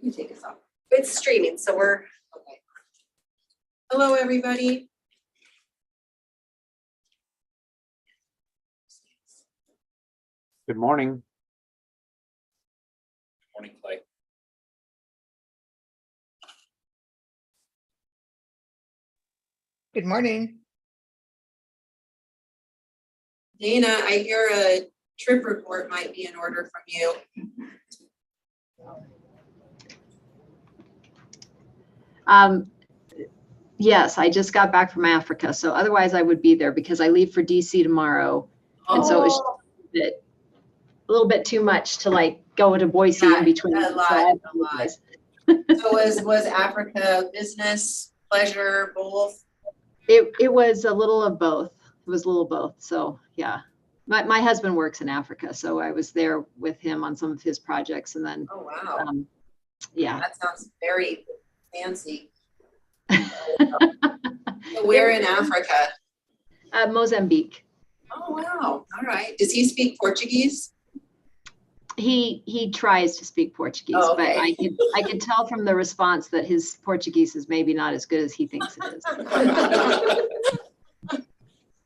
You take us off. It's streaming, so we're Okay. Hello, everybody. Good morning. Morning, Clay. Good morning. Dana, I hear a trip report might be in order from you. Yes, I just got back from Africa, so otherwise I would be there because I leave for DC tomorrow. And so it's a little bit too much to like go to Boise Yeah, in between. a So lot, I a lot. So was Africa business, pleasure, both? It was a little of both. It was a little of both. So yeah, my husband works in Africa, so I was there with him on some of his projects, and then Oh, wow. yeah. That sounds very fancy. So where in Africa? Mozambique. Oh, wow. All right. Does he speak Portuguese? He tries to speak Portuguese, Oh, but okay. I could tell from the response that his Portuguese is maybe not as good as he thinks it is.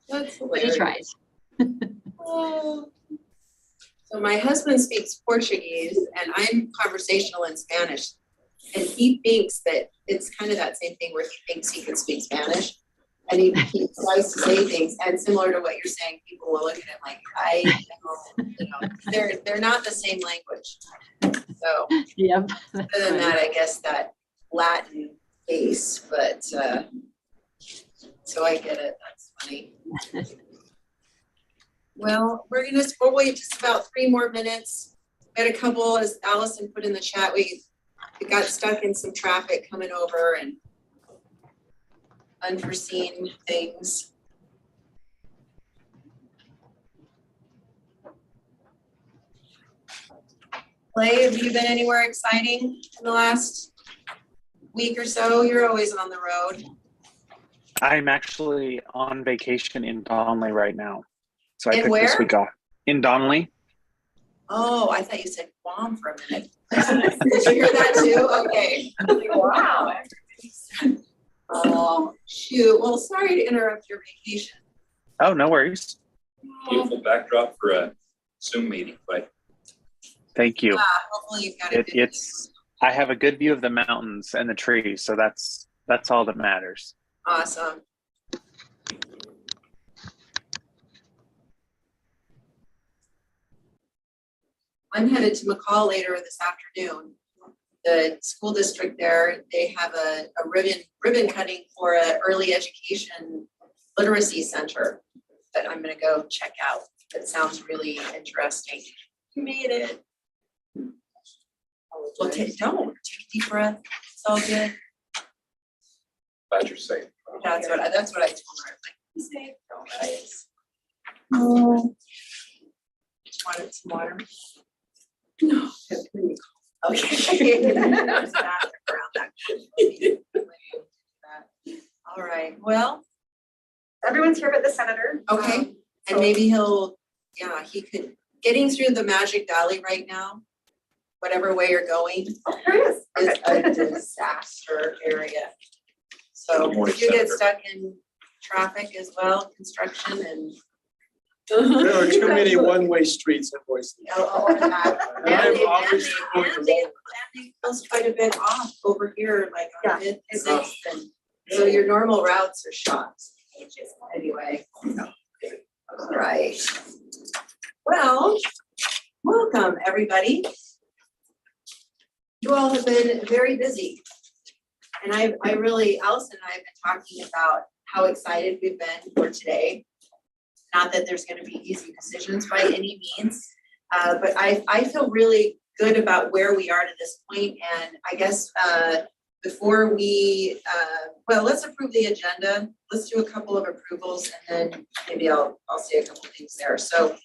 That's But he hilarious. tries. Oh. So my husband speaks Portuguese and I'm conversational in Spanish. And he thinks that it's kind of that same thing where he thinks he can speak Spanish. And he tries to say things, and similar to what you're saying, people will look at him like, I know, you know, they're not the same language. So Yep. other than that, I guess that Latin base, but so I get it. That's funny. Well, we'll wait just about 3 more minutes. We had a couple, as Allison put in the chat, we got stuck in some traffic coming over and unforeseen things. Clay, have you been anywhere exciting in the last week or so? You're always on the road. I'm actually on vacation in Donnelly right now. So I In took where? this week off. In Donnelly? Oh, I thought you said Guam for a minute. Did you hear that too? Okay. Wow. Oh, shoot. Well, sorry to interrupt your vacation. Oh, no worries. Beautiful backdrop for a Zoom meeting, but Thank you. Hopefully you've got a good I have a good view of the mountains and the trees, so that's all that matters. Awesome. I'm headed to McCall later this afternoon. The school district there, they have a ribbon cutting for an early education literacy center that I'm gonna go check out. It sounds really interesting. You made it. Well, take a deep breath. It's all good. glad you're safe. That's what I told her. I was like, be safe, don't guys. Oh. Wanted some water? No. Okay. There's a bathroom around that. All right, well, everyone's here but the senator. okay, So- and maybe he could, getting through the Magic Valley right now, whatever way you're going, Oh, there it is. is Okay. a disaster area. So Good morning, if you get Senator. stuck in traffic as well, construction and. There are too many one-way streets in Boise. Or that. And I'm always going And to they close quite a bit off over here, like on Yeah, mid-sixth, and so your normal routes are shot. Anyway. All right. Well, welcome, everybody. You all have been very busy. And I really, Allison and I have been talking about how excited we've been for today. Not that there's going to be easy decisions by any means, but I feel really good about where we are to this point. And I guess before we, well, let's approve the agenda. Let's do a couple of approvals, and then maybe I'll say a couple of things there. So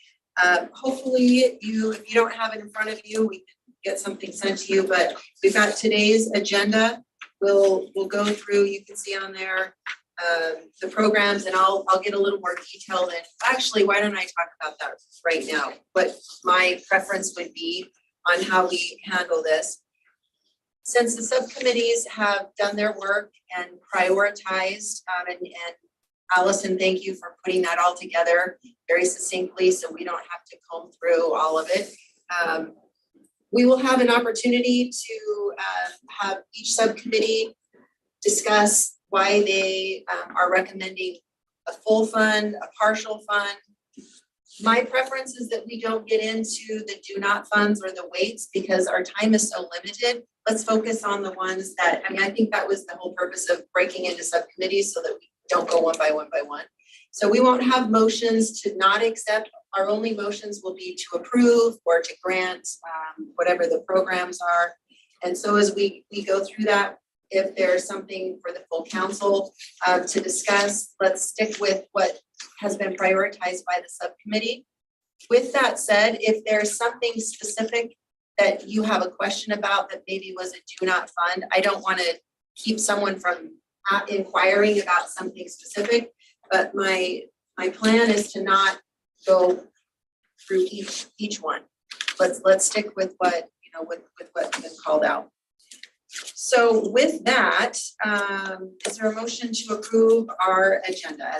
hopefully if you don't have it in front of you, we can get something sent to you. But we've got today's agenda. We'll go through. You can see on there the programs, and I'll get a little more detail. And actually, why don't I talk about that right now? What my preference would be on how we handle this. since the subcommittees have done their work and prioritized, and Allison, thank you for putting that all together very succinctly, so we don't have to comb through all of it. We will have an opportunity to have each subcommittee discuss why they are recommending a full fund, a partial fund. My preference is that we don't get into the do not funds or the weights because our time is so limited. Let's focus on the ones that, I mean, I think that was the whole purpose of breaking into subcommittees so that we don't go one by one by one. So we won't have motions to not accept. Our only motions will be to approve or to grant, whatever the programs are. And so as we go through that, if there's something for the full council to discuss, let's stick with what has been prioritized by the subcommittee. With that said, if there's something specific that you have a question about that maybe was a do not fund, I don't want to keep someone from inquiring about something specific, but my plan is to not go through each one. Let's stick with what, you know, with what's been called out. So with that, is there a motion to approve our agenda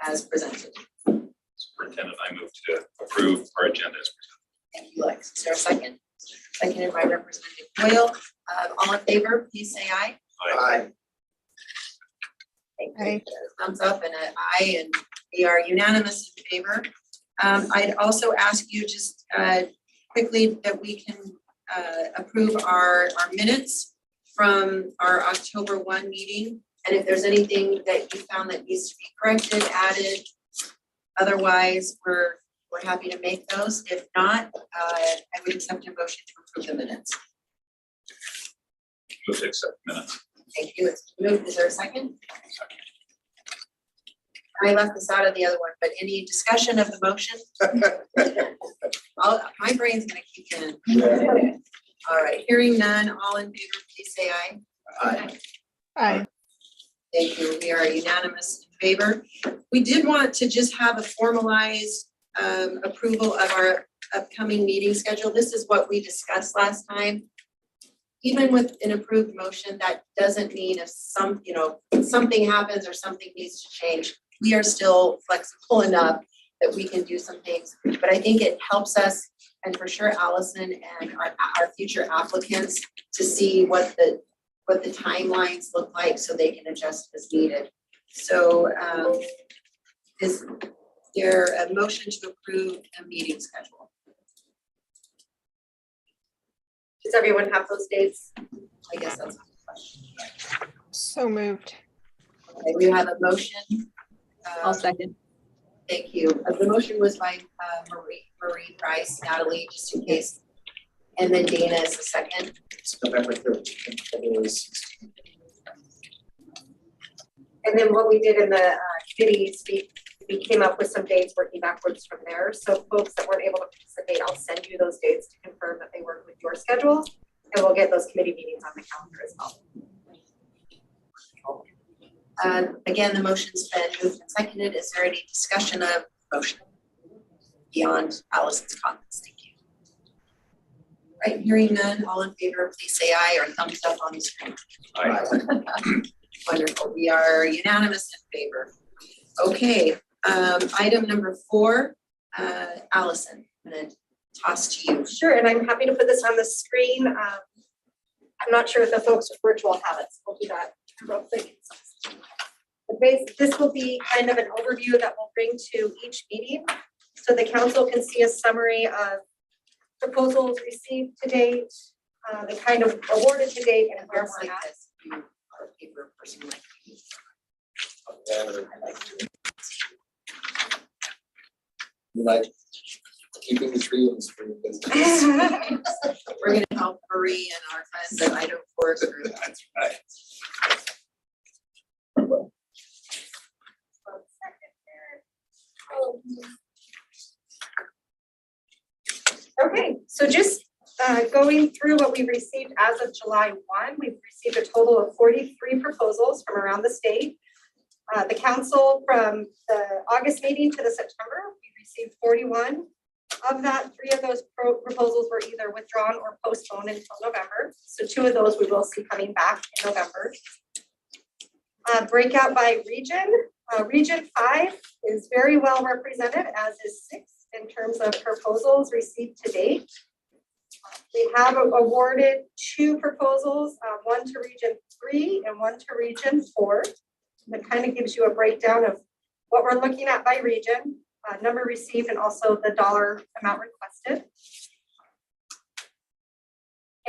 as presented? Superintendent, I move to approve our agenda as presented. Thank you, Lex. Is there a second? Seconded by Representative Doyle. All in favor, please say aye. Aye. Thank you. Thumbs up and an aye, and we are unanimous in favor. I'd also ask you just quickly that we can approve our minutes from our October 1 meeting. And if there's anything that you found that needs to be corrected, added, otherwise we're happy to make those. If not, I would accept a motion to approve the minutes. Move to accept minutes. Thank you. It's moved. Is there a second? I left this out of the other one, but any discussion of the motion? My brain's gonna kick in. Yeah. All right, hearing none, all in favor, please say aye. Aye. Aye. Thank you. We are unanimous in favor. We did want to just have a formalized approval of our upcoming meeting schedule. This is what we discussed last time. Even with an approved motion, that doesn't mean if something happens or something needs to change, we are still flexible enough that we can do some things. But I think it helps us, and for sure Allison and our future applicants, to see what the timelines look like so they can adjust as needed. So is there a motion to approve a meeting schedule? Does everyone have those dates? I guess that's the question. So moved. Okay, we have a motion. I'll second. Thank you. The motion was by Marie Price, Natalie, just in case. And then Dana is the second. November 13th, February 16th. And then what we did in the committees, we came up with some dates working backwards from there. So folks that weren't able to participate, I'll send you those dates to confirm that they work with your schedule, and we'll get those committee meetings on the calendar as well. Again, the motion's been moved and seconded. Is there any discussion of motion beyond Allison's comments? Thank you. Right, hearing none, all in favor, please say aye or thumbs up on the screen. Aye. Wonderful, we are unanimous in favor. Okay, item number 4, Allison, I'm gonna toss to you. Sure, and I'm happy to put this on the screen. I'm not sure if the folks with virtual have it, so we'll do that real quick. This will be kind of an overview that we'll bring to each meeting, so the council can see a summary of proposals received to date, the kind of awarded to date, and where Works we're like at. this, you are a paper person like me. You like keeping the tree on the screen business. We're gonna help Marie and our friends at Idaho Code group. That's right. Okay, so just going through what we received as of July 1, we've received a total of 43 proposals from around the state. The council, from the August meeting to the September, we received 41. Of that, 3 of those proposals were either withdrawn or postponed until November. So 2 of those we will see coming back in November. Breakout by region. Region 5 is very well represented, as is 6 in terms of proposals received to date. We have awarded 2 proposals, one to Region 3 and one to Region 4. That kind of gives you a breakdown of what we're looking at by region, number received, and also the dollar amount requested.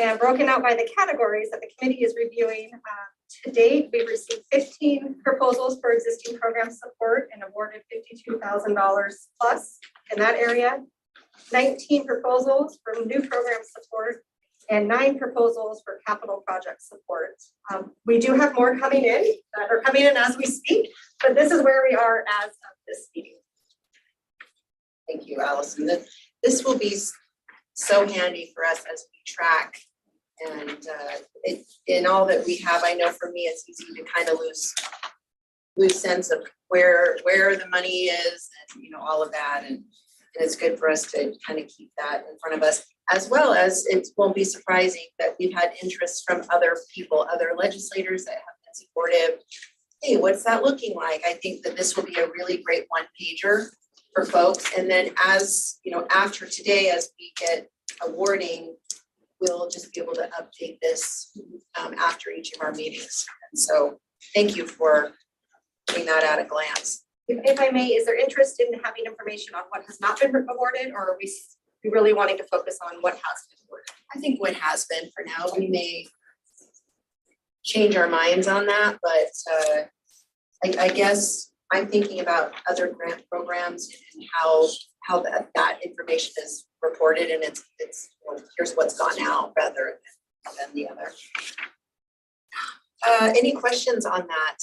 And broken out by the categories that the committee is reviewing. To date, we've received 15 proposals for existing program support and awarded $52,000 plus in that area. 19 proposals for new program support and 9 proposals for capital project support. We do have more coming in that are coming in as we speak, but this is where we are as of this meeting. Thank you, Allison. This will be so handy for us as we track. And in all that we have, I know for me, it's easy to kind of lose sense of where the money is and, you know, all of that. And it's good for us to kind of keep that in front of us, as well as it won't be surprising that we've had interest from other people, other legislators that have been supportive. Hey, what's that looking like? I think that this will be a really great one pager for folks. And then as, you know, after today, as we get awarding, we'll just be able to update this after each of our meetings. And so thank you for putting that at a glance. If I may, is there interest in having information on what has not been awarded, or are we really wanting to focus on what has been awarded? I think what has been for now, we may change our minds on that, but I guess I'm thinking about other grant programs and how that information is reported, and it's you know, here's what's gone out rather than the other. Any questions on that?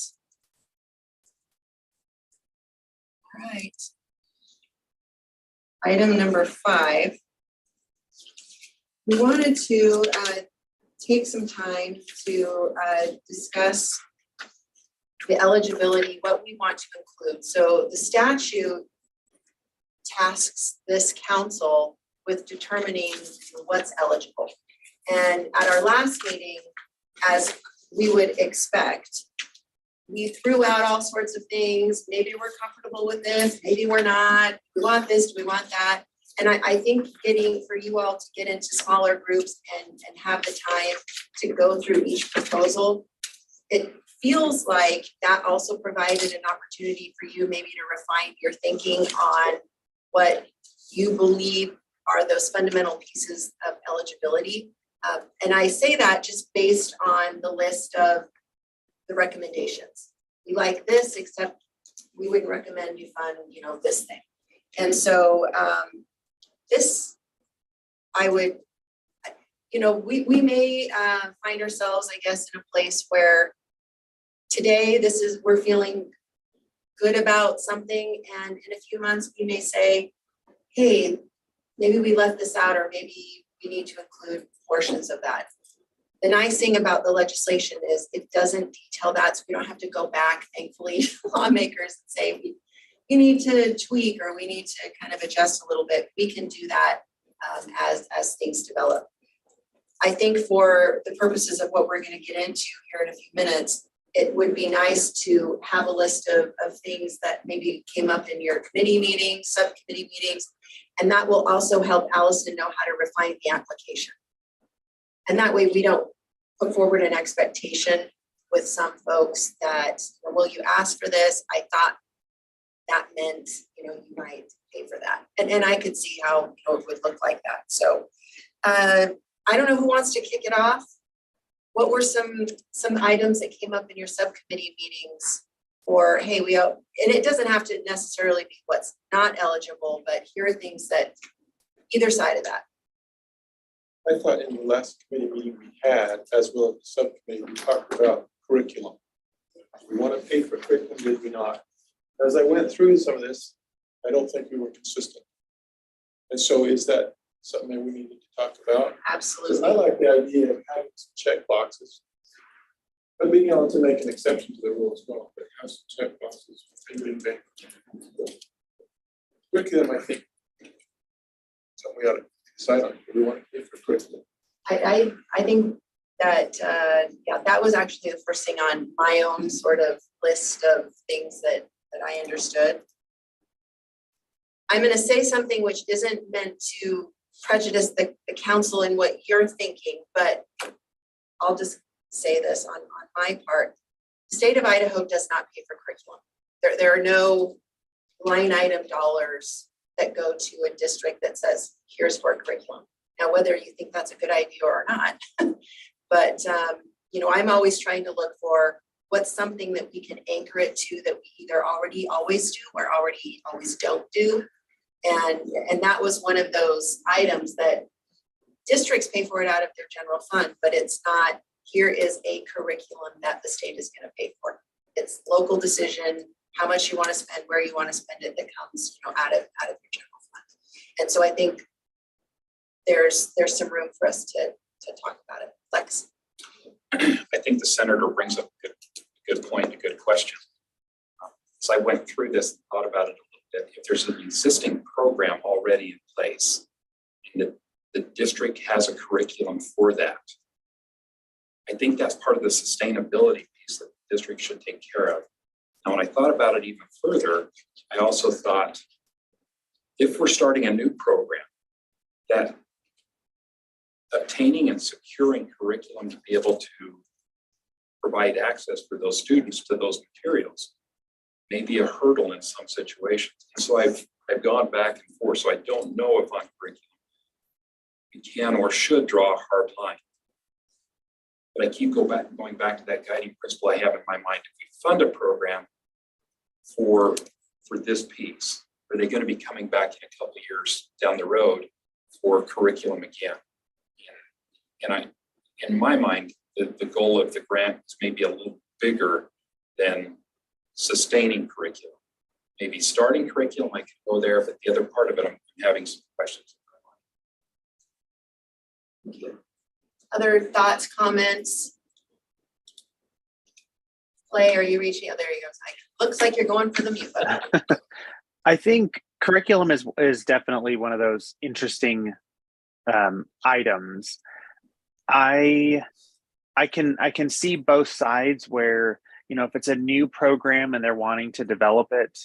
All right. Item number 5. We wanted to take some time to discuss the eligibility, what we want to include. So the statute tasks this council with determining what's eligible. And at our last meeting, as we would expect, we threw out all sorts of things. Maybe we're comfortable with this, maybe we're not. We want this, do we want that? And I think for you all to get into smaller groups and have the time to go through each proposal, it feels like that also provided an opportunity for you maybe to refine your thinking on what you believe are those fundamental pieces of eligibility. And I say that just based on the list of the recommendations. We like this, except we wouldn't recommend you fund, you know, this thing. And so this, I would, you know, we may find ourselves, I guess, in a place where today we're feeling good about something, and in a few months we may say, hey, maybe we left this out, or maybe we need to include portions of that. The nice thing about the legislation is it doesn't detail that, so we don't have to go back, thankfully, to lawmakers and say, we need to tweak, or we need to kind of adjust a little bit. We can do that as things develop. I think for the purposes of what we're going to get into here in a few minutes, it would be nice to have a list of things that maybe came up in your committee meetings, subcommittee meetings, and that will also help Allison know how to refine the application. And that way we don't put forward an expectation with some folks that, well, you asked for this, I thought that meant, you know, you might pay for that. And I could see how, you know, it would look like that. So I don't know who wants to kick it off. What were some items that came up in your subcommittee meetings? Or, hey, and it doesn't have to necessarily be what's not eligible, but here are things that, either side of that. I thought in the last committee meeting we had, as well as the subcommittee, we talked about curriculum. We want to pay for curriculum, did we not? As I went through some of this, I don't think we were consistent. And so is that something that we needed to talk about? Absolutely. Because I like the idea of having some check boxes, but being able to make an exception to the rule as well, but have some check boxes. Curriculum, I think, something we ought to decide on. Do we want to pay for curriculum? I think that, yeah, that was actually the first thing on my own sort of list of things that I understood. I'm gonna say something which isn't meant to prejudice the council in what you're thinking, but I'll just say this on my part. The state of Idaho does not pay for curriculum. There are no line item dollars that go to a district that says, here's for curriculum. Now, whether you think that's a good idea or not, but you know, I'm always trying to look for what's something that we can anchor it to that we either already always do or already always don't do. And that was one of those items that districts pay for it out of their general fund, but it's not, here is a curriculum that the state is going to pay for. It's local decision, how much you want to spend, where you want to spend it, that comes, you know, out of your general fund. And so I think there's some room for us to talk about it. Lex. I think the senator brings up a good point, a good question. As I went through this, and thought about it a little bit, if there's an existing program already in place, and the district has a curriculum for that, I think that's part of the sustainability piece that the district should take care of. Now, when I thought about it even further, I also thought, if we're starting a new program, that obtaining and securing curriculum to be able to provide access for those students to those materials may be a hurdle in some situations. And so I've gone back and forth, so I don't know if on curriculum we can or should draw a hard line. But I keep going back to that guiding principle I have in my mind. If we fund a program for this piece, are they going to be coming back in a couple of years down the road for curriculum again? And in my mind, the goal of the grant is maybe a little bigger than sustaining curriculum. Maybe starting curriculum, I can go there, but the other part of it, I'm having some questions in my mind. Other thoughts, comments? Clay, are you reaching out? There you go. Looks like you're going for the mute button. I think curriculum is definitely one of those interesting items. I can see both sides where, you know, if it's a new program and they're wanting to develop it,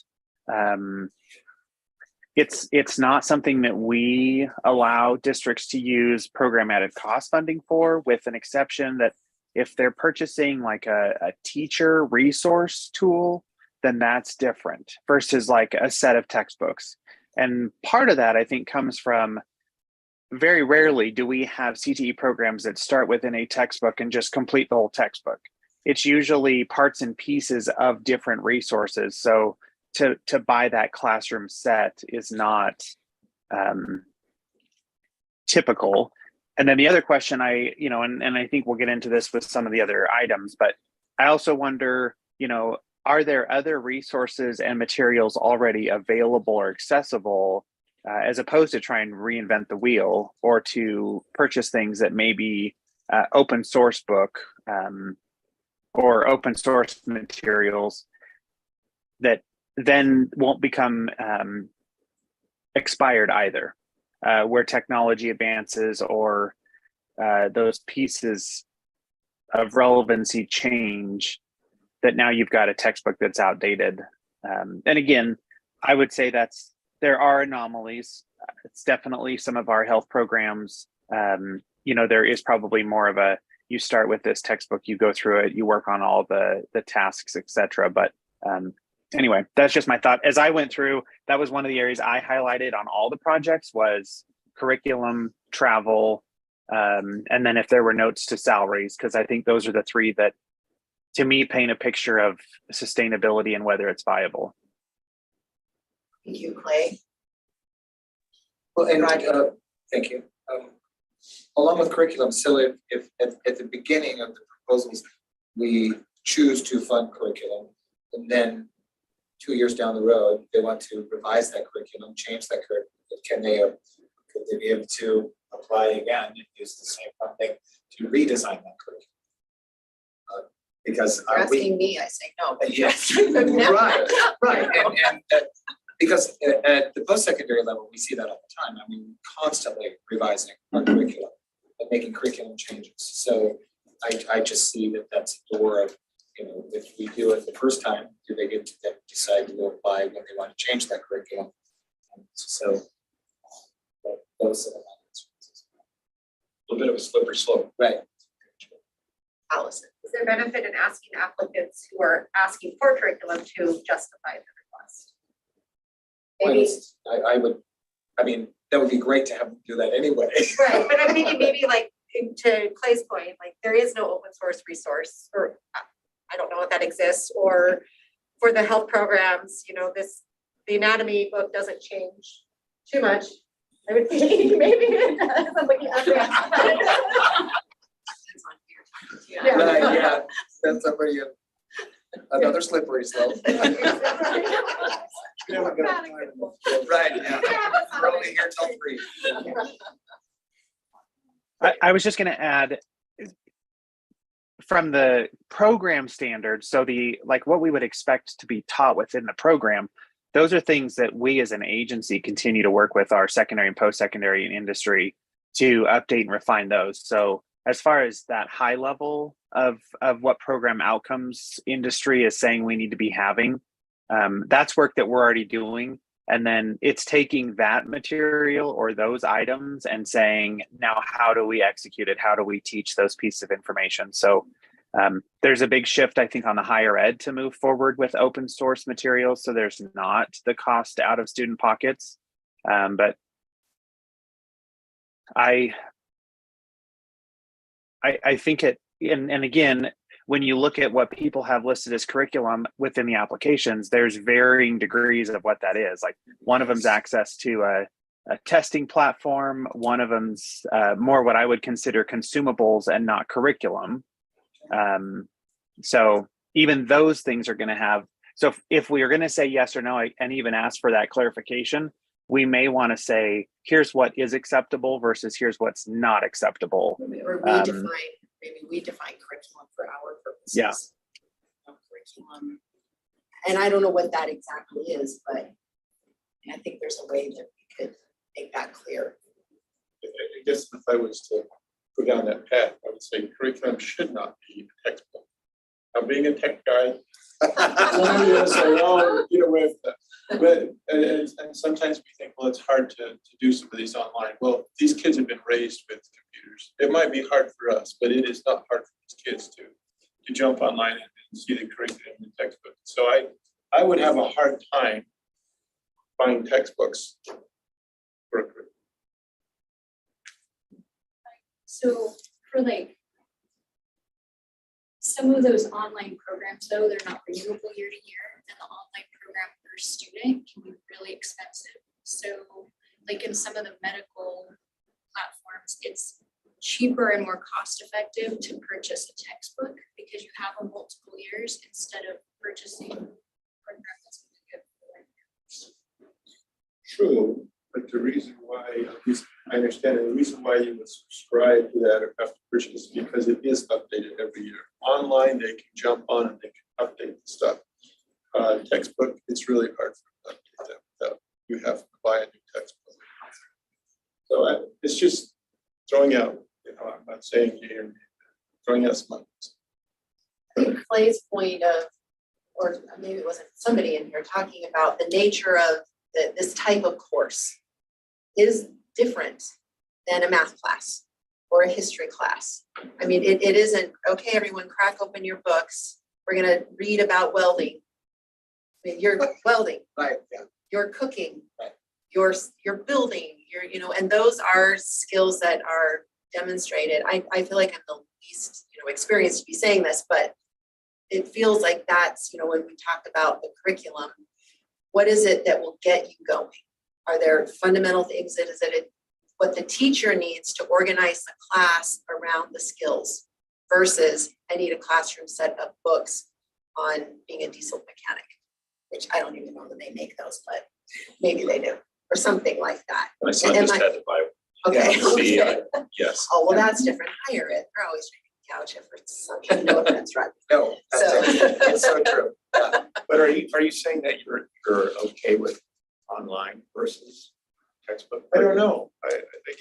it's not something that we allow districts to use programmatic cost funding for, with an exception that if they're purchasing like a teacher resource tool, then that's different versus like a set of textbooks. And part of that, I think, comes from very rarely do we have CTE programs that start within a textbook and just complete the whole textbook. It's usually parts and pieces of different resources. So to buy that classroom set is not typical. And then the other question and I think we'll get into this with some of the other items, but I also wonder, you know, are there other resources and materials already available or accessible, as opposed to try and reinvent the wheel, or to purchase things that may be open source book or open source materials that then won't become expired either, where technology advances or those pieces of relevancy change, that now you've got a textbook that's outdated. And again, I would say there are anomalies. It's definitely some of our health programs. You know, there is probably more of you start with this textbook, you go through it, you work on all the tasks, etc. But anyway, that's just my thought. As I went through, that was one of the areas I highlighted on all the projects was curriculum, travel, and then if there were notes to salaries, because I think those are the three that, to me, paint a picture of sustainability and whether it's viable. Thank you, Clay. Well, and thank you. Along with curriculum, so if at the beginning of the proposals, we choose to fund curriculum, and then 2 years down the road, they want to revise that curriculum, change that curriculum, could they be able to apply again and use the same funding to redesign that curriculum? Because You're asking me, I say no, but you're Yeah. asking them now. Right, and Because at the post-secondary level, we see that all the time. I mean, constantly revising our curriculum and making curriculum changes. So I just see that that's a door of, you know, if we do it the first time, do they get to then decide to apply when they want to change that curriculum? So those are the answers. A little bit of a slippery slope. Right. Allison. Is there benefit in asking applicants who are asking for curriculum to justify the request? Maybe, I would, I mean, that would be great to have them do that anyway. right, but I'm thinking maybe like, to Clay's point, like there is no open source resource, or I don't know if that exists, or for the health programs, you know, the anatomy book doesn't change too much. I would think maybe it does. I'm looking at Yeah. Right, yeah, that's already another slippery slope. Right, yeah. We're only here till 3. I was just going to add from the program standards. So like what we would expect to be taught within the program, those are things that we as an agency continue to work with our secondary and post-secondary and industry to update and refine those. So as far as that high level of what program outcomes industry is saying we need to be having, that's work that we're already doing. And then it's taking that material or those items and saying, now, how do we execute it? How do we teach those pieces of information? So there's a big shift, I think, on the higher ed to move forward with open source materials. So there's not the cost out of student pockets. But I think it, and again, when you look at what people have listed as curriculum within the applications, there's varying degrees of what that is. Like one of them's access to a testing platform. One of them's more what I would consider consumables and not curriculum. So even those things are going to have, so if we are going to say yes or no, and even ask for that clarification, we may want to say, here's what is acceptable versus here's what's not acceptable. Or we define curriculum for our purposes. Yeah. Curriculum. And I don't know what that exactly is, but I think there's a way that we could make that clear. I guess if I was to go down that path, I would say curriculum should not be a textbook. Now, being a tech guy, get away with that. But and sometimes we think, well, it's hard to do some of these online. Well, these kids have been raised with computers. It might be hard for us, but it is not hard for these kids to jump online and see the curriculum in the textbook. So I would have a hard time buying textbooks for a curriculum. So for like some of those online programs, though, they're not renewable year to year, and the online program per student can be really expensive. So like in some of the medical platforms, it's cheaper and more cost effective to purchase a textbook because you have a multiple years instead of purchasing a program that's really good for 1 year. True, but the reason why, at least I understand, and the reason why you would subscribe to that or have to purchase because it is updated every year. Online, they can jump on and they can update the stuff. Textbook, it's really hard for them to update that without you have to buy a new textbook. So it's just throwing out, I'm not saying here, throwing out some ideas. I think Clay's point of, or maybe it wasn't somebody in here talking about the nature of this type of course is different than a math class or a history class. I mean, it isn't, okay, everyone crack open your books. We're gonna read about welding. I mean, you're welding, Right, yeah. you're cooking, Right. you're building, and those are skills that are demonstrated. I feel like I'm the least, experienced to be saying this, but it feels like that's, when we talk about the curriculum, what is it that will get you going? Are there fundamental things that is it what the teacher needs to organize the class around the skills versus I need a classroom set of books on being a diesel mechanic, which I don't even know that they make those, but maybe they do, or something like that. My son Am just I- had to buy. Okay. See, Okay. yes. Oh, well, that's different. Hire it. They're always trying to couch it for something. No offense, right? No, that's So- it. It's so true. Yeah. But are you saying that you're okay with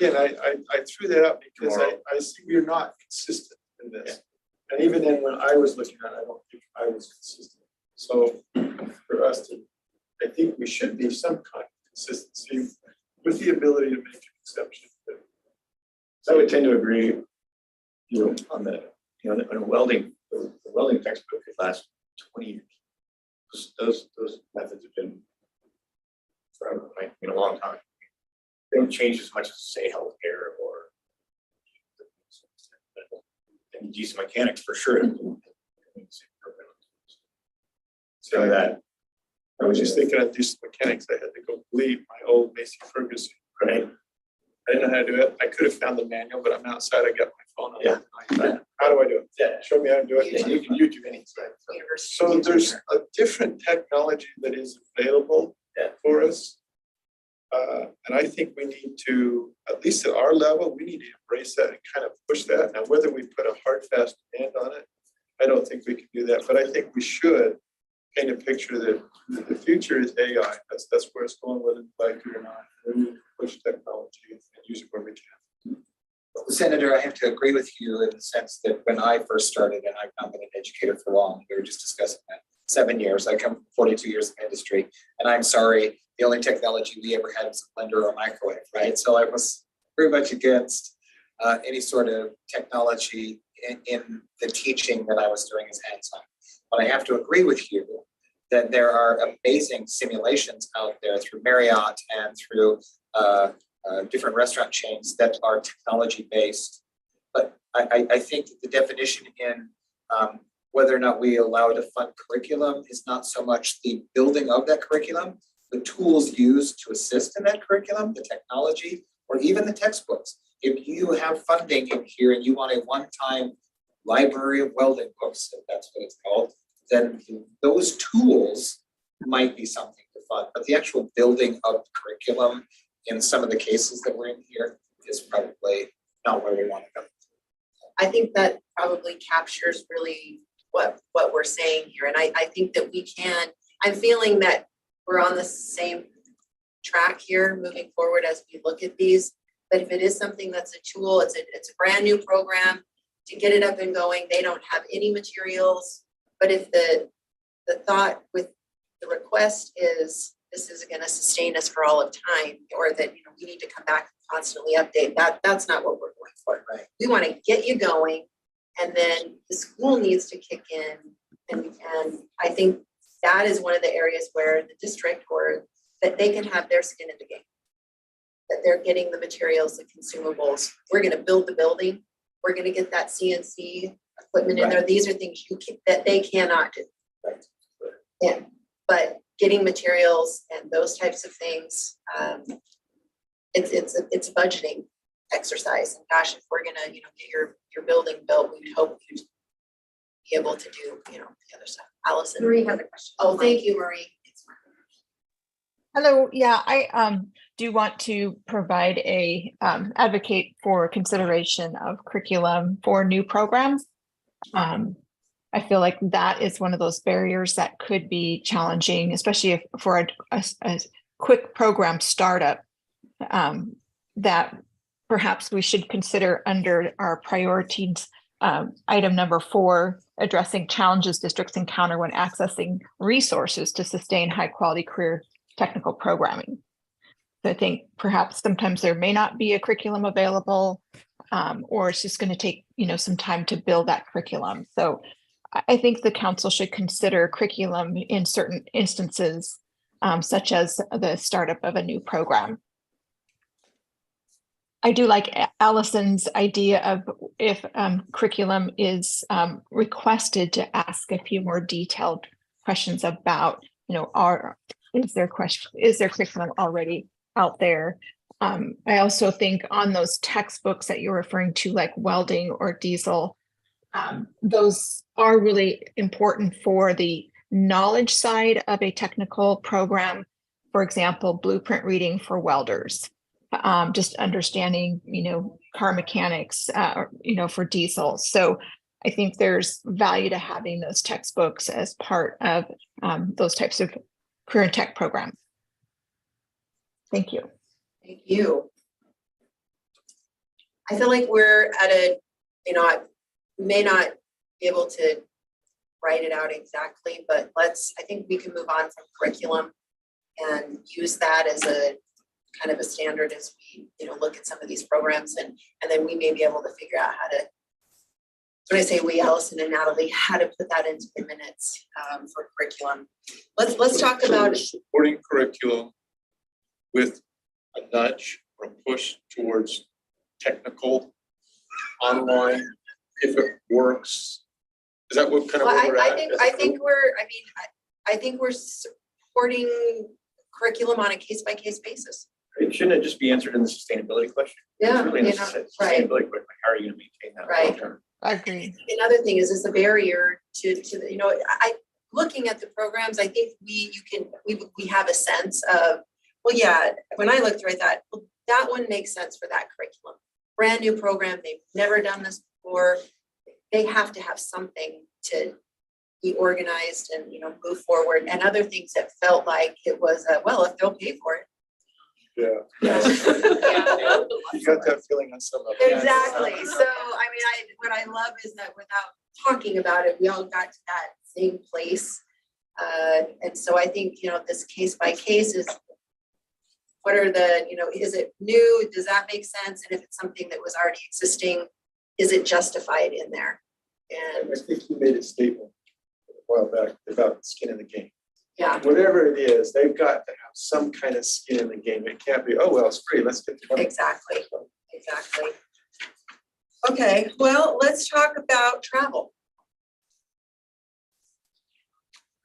again, I threw that out because I see we're not consistent in this. And even then, when I was looking at it, I don't think I was consistent. So for us to, I think we should be some kind of consistency with the ability to make an exception. I would tend to agree, on the, on a welding, the welding textbook could last 20 years. Those methods have been forever, right? A long time. They don't change as much as say healthcare or and diesel mechanics for sure. So that I was just thinking of diesel mechanics. I had to go bleed my old Macy Ferguson. right. I didn't know how to do it. I could have found the manual, but I'm outside. I got my phone on. Yeah. How do I do it? Yeah. Show me how to do it. Yeah, you can YouTube anything. University So teacher. there's a different technology that is available for us. And I think we need to, at least at our level, we need to embrace that and kind of push that. Now, whether we put a hard, fast demand on it, I don't think we can do that, but I think we should paint a picture that the future is AI. That's where it's going, whether we like it or not. We need to push technology and use it where we can. Senator, I have to agree with you in the sense that when I first started, and I've not been an educator for long, we were just discussing that, 7 years, I come from 42 years of industry, and I'm sorry, the only technology we ever had was a blender or a microwave, right? So I was very much against any sort of technology in the teaching that I was doing as hands-on. But I have to agree with you that there are amazing simulations out there through Marriott and through different restaurant chains that are technology-based. But I think that the definition in whether or not we allow to fund curriculum is not so much the building of that curriculum, the tools used to assist in that curriculum, the technology, or even the textbooks. If you have funding in here and you want a one-time library of welding books, if that's what it's called, then those tools might be something to fund. But the actual building of curriculum in some of the cases that we're in here is probably not where we want to go. I think that probably captures really what we're saying here. And I think that we can, I'm feeling that we're on the same track here moving forward as we look at these. But if it is something that's a tool, it's a brand new program to get it up and going, they don't have any materials. But if the thought with the request is this is going to sustain us for all of time, or that we need to come back and constantly update, that's not what we're going for. Right. We want to get you going, and then the school needs to kick in. And I think that is one of the areas where the district, or that they can have their skin in the game, that they're getting the materials, the consumables. We're going to build the building. We're going to get that CNC equipment in there. These are things that they cannot do. Right. Yeah, but getting materials and those types of things, it's a budgeting exercise. And gosh, if we're gonna get your building built, we'd hope you'd be able to do the other stuff. Allison. Marie has a question. Oh, thank you, Marie. Hello, yeah, I do want to provide a advocate for consideration of curriculum for new programs. I feel like that is one of those barriers that could be challenging, especially if for a quick program startup, that perhaps we should consider under our priorities, item number 4, addressing challenges districts encounter when accessing resources to sustain high quality career technical programming. So I think perhaps sometimes there may not be a curriculum available, or it's just going to take some time to build that curriculum. So I think the council should consider curriculum in certain instances, such as the startup of a new program. I do like Allison's idea of if curriculum is requested to ask a few more detailed questions about, is there curriculum already out there? I also think on those textbooks that you're referring to, like welding or diesel, those are really important for the knowledge side of a technical program. For example, blueprint reading for welders, just understanding, car mechanics, for diesel. So I think there's value to having those textbooks as part of those types of career and tech programs. Thank you. Thank you. I feel like we're at a, I may not be able to write it out exactly, but I think we can move on from curriculum and use that as a kind of a standard as we, look at some of these programs and then we may be able to figure out how to, when I say we, Allison and Natalie, how to put that into the minutes for curriculum. Let's talk about supporting curriculum with a nudge or a push towards technical online, if it works. Is that what kind of where we're at? I think we're supporting curriculum on a case-by-case basis. Shouldn't it just be answered in the sustainability question? Yeah, It's really in the right. sustainability question, how are you gonna maintain that Right. long term? I agree. Another thing is a barrier to looking at the programs, I think we have a sense of, well, yeah, when I looked through, I thought, well, that one makes sense for that curriculum. Brand new program, they've never done this before. They have to have something to be organized and, move forward. And other things that felt like it was, well, if they'll pay for it. Yeah. Yeah. You got that feeling on some of it. Exactly. So, what I love is that without talking about it, we all got to that same place. And so I think, this case by case is, what are the, is it new? Does that make sense? And if it's something that was already existing, is it justified in there? And I think you made a statement a while back about skin in the game. yeah, Whatever it is, they've got to have some kind of skin in the game. It can't be, oh, well, it's free, let's get the money. exactly. Okay, well, let's talk about travel.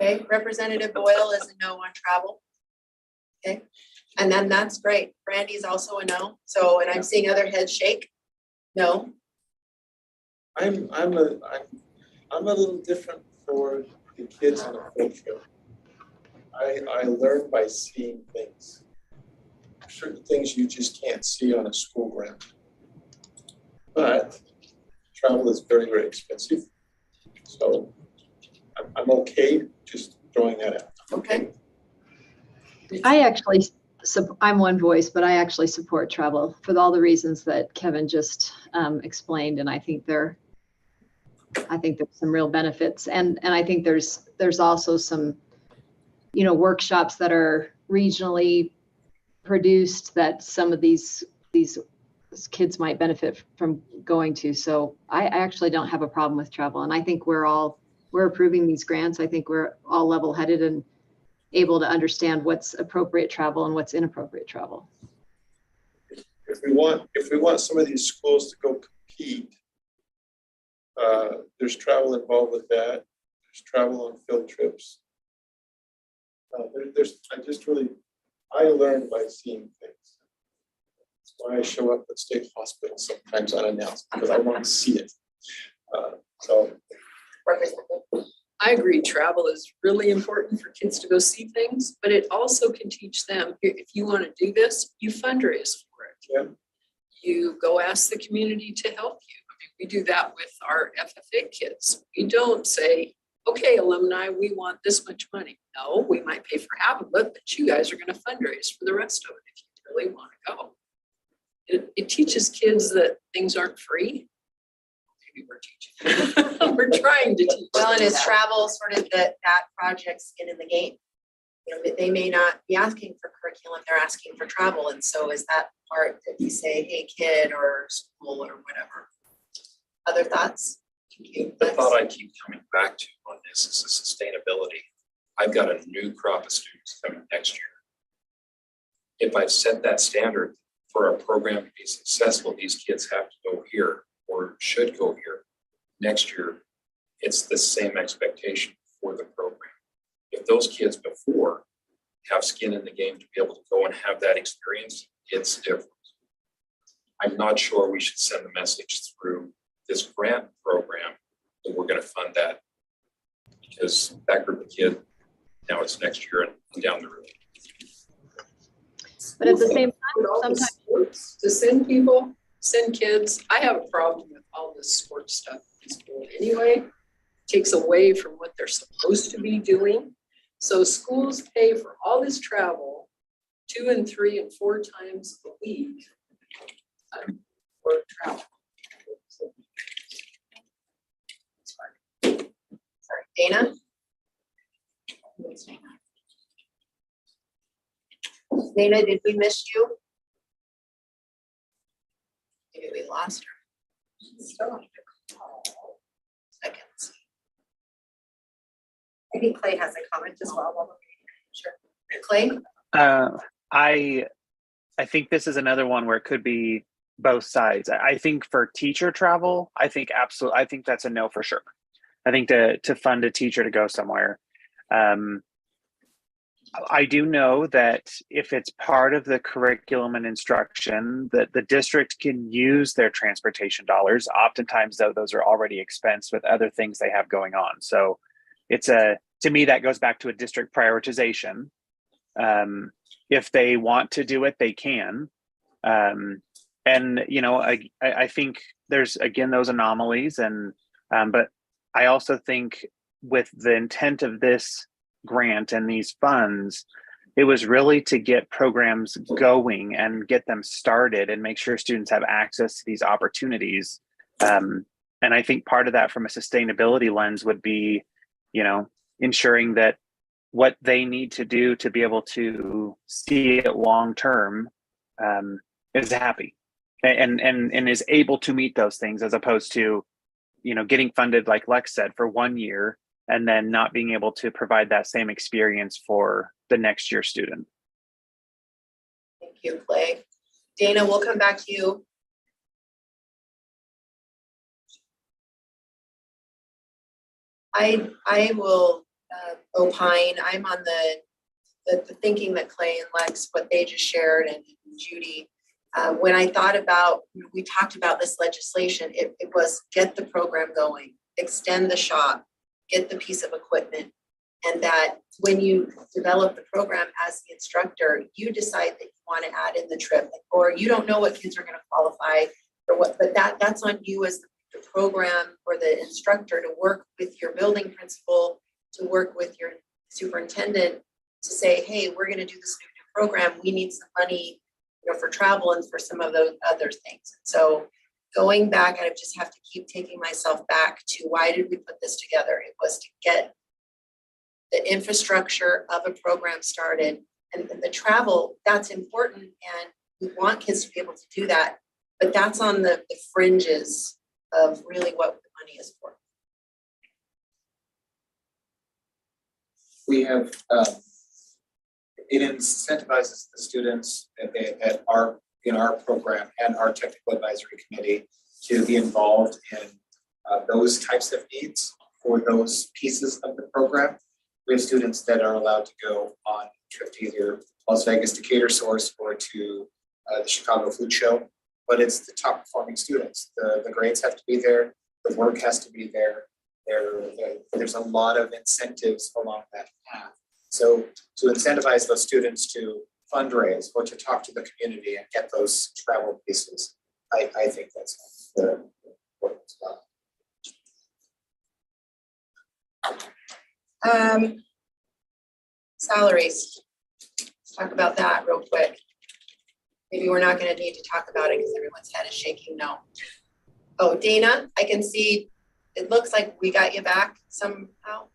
Okay, Representative Boyle is a no on travel. Okay, and then that's great. Brandy's also a no. So, and I'm seeing other heads shake. No. I'm a little different for the kids on a field trip. I learn by seeing things. Certain things you just can't see on a school ground. But travel is very, very expensive. So I'm okay just throwing that out. Okay. I'm one voice, but I actually support travel for all the reasons that Kevin just explained. And I think there's some real benefits. And I think there's also some, workshops that are regionally produced that some of these kids might benefit from going to. So I actually don't have a problem with travel. And I think we're approving these grants. I think we're all level-headed and able to understand what's appropriate travel and what's inappropriate travel. If we want some of these schools to go compete, there's travel involved with that. There's travel on field trips. I learn by seeing things. That's why I show up at state hospitals sometimes unannounced, because I want to see it. I agree, travel is really important for kids to go see things, but it also can teach them, if you want to do this, you fundraise for it. Yeah. You go ask the community to help you. We do that with our FFA kids. We don't say, okay, alumni, we want this much money. No, we might pay for half of it, but you guys are going to fundraise for the rest of it if you really want to go. It teaches kids that things aren't free. Maybe we're teaching. We're trying to teach. Well, and them is that. travel sort of that project skin in the game? They may not be asking for curriculum, they're asking for travel. And so is that part that you say, hey, kid or school or whatever? Other thoughts? The thought I keep coming back to on this is the sustainability. I've got a new crop of students coming next year. If I've set that standard for a program to be successful, these kids have to go here or should go here. Next year, it's the same expectation for the program. If those kids before have skin in the game to be able to go and have that experience, it's different. I'm not sure we should send the message through this grant program that we're going to fund that, because that group of kids, now it's next year and down the road. But at the same time, With all the sometimes sports, to send kids, I have a problem with all this sports stuff in school anyway. Takes away from what they're supposed to be doing. So schools pay for all this travel 2 and 3 and 4 times a week. for travel. Sorry, Dana? Dana, did we miss you? Maybe we lost her. Seconds. I think Clay has a comment as well. While we're waiting. Sure. Clay? I think this is another one where it could be both sides. I think for teacher travel, I think that's a no for sure. I think to fund a teacher to go somewhere. I do know that if it's part of the curriculum and instruction, that the district can use their transportation dollars. Oftentimes, though, those are already expensed with other things they have going on. So to me, that goes back to a district prioritization. If they want to do it, they can. And, you know, I think there's, again, those anomalies. But I also think with the intent of this grant and these funds, it was really to get programs going and get them started and make sure students have access to these opportunities. And I think part of that from a sustainability lens would be, you know, ensuring that what they need to do to be able to see it long term is happy and is able to meet those things, as opposed to, you know, getting funded, like Lex said, for 1 year and then not being able to provide that same experience for the next year student. Thank you, Clay. Dana, we'll come back to you. I will opine. I'm on the thinking that Clay and Lex, what they just shared, and Judy. When I thought about, we talked about this legislation, it was get the program going, extend the shop, get the piece of equipment. And that when you develop the program as the instructor, you decide that you want to add in the trip, or you don't know what kids are going to qualify for what, but that's on you as the program or the instructor to work with your building principal, to work with your superintendent to say, hey, we're going to do this new program. We need some money, you know, for travel and for some of those other things. So going back, I just have to keep taking myself back to why did we put this together? It was to get the infrastructure of a program started, and the travel, that's important, and we want kids to be able to do that, but that's on the fringes of really what the money is for. We have, it incentivizes the students in our program and our technical advisory committee to be involved in those types of needs for those pieces of the program. We have students that are allowed to go on a trip to either Las Vegas Decatur Source or to the Chicago Food Show, but it's the top performing students. The grades have to be there, the work has to be there. There's a lot of incentives along that path. So to incentivize those students to fundraise or to talk to the community and get those travel pieces, I think that's the important stuff. Salaries. Let's talk about that real quick. Maybe we're not going to need to talk about it because everyone's head is shaking no. Oh, Dana, I can see, it looks like we got you back somehow.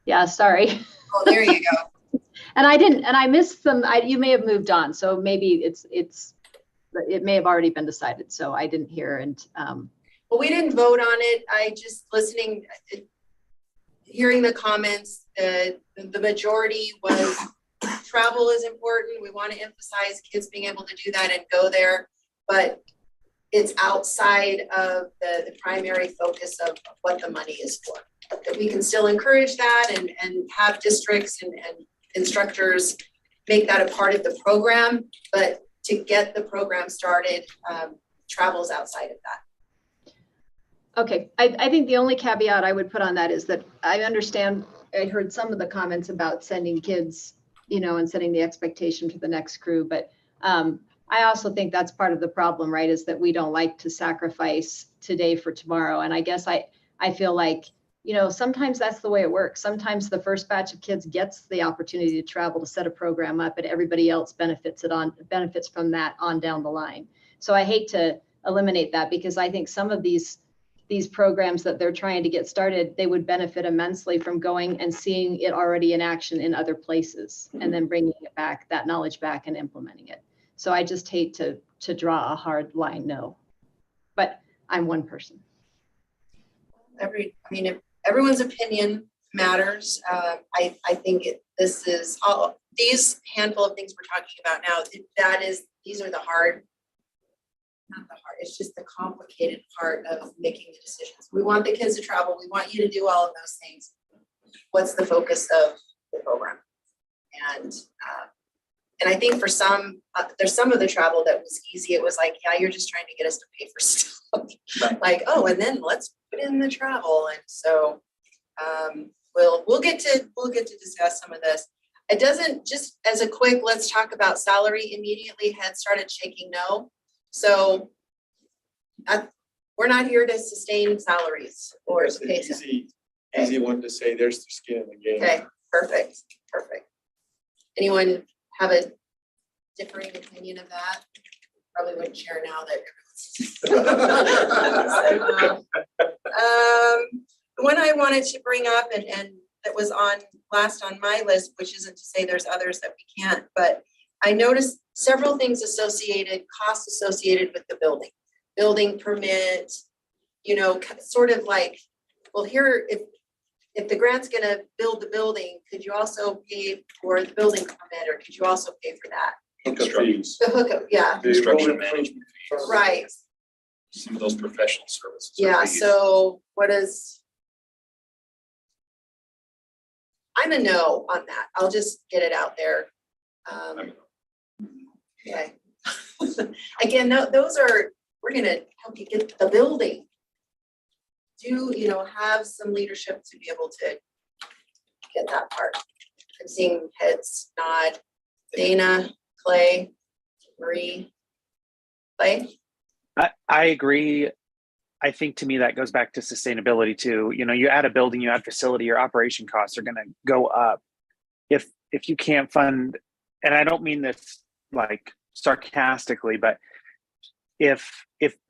Yeah, sorry. Oh, there you go. And I missed some, you may have moved on, so maybe it may have already been decided, so I didn't hear. And well, we didn't vote on it. I just listening, hearing the comments, the majority was travel is important. We want to emphasize kids being able to do that and go there, but it's outside of the primary focus of what the money is for. That we can still encourage that and have districts and instructors make that a part of the program, but to get the program started, travel is outside of that. okay, I think the only caveat I would put on that is that I understand, I heard some of the comments about sending kids, you know, and setting the expectation for the next crew, but I also think that's part of the problem, right? Is that we don't like to sacrifice today for tomorrow. And I guess I feel like, you know, sometimes that's the way it works. Sometimes the first batch of kids gets the opportunity to travel to set a program up, and everybody else benefits from that on down the line. So I hate to eliminate that, because I think some of these programs that they're trying to get started, they would benefit immensely from going and seeing it already in action in other places, and then bringing it back, that knowledge back, and implementing it. So I just hate to draw a hard line, no. But I'm one person. Everyone's opinion matters. I think this is all, these handful of things we're talking about now, these are the hard, not the hard, it's just the complicated part of making the decisions. We want the kids to travel. We want you to do all of those things. What's the focus of the program? And I think for some, there's some of the travel that was easy. It was like, yeah, you're just trying to get us to pay for stuff. Right. Like, oh, and then let's put in the travel. And so we'll get to discuss some of this. It doesn't, just as a quick, let's talk about salary immediately, head started shaking no. So we're not here to sustain salaries or That's to an pay. easy one to say, there's the skin in the game. Okay, perfect. Anyone have a differing opinion of that? Probably wouldn't share now that. The one I wanted to bring up and that was last on my list, which isn't to say there's others that we can't, but I noticed several things costs associated with the building permit, sort of like, well, here, if the grant's gonna build the building, could you also pay for the building permit, or could you also pay for that? Hookup fees. The hookup, yeah, The Construction road management improvement. right, Some of those professional services. are yeah, fees. so I'm a no on that, I'll just get it out there. Okay. Again, we're gonna help you get the building. Have some leadership to be able to get that part. I'm seeing heads nod. Dana, Clay, Marie, Clay? I agree. I think to me that goes back to sustainability too. You add a building, you add facility, your operation costs are going to go up. If you can't fund, and I don't mean this like sarcastically, but if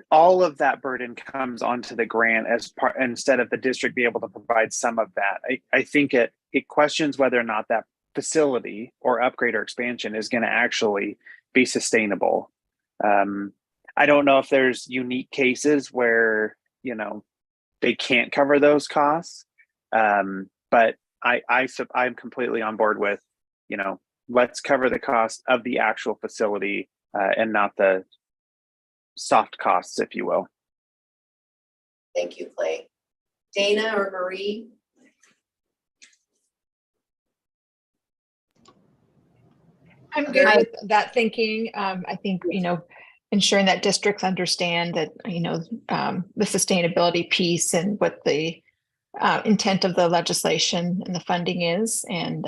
all of that burden comes onto the grant as part, instead of the district be able to provide some of that, I think it questions whether or not that facility or upgrade or expansion is going to actually be sustainable. I don't know if there's unique cases where, they can't cover those costs. But I'm completely on board with, let's cover the cost of the actual facility and not the soft costs, if you will. Thank you, Clay. Dana or Marie? I'm good with that thinking. I think, ensuring that districts understand that, the sustainability piece and what the intent of the legislation and the funding is, and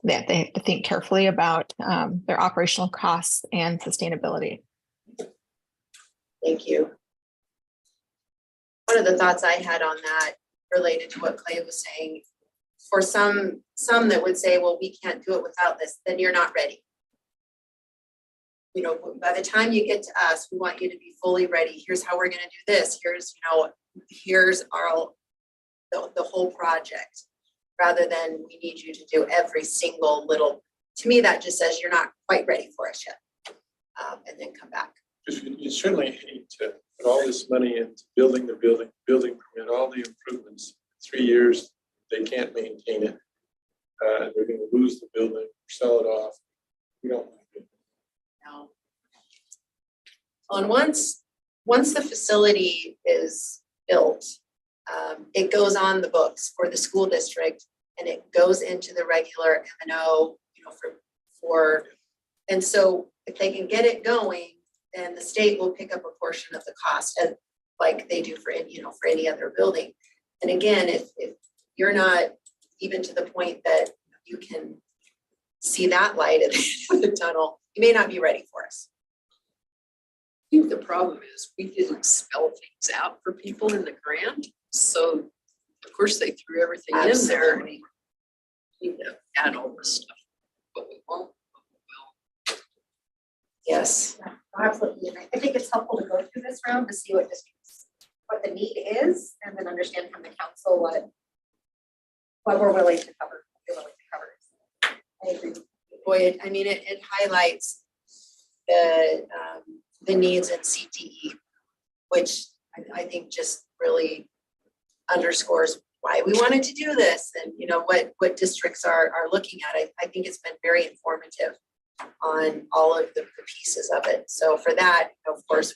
that they have to think carefully about their operational costs and sustainability. Thank you. One of the thoughts I had on that related to what Clay was saying, for some that would say, well, we can't do it without this, then you're not ready. By the time you get to us, we want you to be fully ready. Here's how we're going to do this. Here's the whole project, rather than we need you to do every single little. To me, that just says you're not quite ready for us yet, and then come back. You certainly hate to put all this money into building the building permit, all the improvements. 3 years, they can't maintain it. They're going to lose the building, sell it off. We don't want to do that. No. And once the facility is built, it goes on the books for the school district, and it goes into the regular M&O, and so if they can get it going, then the state will pick up a portion of the cost, and like they do for any other building. And again, if you're not even to the point that you can see that light at the end of the tunnel, you may not be ready for us. I think the problem is we didn't spell things out for people in the grant. So of course they threw everything in there. Absolutely. We need to add all this stuff, but we won't. Yes, Absolutely, and I think it's helpful to go through this round to see what the need is, and then understand from the council what we're willing to cover, what we're willing to cover. I agree. boy, I mean, it highlights the needs in CTE, which I think just really underscores why we wanted to do this and, you know, what districts are looking at. I think it's been very informative on all of the pieces of it. So for that, of course,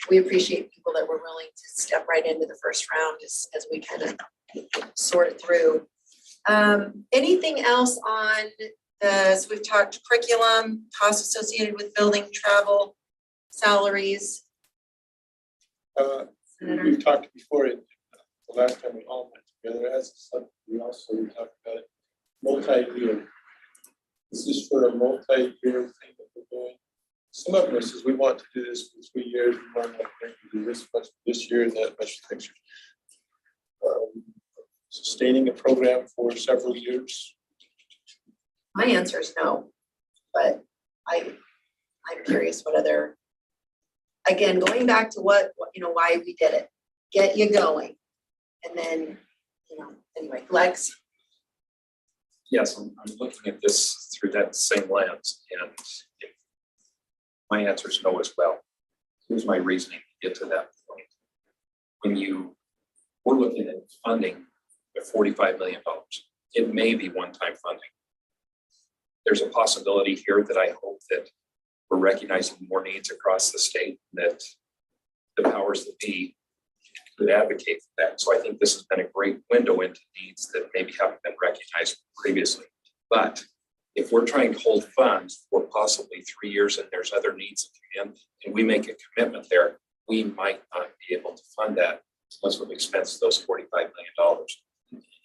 we appreciate people that were willing to step right into the first round as we kind of sort through. Anything else on so we've talked curriculum, costs associated with building, travel, salaries. We've talked before, the last time we all went together as a subcommittee, we talked about it, multi-year. This is for a multi-year thing that we're doing. Some of us is we want to do this for 3 years, we want to do this much this year and that much next year. Sustaining a program for several years. My answer is no, but I'm curious what other, again, going back to what, you know, why we did it, get you going. And then, you know, anyway, Lex. Yes, I'm looking at this through that same lens, and my answer is no as well. Here's my reasoning to get to that point. When we're looking at funding at $45 million, it may be one-time funding. There's a possibility here that I hope that we're recognizing more needs across the state, that the powers that be could advocate for that. So I think this has been a great window into needs that maybe haven't been recognized previously. But if we're trying to hold funds for possibly 3 years and there's other needs that come in, and we make a commitment there, we might not be able to fund that unless we expense those $45 million.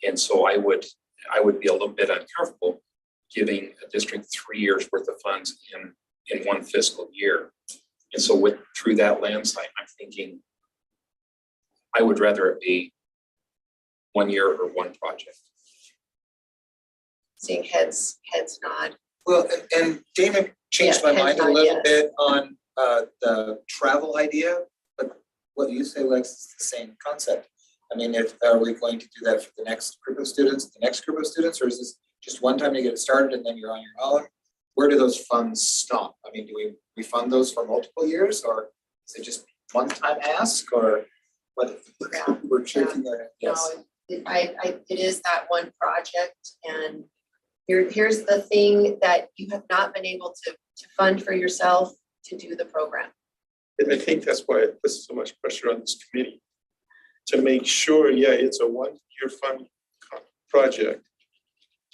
And so I would be a little bit uncomfortable giving a district 3 years worth of funds in one fiscal year. And so through that lens, I'm thinking I would rather it be 1 year or one project. Seeing heads nod. Well, and Dana changed Yeah, my mind a heads little nod, bit on the travel idea, but what you say, Lex, is the same concept. I mean, are we going to do that for the next group of students, or is this just one time to get it started and then you're on your own? Where do those funds stop? I mean, do we fund those for multiple years, or is it just one time ask, or what? Yeah. We're checking that. Yes. No, it is that one project, and here's the thing that you have not been able to fund for yourself to do the program. And I think that's why it puts so much pressure on this committee to make sure, yeah, it's a 1-year fund project.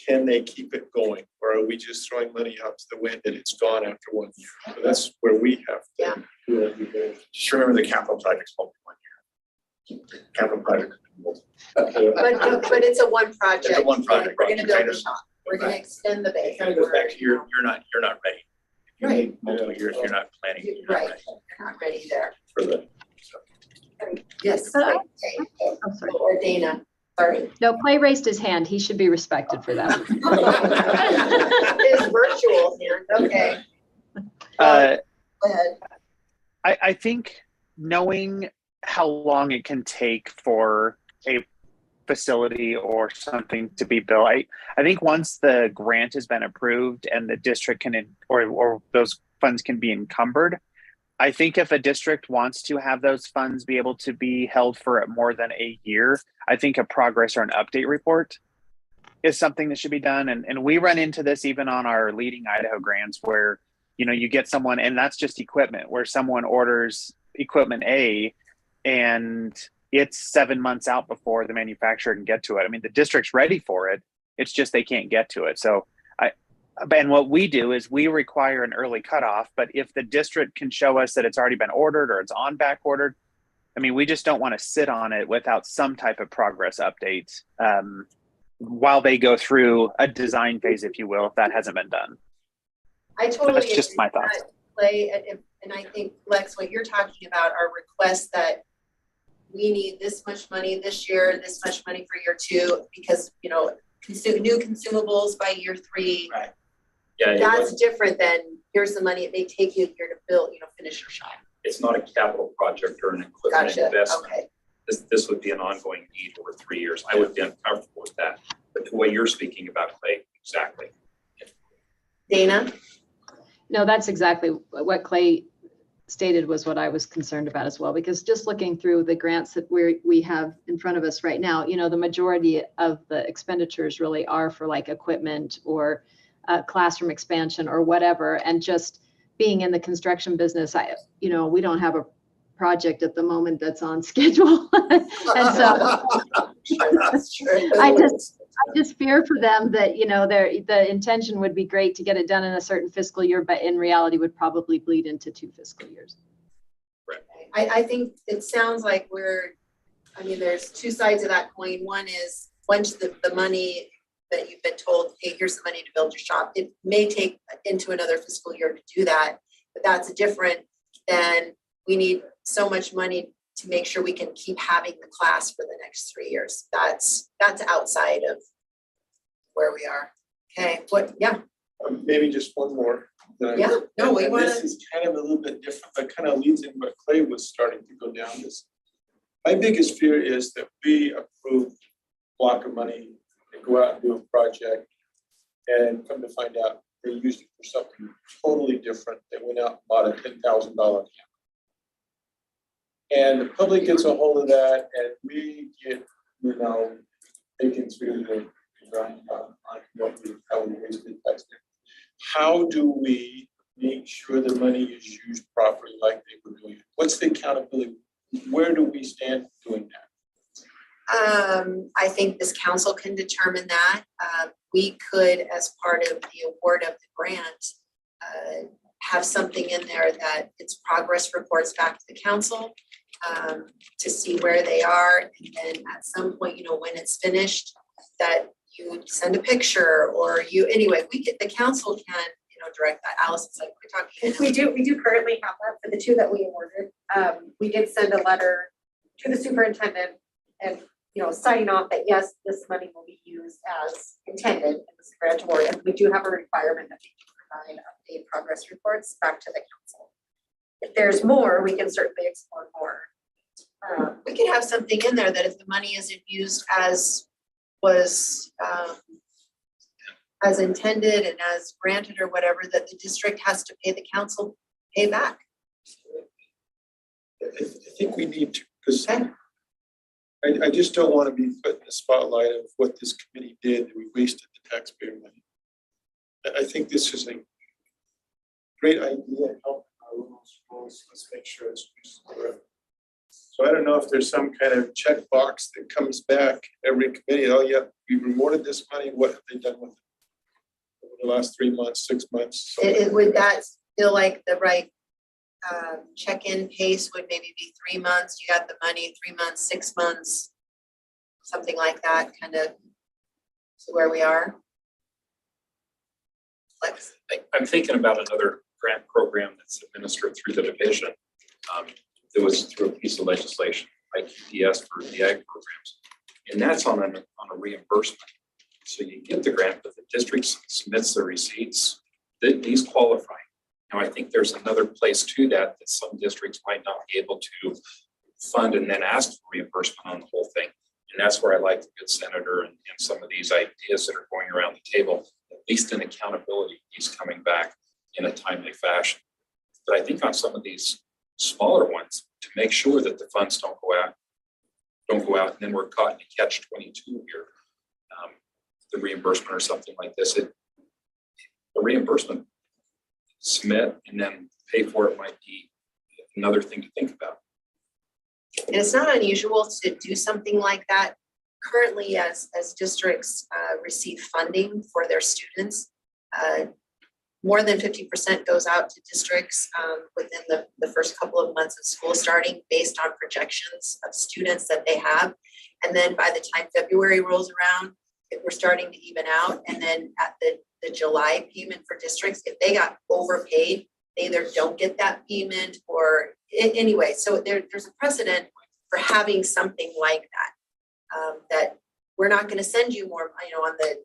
Can they keep it going, or are we just throwing money out to the wind and it's gone after 1 year? So that's where we have Yeah. to do everything. Just remember the capital project's only 1 year. Capital project. But it's a one project. It's a one project, We're right. gonna build the shop. We're gonna extend the base. It kind of goes back to you're not ready. If you Right. need multiple years, you're not planning. You're not Right, ready you're not ready there. for the. Yes. Oh, sorry. Or Dana, sorry. No, Clay raised his hand. He should be respected for that. It's virtual here, okay, Uh, go ahead. I think knowing how long it can take for a facility or something to be built, I think once the grant has been approved and the district can, or those funds can be encumbered, I think if a district wants to have those funds be able to be held for more than a year, I think a progress or an update report is something that should be done. And we run into this even on our Leading Idaho grants where, you know, you get someone, and that's just equipment, where someone orders equipment A and it's 7 months out before the manufacturer can get to it. I mean, the district's ready for it. It's just they can't get to it. So and what we do is we require an early cutoff, but if the district can show us that it's already been ordered or it's on back ordered, I mean, we just don't want to sit on it without some type of progress update while they go through a design phase, if you will, if that hasn't been done. I totally. That's just agree my with thoughts. that, Clay, and I think, Lex, what you're talking about are requests that we need this much money this year, this much money for year 2, because, you know, new consumables by year 3. Right. Yeah. That's different than here's the money, it may take you a year to build, finish your shop. It's not a capital project or an equipment Gotcha, investment. okay. This would be an ongoing need over 3 years. I would be uncomfortable with that. But the way you're speaking about, Clay, exactly. Dana? No, that's exactly what Clay stated was what I was concerned about as well, because just looking through the grants that we have in front of us right now, the majority of the expenditures really are for like equipment or classroom expansion or whatever. And just being in the construction business, we don't have a project at the moment that's on schedule. And so That's true. I just fear for them that, the intention would be great to get it done in a certain fiscal year, but in reality would probably bleed into 2 fiscal years. I think it sounds like there's 2 sides of that coin. One is once the money that you've been told, hey, here's the money to build your shop, it may take into another fiscal year to do that, but that's different than we need so much money to make sure we can keep having the class for the next 3 years. That's outside of where we are. Okay, Maybe just one more. Yeah, no, we And wanna. This is kind of a little bit different, but kind of leads in what Clay was starting to go down this. My biggest fear is that we approve a block of money and go out and do a project and come to find out they used it for something totally different. They went out and bought a $10,000 camera. And the public gets a hold of that and we get, taken through the grind on what how we wasted taxpayer. How do we make sure the money is used properly like they were doing it? What's the accountability? Where do we stand doing that? I think this council can determine that. We could, as part of the award of the grant, have something in there that it's progress reports back to the council to see where they are. And then at some point, when it's finished, that you send a picture or the council can, direct that. Allison's like, we're talking. We do currently have that for the 2 that we awarded. We did send a letter to the superintendent and, signing off that yes, this money will be used as intended in this grant award. And we do have a requirement that we can provide updated progress reports back to the council. If there's more, we can certainly explore more. We could have something in there that if the money isn't used as was as intended and as granted or whatever, that the district has to pay the council pay back. I think we need to, because I just don't want to be put in the spotlight of what this committee did. We wasted the taxpayer money. I think this is a great idea. Help our local schools. Let's make sure it's used correctly. So I don't know if there's some kind of checkbox that comes back every committee. Oh yeah, we rewarded this money. What have they done with it over the last 3 months, 6 months? Would that feel like the right check-in pace would maybe be 3 months? You got the money, 3 months, 6 months, something like that, kind of where we are. Lex? I'm thinking about another grant program that's administered through the division. It was through a piece of legislation, like IQPS for the ag programs. And that's on a reimbursement. So you get the grant, but the district submits the receipts. These qualify. Now, I think there's another place to that some districts might not be able to fund and then ask for reimbursement on the whole thing. And that's where I like the good senator and some of these ideas that are going around the table, at least in accountability, he's coming back in a timely fashion. But I think on some of these smaller ones, to make sure that the funds don't go out, and then we're caught in a catch-22 here. The reimbursement or something like this, the reimbursement, submit and then pay for it might be another thing to think about. And it's not unusual to do something like that. Currently, as districts receive funding for their students, more than 50% goes out to districts within the first couple of months of school starting based on projections of students that they have. And then by the time February rolls around, we're starting to even out. And then at the July payment for districts, if they got overpaid, they either don't get that payment or anyway. So there's a precedent for having something like that, that we're not going to send you more, on the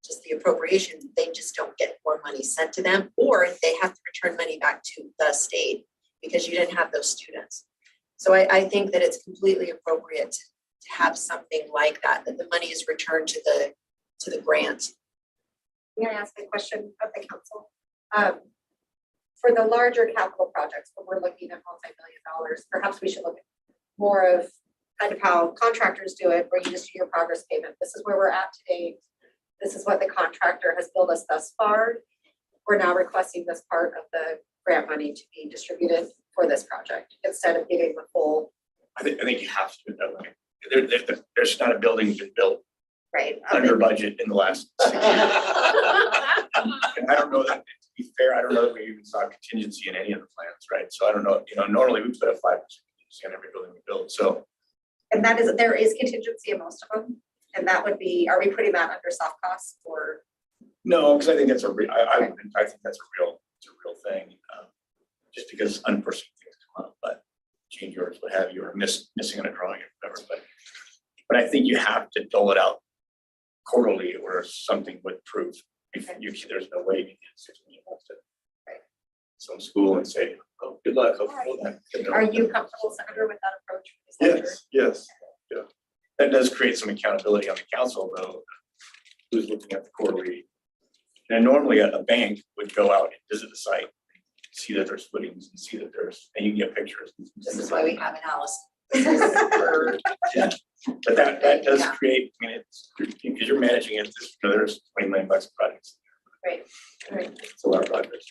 just the appropriation, they just don't get more more money sent to them, or they have to return money back to the state because you didn't have those students. So I think that it's completely appropriate to have something like that, that the money is returned to the grant. May I ask a question of the council? For the larger capital projects, when we're looking at multi-million dollars, perhaps we should look at more of kind of how contractors do it, where you just do your progress payment. This is where we're at today. This is what the contractor has billed us thus far. We're now requesting this part of the grant money to be distributed for this project instead of giving the full. I think you have to do it that way. There's not a building been built Right. under budget in the last 6 years. And I don't know that, to be fair, I don't know that we even saw contingency in any of the plans, right? So I don't know, normally we put a 5% contingency on every building we build, so. And that is, there is contingency in most of them. And that would be, are we putting that under soft costs or? No, because I think that's I think that's a real thing, just because unforeseen things come up, but change orders, what have you, or missing on a drawing or whatever, but I think you have to dole it out quarterly or something would prove, if there's no way you can get 6 million to some school and say, oh, good luck, hopefully that. Are you comfortable, Senator, with that approach? Yes, Yeah. That does create some accountability on the council, though, who's looking at the quarterly. And normally a bank would go out and visit the site, see that there's footings and see that and you can get pictures. This is why we have an Allison. Yeah, but that does create, I mean, it's, because you're managing it, there's 20 million bucks of projects. Right. It's a lot of projects.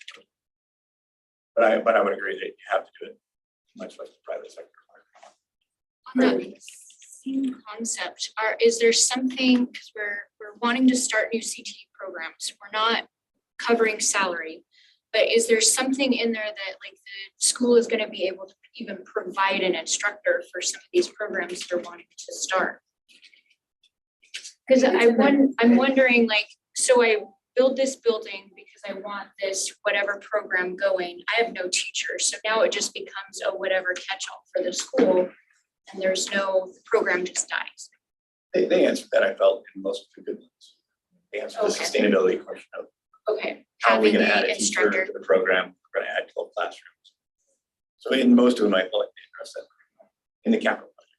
But I would agree that you have to do it, much less the private sector. On that same concept, is there something, because we're wanting to start new CTE programs, we're not covering salary, but is there something in there that like the school is going to be able to even provide an instructor for some of these programs they're wanting to start? Because I'm wondering, like, so I build this building because I want this whatever program going. I have no teacher, so now it just becomes a whatever catch-all for the school, and there's no, the program just dies. They answered that, I felt, in most of the good ones. They answered the Okay. sustainability question of Okay, how are we having gonna add the a teacher instructor. to the program, we're gonna add 12 classrooms. So in most of them, I felt like they addressed that in the capital budget.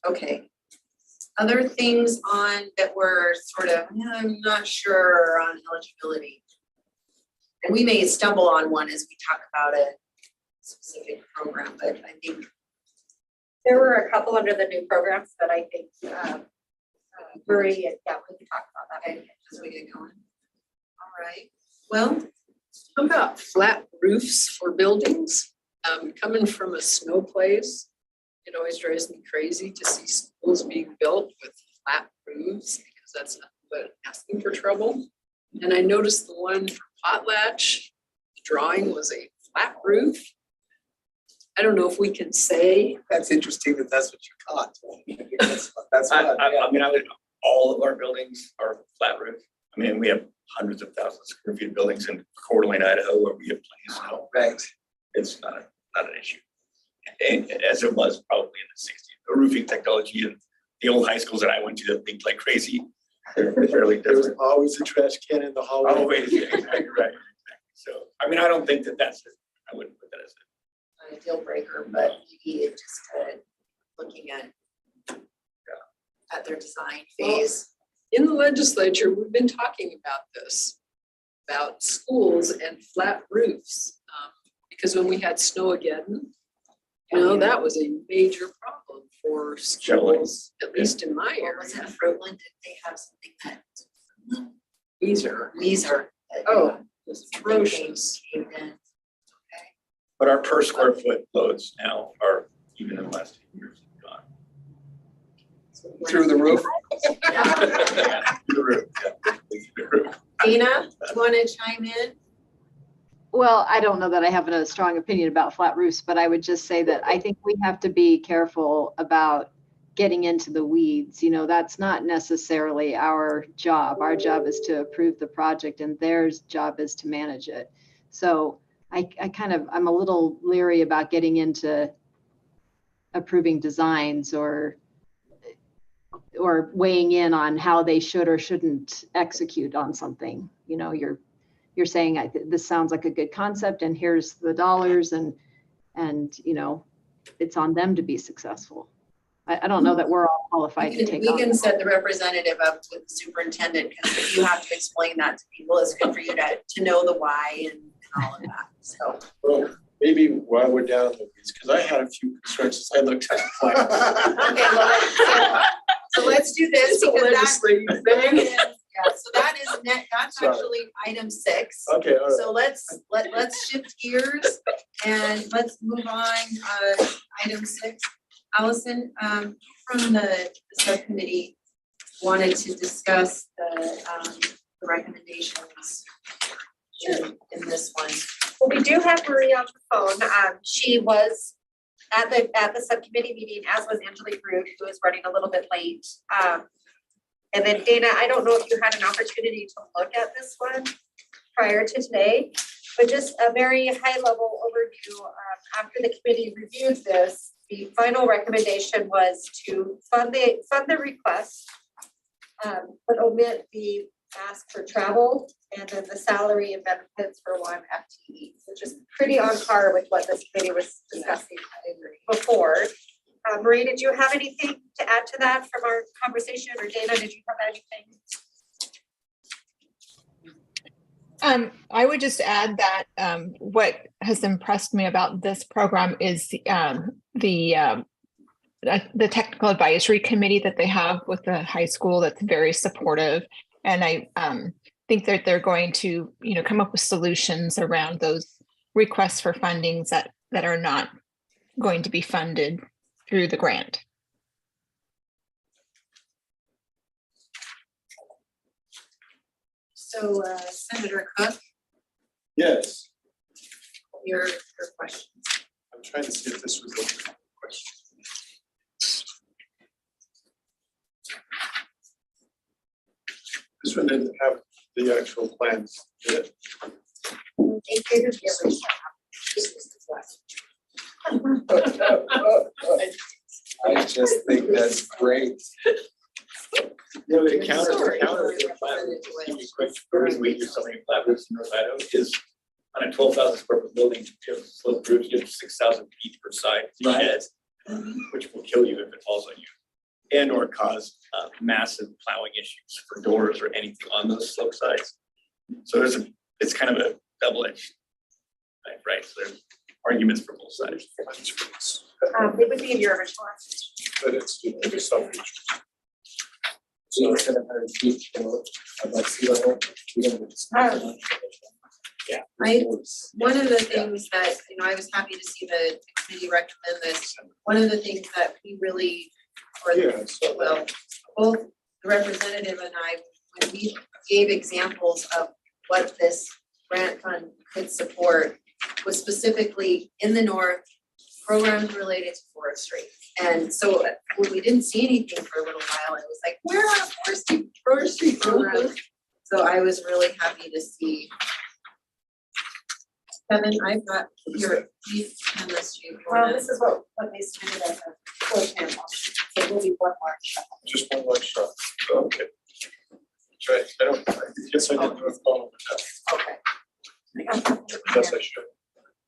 Okay. Other things on that were sort of, I'm not sure on eligibility. And we may stumble on one as we talk about a specific program, but I think There were a couple under the new programs that I think, Marie, and yeah, we can talk about that. as we get going. All right, well, How about flat roofs for buildings? Coming from a snow place, it always drives me crazy to see schools being built with flat roofs because that's nothing but asking for trouble. And I noticed the one for Potlatch, the drawing was a flat roof. I don't know if we can say, That's interesting that that's what you caught. That's what, I mean, all of our buildings are flat roof. I mean, we have hundreds of thousands of square feet of buildings in Coeur d'Alene, Idaho, where we have plenty of snow. right. It's not an issue. And as it was probably in the 60s, the roofing technology and the old high schools that I went to that leaked like crazy, they're fairly There was different. always a trash can in the hallway. Oh, wait, yeah, exactly right. Exactly. So, I mean, I don't think that's it. I wouldn't put that as it. a deal breaker, but maybe it just looking at their design phase. in the legislature, we've been talking about this, about schools and flat roofs. Because when we had snow again, that was a major problem for schools, at least in my Or was it area. Fruitland? Did they have something that? Weezer. Weezer. that, Oh, it's something atrocious. caved in. But our per square foot loads now are, even in the last 10 years, gone. Through the roof. Yeah. Through the roof, yeah, through the roof. Dina, do you want to chime in? Well, I don't know that I have a strong opinion about flat roofs, but I would just say that I think we have to be careful about getting into the weeds. That's not necessarily our job. Our job is to approve the project and their job is to manage it. So I'm a little leery about getting into approving designs or weighing in on how they should or shouldn't execute on something. You know, you're saying, this sounds like a good concept and here's the dollars, and you know, it's on them to be successful. I don't know that we're all qualified to take on. We can set the representative up with the superintendent, because if you have to explain that to people, it's good for you to know the why and all of that, so. Well, maybe while we're down in the weeds, because I had a few concerns as I looked at the plan. Okay, well, so let's do this, because so that is that's Sorry. actually item 6. Okay, all right. So let's shift gears and let's move on, item 6. Allison, from the subcommittee, wanted to discuss the recommendations in this one. Well, we do have Marie on the phone. She was at the subcommittee meeting, as was Angelique Root, who is running a little bit late. And then Dana, I don't know if you had an opportunity to look at this one prior to today, but just a very high level overview. After the committee reviewed this, the final recommendation was to fund the request, but omit the ask for travel and then the salary and benefits for 1 FTE, which is pretty on par with what this committee was discussing before. Marie, did you have anything to add to that from our conversation, or Dana, did you have anything? I would just add that what has impressed me about this program is the technical advisory committee that they have with the high school that's very supportive. And I think that they're going to, you know, come up with solutions around those requests for fundings that are not going to be funded through the grant. So Senator Cook, Yes, your questions. I'm trying to see if this was a question. This one didn't have the actual plans, did it? I just think that's great. Yeah, the counter, Sorry. the counter, give you a quick, first week or something in Flatbush, North Idaho, is on a 12,000 square foot building, you have sloped roofs, you have 6,000 feet per side, shed, which will kill you if it falls on you. And or cause massive plowing issues for doors or anything on those slope sides. So it's kind of a double-edged knife, right? So there's arguments for both sides. It would be in your original application. But it's something. So 700 feet, above sea level. One of the things that, you know, I was happy to see the committee recommend this. One of the things that we really, well, both the representative and I, when we gave examples of what this grant fund could support, was specifically in the north, programs related to forestry. And so when we didn't see anything for a little while, it was like, where are forestry programs? So I was really happy to see. Kevin, I've got your, you've done this, Well, this is what they submitted as a full sample. So it will be one large shot. Just one large shot. Okay. Right, I guess I didn't do a follow with that. Okay. Yes, I should.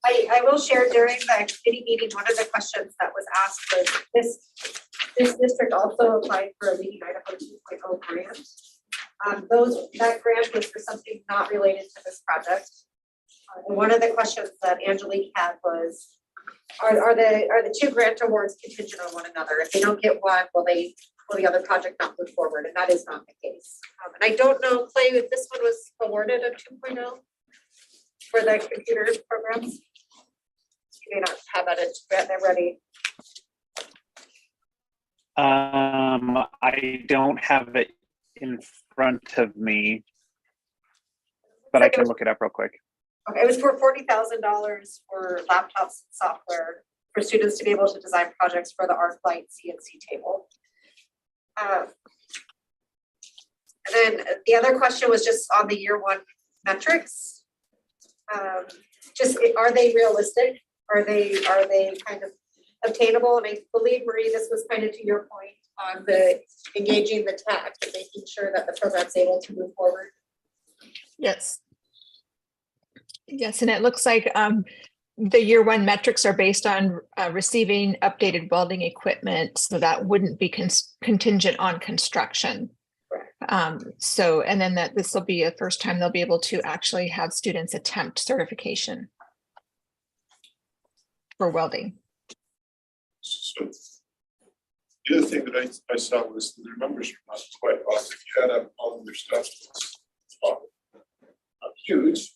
I will share during the committee meeting, one of the questions that was asked was this district also applied for a Leading Idaho 2.0 grant. That grant was for something not related to this project. And one of the questions that Angelique had was, are the 2 grant awards contingent on one another? If they don't get one, will the other project not move forward? And that is not the case. And I don't know, Clay, if this one was awarded a 2.0 for the computer programs. You may not have that ready. I don't have it in front of me, but I can look it up real quick. Okay, it was for $40,000 for laptops and software for students to be able to design projects for the ArcLight CNC table. And then the other question was just on the year 1 metrics. Just, are they realistic? Are they kind of obtainable, and I believe, Marie, this was kind of to your point on the engaging the tech and making sure that the program's able to move forward. Yes. Yes, and it looks like the year one metrics are based on receiving updated welding equipment, so that wouldn't be contingent on construction. So, and then that this will be a first time they'll be able to actually have students attempt certification for welding. So the other thing that I saw was their numbers are not quite off. If you add up all of their stuff, it's not huge.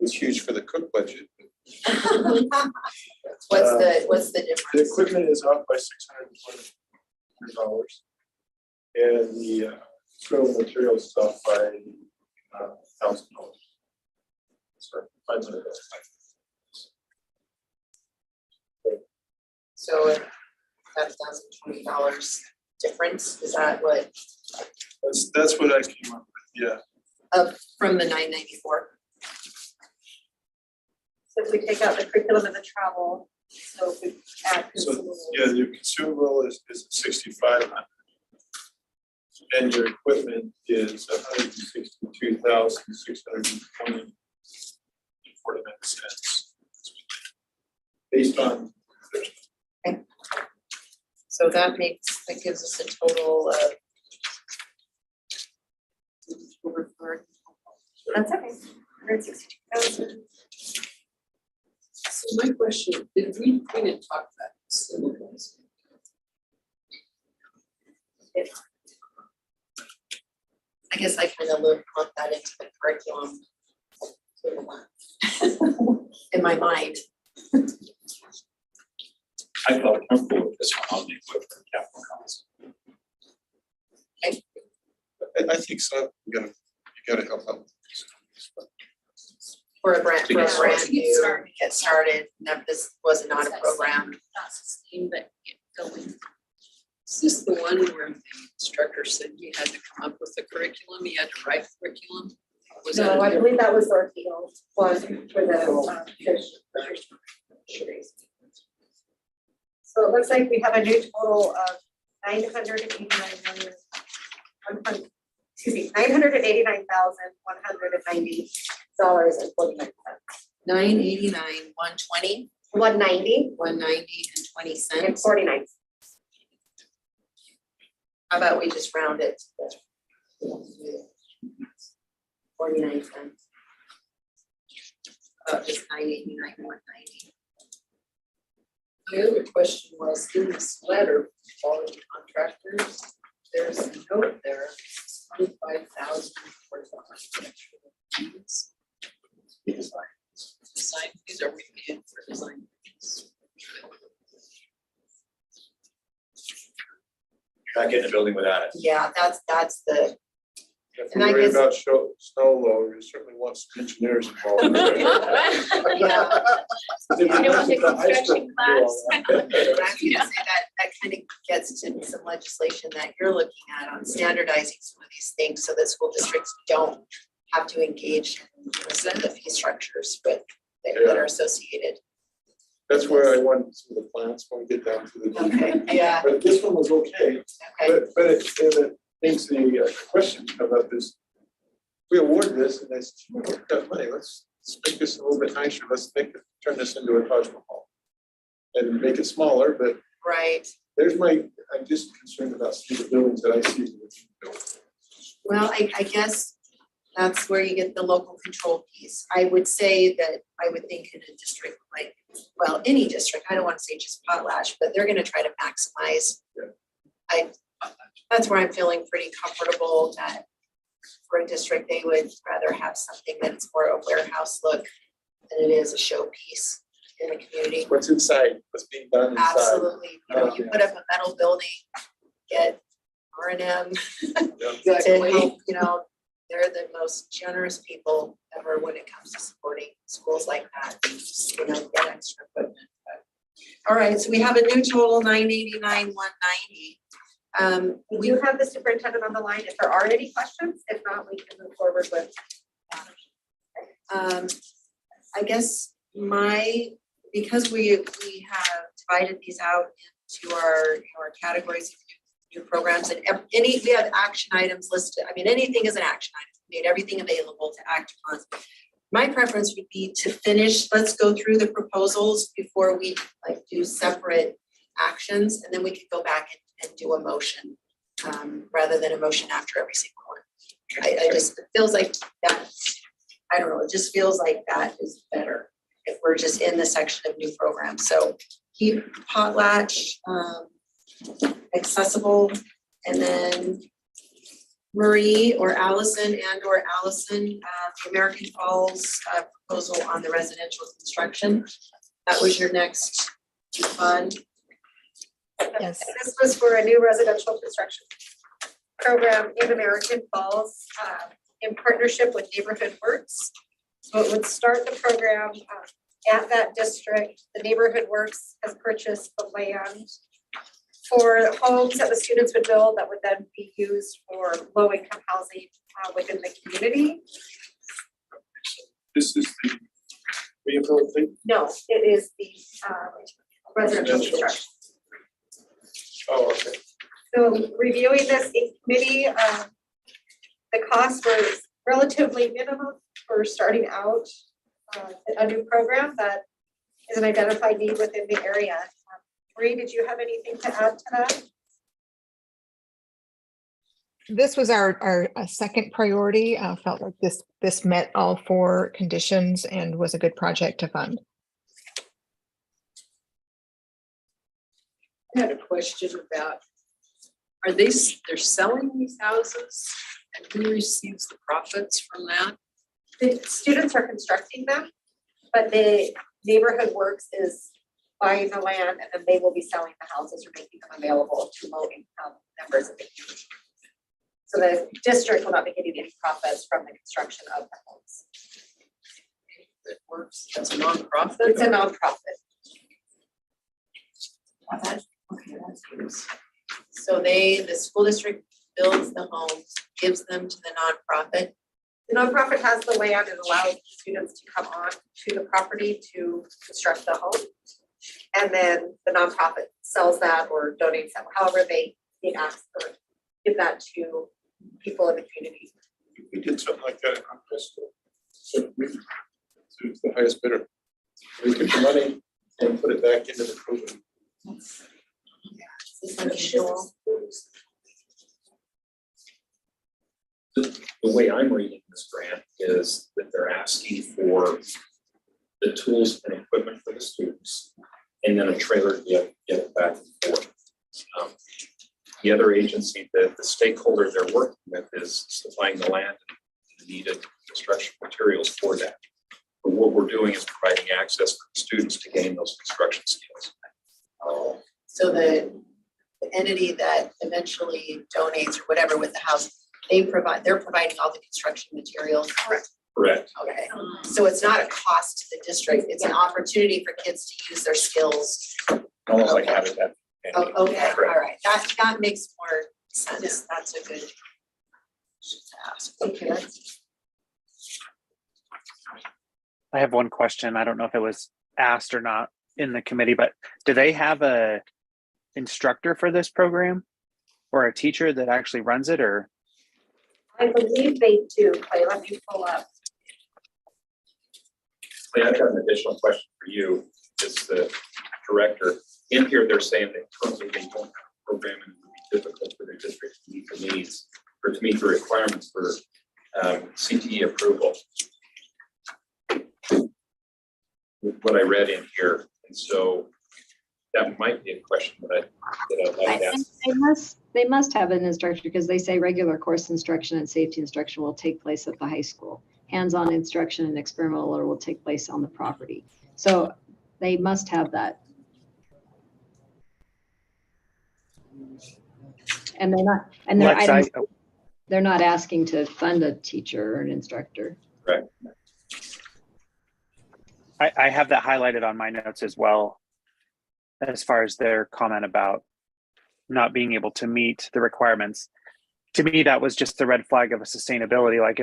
It's huge for the cook budget. What's the The difference? equipment is up by $620. And the material materials is up by $1,000. Sorry, $500. So $1,020 difference, is that what, That's what I came up with, yeah. from the 994? So if we take out the curriculum and the travel, so if we add So, consumables. yeah, your consumable is 6,500. And your equipment is 162,620.49 cents. Based on. So that gives us a total of. That's okay, 162,000. So my question, we didn't talk about consumables. I guess I kind of lump that into the curriculum. In my mind. I felt comfortable with this one on the equipment capital costs. I think so, you gotta help out. For a brand To get started. new, get started, this was not a program. Not sustain, but get going. Is this the one where the instructor said you had to come up with a curriculum, you had to write curriculum? Was that No, a I different- believe that was Orfeo, was for the fisheries. So it looks like we have a new total of $989,190.49. 989, 120, 190 190 and 20 and cents. 49. How about we just round it to 49 cents? Just 989, 190. My other question was, in this letter, quality contractors, there's a note there, 25,000 for the architectural fees. Design fees, are we paying for design fees? You're not getting a building without it. Yeah, that's the, If And we I worry guess- about snow load, we certainly want some engineers involved. yeah. You know, with the construction class. And I was gonna say that kind of gets to some legislation that you're looking at on standardizing some of these things so that school districts don't have to engage in some of the fee structures with that are associated. That's where I want some of the plans when we get down to the. Okay, yeah, But this one was okay, okay. but it makes the question about this. We award this and they say, we've got money, let's make this a little bit nicer, turn this into a Taj Mahal. And make it smaller, but Right. I'm just concerned about some of the buildings that I see. that are being built. Well, I guess that's where you get the local control piece. I would say that I would think in a district like, well, any district, I don't want to say just Potlatch, but they're gonna try to maximize. Yeah. That's where I'm feeling pretty comfortable that for a district, they would rather have something that's more a warehouse look than it is a showpiece in the community. What's inside, what's being done inside. Absolutely, you put up a metal building, get R&M to Exactly. help, they're the most generous people ever when it comes to supporting schools like that, get extra equipment. But- All right, so we have a new total, 989, 190. We do have the superintendent on the line if there are any questions. If not, we can move forward with. I guess because we have divided these out into our categories of new programs and we have action items listed. I mean, anything is an action item. We made everything available to act upon. My preference would be to finish, let's go through the proposals before we like do separate actions, and then we could go back and do a motion, rather than a motion after every single one. I just, it feels like that, I don't know, it just feels like that is better if we're just in the section of new programs. So keep potlatch accessible, and then Marie or Allison the American Falls proposal on the residential construction. That was your next fund. Yes. This was for a new residential construction program in American Falls, in partnership with Neighborhood Works. So it would start the program at that district. The Neighborhood Works has purchased the land for homes that the students would build that would then be used for low-income housing within the community. This is the rebuild thing? No, it is the residential construction. Oh, okay. So reviewing this in committee, the cost was relatively minimum for starting out a new program that is an identified need within the area. Marie, did you have anything to add to that? This was our second priority. Felt like this met all four conditions and was a good project to fund. I had a question about, they're selling these houses and who receives the profits from that? The students are constructing them, but the Neighborhood Works is buying the land and then they will be selling the houses or making them available to low-income members of the community. So the district will not be getting any profits from the construction of the homes. That works as a nonprofit? It's a nonprofit. Okay, that's good. So the school district builds the homes, gives them to the nonprofit. The nonprofit has the land and allows students to come on to the property to construct the home. And then the nonprofit sells that or donates that, however they ask or give that to people in the community. We did something like that in our high school. So it's the highest bidder. We get the money and put it back into the program. Is this unusual? The way I'm reading this grant is that they're asking for the tools and equipment for the students, and then a trailer to get it back and forth. The other agency, the stakeholder they're working with is supplying the land and the needed construction materials for that. But what we're doing is providing access for students to gain those construction skills. So the entity that eventually donates or whatever with the house, they're providing all the construction materials. Correct. Okay, so it's not a cost to the district, it's an opportunity for kids to use their skills. Almost like habitat. Oh, okay, all right, that makes more sense, that's a good to ask. Okay, I have one question. I don't know if it was asked or not in the committee, but do they have a instructor for this program or a teacher that actually runs it, or? I believe they do. Let me pull up. I've got an additional question for you as the director. In here, they're saying that currently they don't have a program and it would be difficult for their district to meet the needs or to meet the requirements for CTE approval. With what I read in here, and so that might be a question that I'd like to ask. They must have an instructor because they say regular course instruction and safety instruction will take place at the high school. Hands-on instruction and experimental will take place on the property. So they must have that. And they're not asking to fund a teacher or an instructor. Right. I have that highlighted on my notes as well, as far as their comment about not being able to meet the requirements. To me, that was just the red flag of a sustainability. Like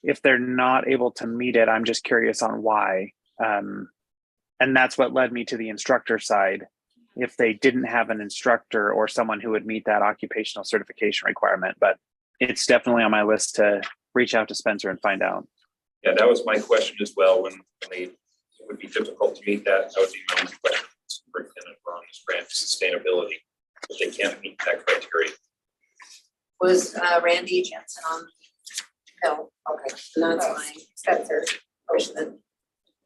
if they're not able to meet it, I'm just curious on why. And that's what led me to the instructor side, if they didn't have an instructor or someone who would meet that occupational certification requirement. But it's definitely on my list to reach out to Spencer and find out. Yeah, that was my question as well, when they, it would be difficult to meet that. That would be my own question. Superintendent on this grant sustainability, if they can't meet that criteria. Was Randy Jensen on? No, okay. That's my Spencer. question.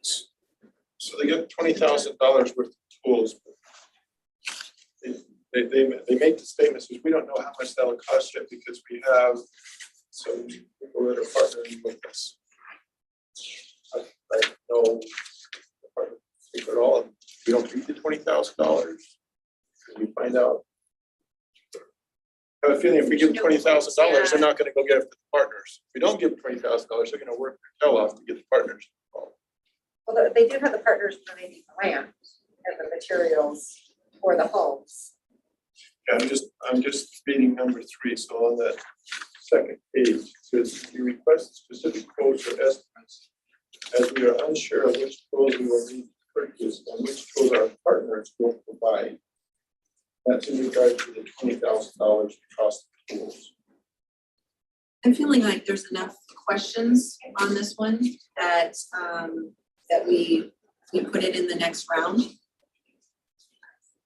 So they get $20,000 worth of tools. They make the statement, says, we don't know how much that'll cost yet because we have some people that are partnering with us. I know at all, we don't need the $20,000. We find out. I have a feeling if we give them $20,000, they're not gonna go get it for the partners. If we don't give them $20,000, they're gonna work their tail off to get the partners involved. Well, they do have the partners where they need the land and the materials for the homes. Yeah, I'm just reading number 3, so on that second page, it says we request specific quotes or estimates as we are unsure of which tools we will need to purchase and which tools our partners will provide. That's in regard to the $20,000 cost of tools. I'm feeling like there's enough questions on this one that that we put it in the next round.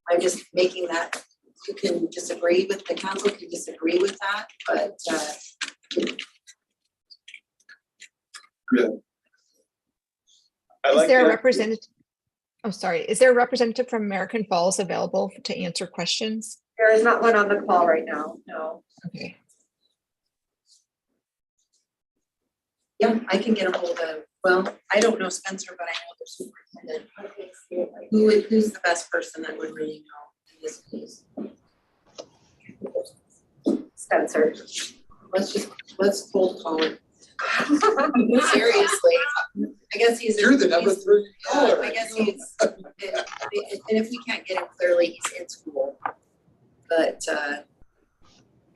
I'm just making that, you can disagree with, the council can disagree with that, but I Is like there a that. representative? Oh, sorry. Is there a representative from American Falls available to answer questions? There is not one on the call right now, no. Okay. yeah, I can get a hold of, well, I don't know Spencer, but I know the superintendent. Who's the best person that would really know in this case? Spencer. Let's cold call him. Seriously, I guess he's. You're the number 3 caller. I guess he's, and if we can't get him clearly, he's in school, but,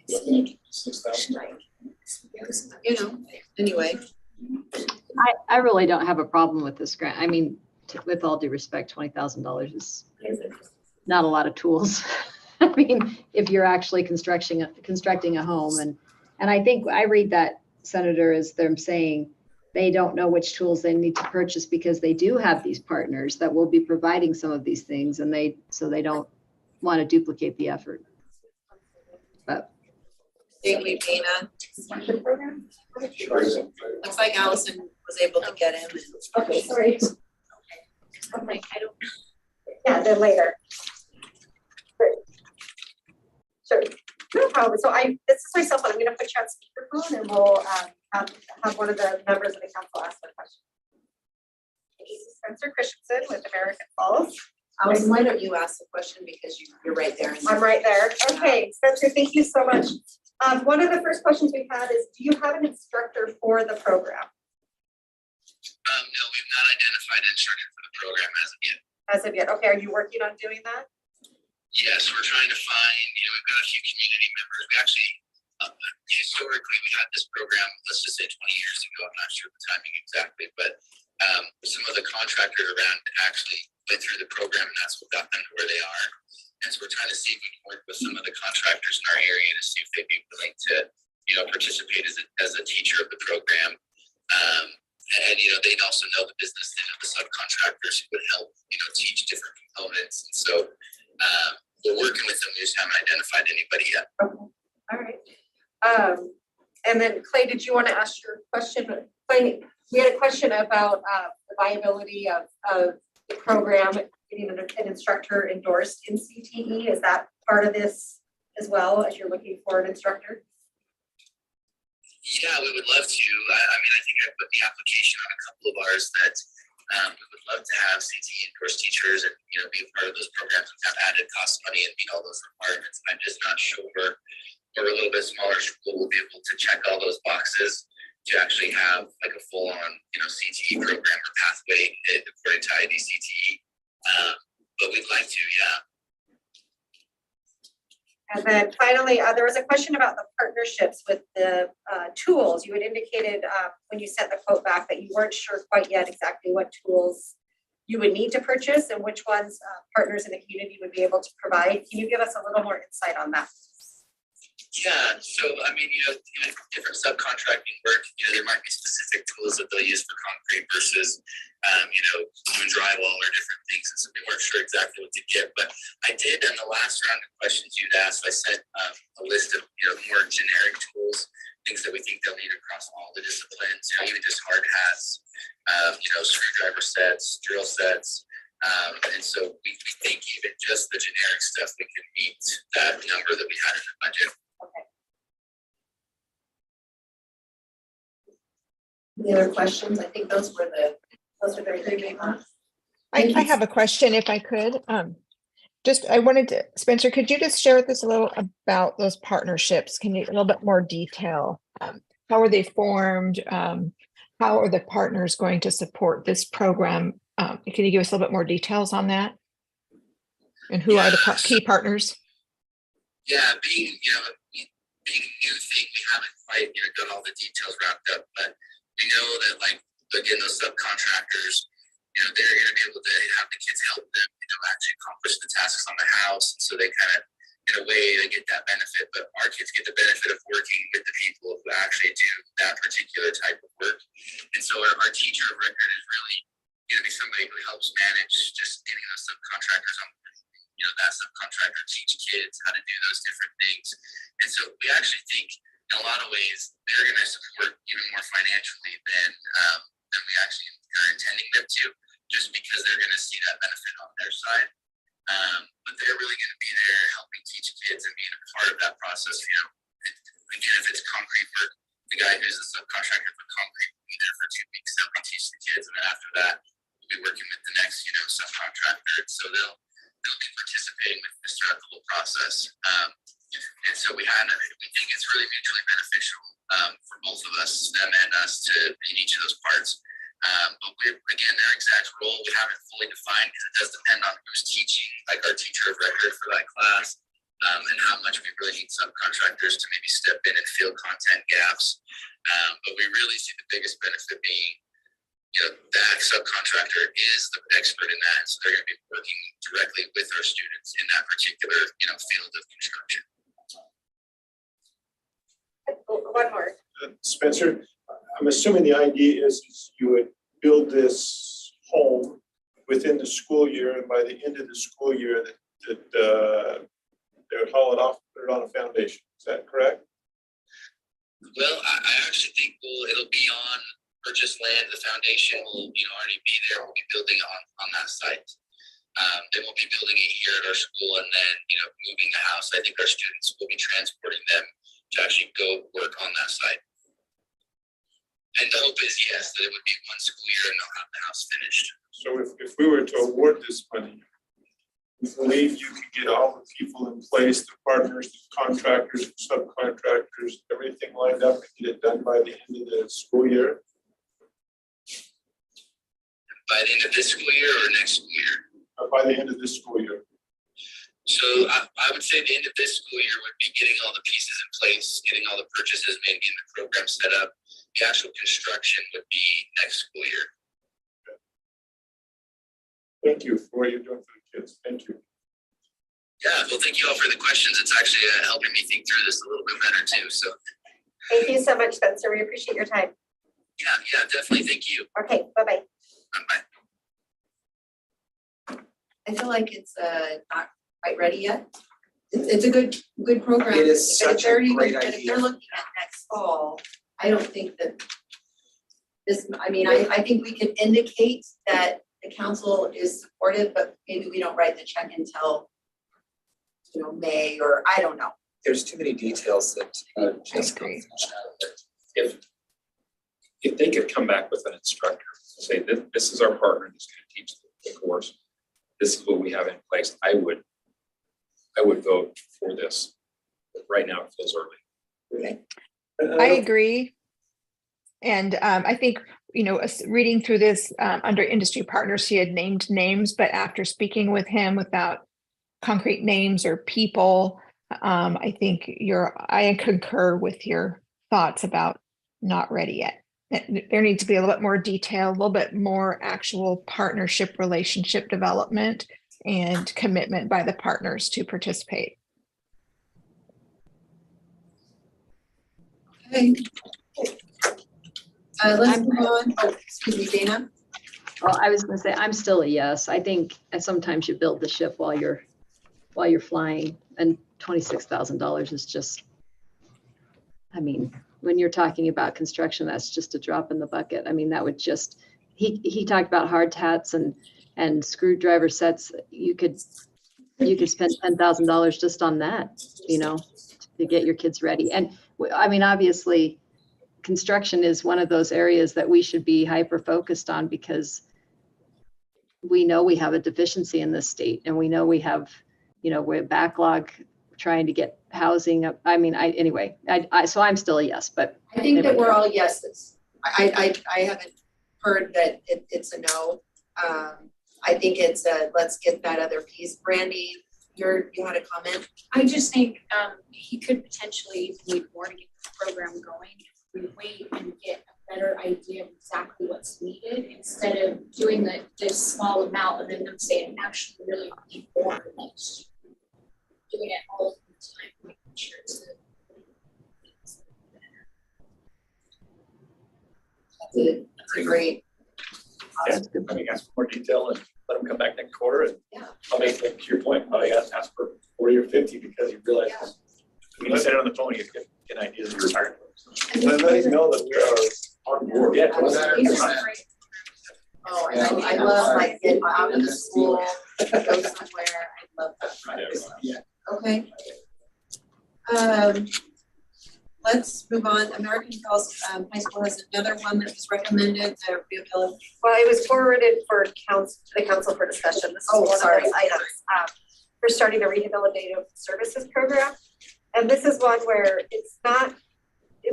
$6,000. you know, anyway. I really don't have a problem with this grant. I mean, with all due respect, $20,000 is not a lot of tools. I mean, if you're actually constructing a home, and I think I read that, Senator, as them saying they don't know which tools they need to purchase because they do have these partners that will be providing some of these things, and they don't want to duplicate the effort. But Thank you, Dana. Looks like Allison was able to get him. Okay, sorry. I'm like, I don't. Yeah, then later. Great. Sure, no problem. So this is my cell phone. I'm gonna put you on speakerphone and we'll have one of the members of the council ask the question. This is Spencer Christensen with American Falls. Allison, why don't you ask the question because you're right there. I'm right there. Okay, Spencer, thank you so much. One of the first questions we had is, do you have an instructor for the program? No, we've not identified an instructor for the program as of yet. As of yet, okay, are you working on doing that? Yes, we're trying to find, we've got a few community members. We actually, historically, we had this program, let's just say 20 years ago. I'm not sure the timing exactly, but some of the contractors around actually went through the program, and that's what got them to where they are. And so we're trying to see if we can work with some of the contractors in our area to see if they'd be willing to, participate as a teacher of the program. And they'd also know the business and the subcontractors who would help, teach different components. And so we're working with them. We just haven't identified anybody yet. Okay, all right. And then Clay, did you want to ask your question? Clay, we had a question about the viability of the program, getting an instructor endorsed in CTE. Is that part of this as well as you're looking for an instructor? Yeah, we would love to. I think I put the application on a couple of ours that we would love to have CTE endorsed teachers and, be a part of those programs and have added cost money and meet all those requirements. I'm just not sure we're a little bit smaller school will be able to check all those boxes to actually have like a full on, CTE program or pathway according to IDCTE. But we'd like to, yeah. And then finally, there was a question about the partnerships with the tools. You had indicated when you sent the quote back that you weren't sure quite yet exactly what tools you would need to purchase and which ones partners in the community would be able to provide. Can you give us a little more insight on that? Yeah, so I mean, different subcontracting work, there might be specific tools that they'll use for concrete versus, doing drywall or different things. And so we weren't sure exactly what to get, but I did in the last round of questions you'd asked, I sent a list of, more generic tools, things that we think they'll need across all the disciplines, even just hard hats, screwdriver sets, drill sets. And so we think even just the generic stuff, we can meet that number that we had in the budget. Any other questions? I think those were very big ones. I have a question if I could. Spencer, could you just share with us a little about those partnerships? Can you a little bit more detail? How are they formed? How are the partners going to support this program? Can you give us a little bit more details on that? And who are the key partners? Yeah, being a new thing, we haven't quite, got all the details wrapped up, but we know that, again, those subcontractors, they're going to be able to have the kids help them, actually accomplish the tasks on the house. So they kind of, in a way, they get that benefit, but our kids get the benefit of working with the people who actually do that particular type of work. And so our teacher of record is really going to be somebody who helps manage just getting those subcontractors on board. That subcontractor teach kids how to do those different things. And so we actually think in a lot of ways they're going to support even more financially than we actually are intending them to, just because they're going to see that benefit on their side. But they're really going to be there helping teach kids and being a part of that process. Again, if it's concrete work, the guy who's a subcontractor for concrete will be there for 2 weeks, helping teach the kids, and then after that, we'll be working with the next, subcontractor. And so they'll be participating with this throughout the whole process. And so we think it's really mutually beneficial for both of us, them and us, to in each of those parts. But again, their exact role we haven't fully defined because it does depend on who's teaching, like our teacher of record for that class, and how much we really need subcontractors to maybe step in and fill content gaps. But we really see the biggest benefit being, that subcontractor is the expert in that. So they're going to be working directly with our students in that particular, field of construction. One more. Spencer, I'm assuming the idea is you would build this home within the school year, and by the end of the school year that they would haul it off, put it on a foundation. Is that correct? Well, I actually think it'll be on purchased land. The foundation will already be there. We'll be building on that site. Then we'll be building it here at our school, and then moving the house. I think our students will be transporting them to actually go work on that site. And the hope is, yes, that it would be one school year and they'll have the house finished. So if we were to award this money, we believe you could get all the people in place, the partners, the contractors, the subcontractors, everything lined up and get it done by the end of the school year? By the end of this school year or next school year? By the end of this school year. So I would say the end of this school year would be getting all the pieces in place, getting all the purchases made, getting the program set up. The actual construction would be next school year. Thank you for what you're doing for the kids. Thank you. Yeah, well, thank you all for the questions. It's actually helping me think through this a little bit better too. So Thank you so much, Spencer. We appreciate your time. yeah, definitely. Thank you. Okay, bye-bye. Bye. I feel like it's not quite ready yet. It's a good program. It is but if such a they're even- great but If idea. they're looking at next fall, I don't think that I think we could indicate that the council is supportive, but maybe we don't write the check until May, or I don't know. There's too many details that just agree. If they could come back with an instructor, say this is our partner that's going to teach the course, this is what we have in place, I would vote for this. But right now it feels early. I agree. And I think, reading through this under industry partners, he had named names, but after speaking with him without concrete names or people, I think I concur with your thoughts about not ready yet. there needs to be a little bit more detail, a little bit more actual partnership, relationship development, and commitment by the partners to participate. Okay. Let's move on. Oh, excuse me, Dana. Well, I was gonna say, I'm still a yes. I think sometimes you build the ship while you're flying, and $26,000 is just, I mean, when you're talking about construction, that's just a drop in the bucket. I mean, that would just, he talked about hard hats and screwdriver sets. You could spend $10,000 just on that, you know, to get your kids ready. And I mean, obviously, construction is one of those areas that we should be hyper focused on, because we know we have a deficiency in this state, and we know we have, you know, we're backlog trying to get housing up. I mean, so I'm still a yes, but I think that we're all yeses. I haven't heard that it's a no. I think it's a, let's get that other piece. Brandy, you had a comment? I just think he could potentially need more to get the program going. If we wait and get a better idea of exactly what's needed, instead of doing this small amount and then them saying actually really need more, like doing it all the time, making sure it's That's a great. Yeah, I mean, ask for more detail and let them come back next quarter, and Yeah. I'll make, to your point, probably ask for 40 or 50, because you realize when you sit on the phone, you get ideas of your target. Let us know that we are on board. Yeah. Oh, and I love like get out of the school, go somewhere. I love that. Yeah. Okay. Let's move on. American Falls High School has another one that was recommended, the rehabilitation. Well, it was forwarded for council, to the council for discussion. This is Oh, one of sorry. those items. For starting the rehabilitative services program. And this is one where it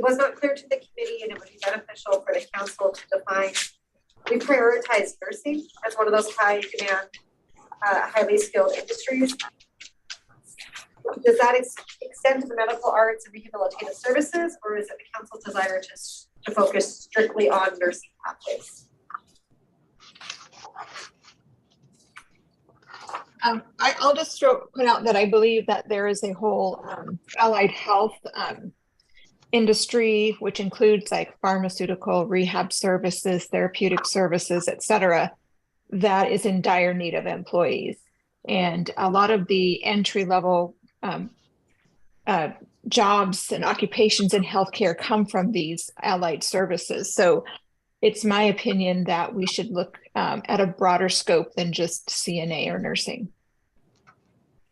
was not clear to the committee, and it would be beneficial for the council to define. We prioritize nursing as one of those high demand, highly skilled industries. Does that extend to the medical arts and rehabilitative services, or is it the council's desire to focus strictly on nursing pathways? I'll just put out that I believe that there is a whole allied health industry, which includes like pharmaceutical, rehab services, therapeutic services, et cetera, that is in dire need of employees. And a lot of the entry level jobs and occupations in healthcare come from these allied services. So it's my opinion that we should look at a broader scope than just CNA or nursing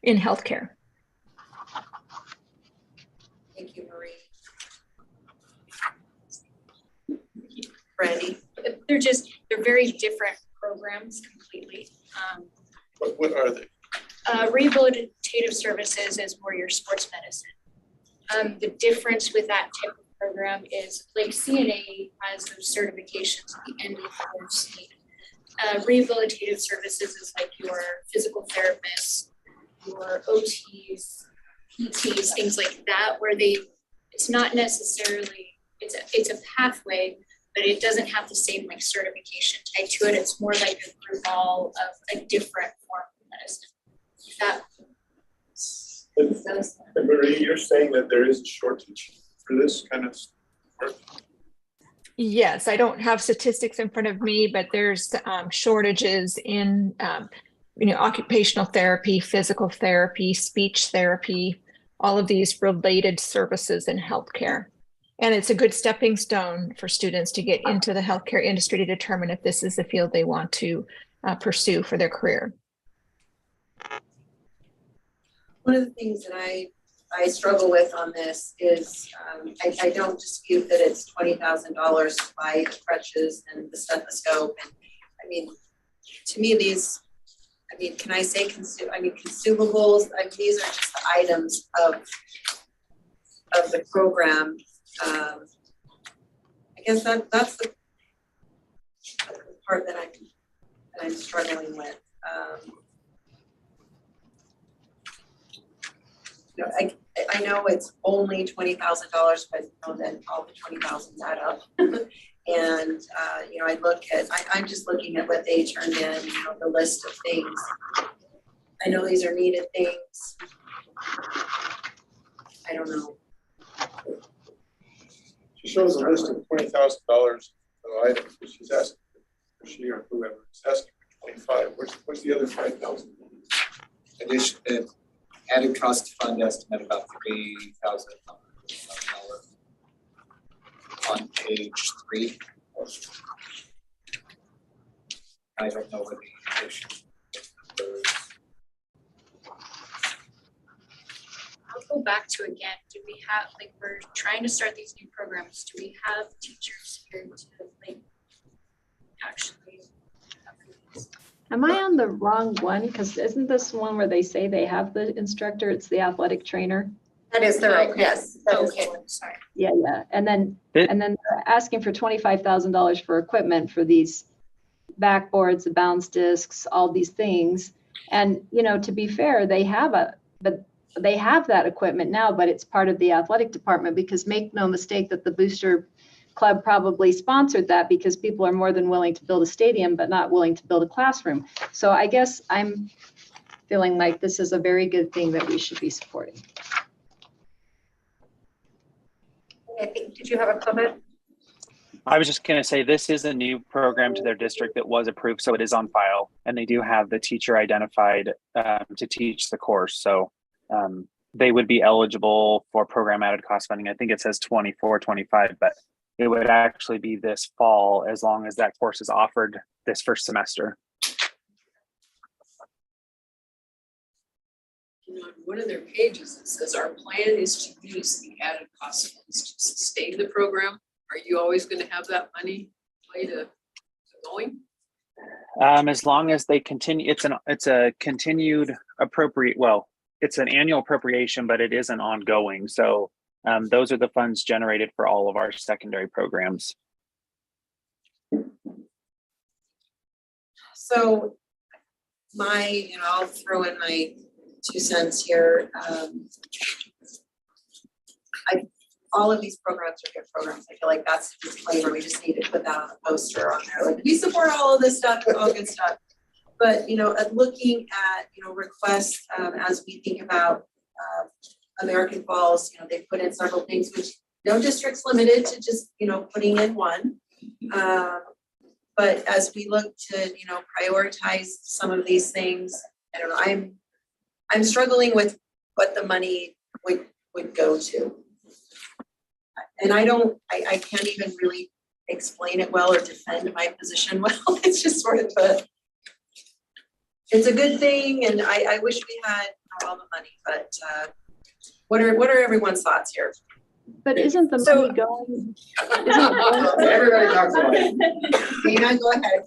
in healthcare. Thank you, Marie. Brandy. They're very different programs completely. What are they? Rehabilitative services is more your sports medicine. The difference with that type of program is like CNA has those certifications at the end of the course. Rehabilitative services is like your physical therapists, your OTs, PTs, things like that, where it's not necessarily, it's a pathway, but it doesn't have the same like certification tied to it. It's more like a group all of a different form of medicine. And Marie, you're saying that there is a shortage for this kind of work? Yes, I don't have statistics in front of me, but there's shortages in occupational therapy, physical therapy, speech therapy, all of these related services in healthcare. And it's a good stepping stone for students to get into the healthcare industry to determine if this is the field they want to pursue for their career. One of the things that I struggle with on this is I don't dispute that it's $20,000 to buy the crutches and the stethoscope. And I mean, to me, can I say consumables? These are just the items of the program. I guess that's the part that I'm struggling with. I know it's only $20,000, but I know that all the 20,000s add up. And, I look at, I'm just looking at what they turned in, the list of things. I know these are needed things. I don't know. She shows a list of $20,000 of items, but she's asking, or she or whoever is asking for 25. Where's the other 5,000? Addition, added cost fund estimate about $3,000 on page 3. I don't know what the addition. I'll go back to again, do we have, like, we're trying to start these new programs, do we have teachers here to like actually? Am I on the wrong one? Because isn't this one where they say they have the instructor? It's the athletic trainer. That is the right, Okay. yes. That is the Okay, one. sorry. Yeah, yeah. And then It- they're asking for $25,000 for equipment for these backboards, the bounce discs, all these things. And, to be fair, they have that equipment now, but it's part of the athletic department, because make no mistake that the Booster Club probably sponsored that because people are more than willing to build a stadium, but not willing to build a classroom. So I guess I'm feeling like this is a very good thing that we should be supporting. I think, did you have a comment? I was just going to say, this is a new program to their district that was approved, so it is on file, and they do have the teacher identified to teach the course. So they would be eligible for program added cost funding. I think it says 24, 25, but it would actually be this fall as long as that course is offered this first semester. On one of their pages, it says our plan is to use the added cost funds to sustain the program. Are you always going to have that money to going? As long as they continue, it's a continued appropriate. Well, it's an annual appropriation, but it isn't ongoing. So those are the funds generated for all of our secondary programs. So I'll throw in my 2 cents here. All of these programs are good programs. I feel like that's the disclaimer. We just need to put that on the poster on there. Like, we support all of this stuff, all good stuff. But, at looking at, requests as we think about American Falls, they put in several things, which no district's limited to just, putting in one. But as we look to, prioritize some of these things, I don't know, I'm struggling with what the money would go to. And I can't even really explain it well or defend my position well. It's just sort of it's a good thing, and I wish we had all the money, but what are everyone's thoughts here? But isn't the money going? Everybody talks about it. Dana, go ahead.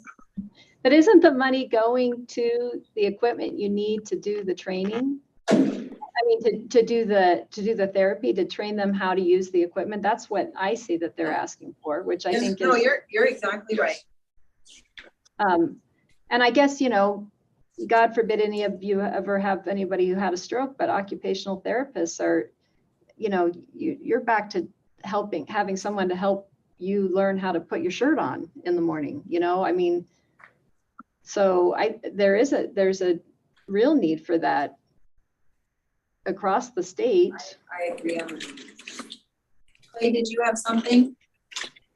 But isn't the money going to the equipment you need to do the training? I mean, to do the therapy, to train them how to use the equipment. That's what I see that they're asking for, which I think is. No, you're exactly right. And I guess, God forbid any of you ever have anybody who had a stroke, but occupational therapists are, you're back to having someone to help you learn how to put your shirt on in the morning, I mean, so there's a real need for that across the state. I agree on that. Clay, did you have something?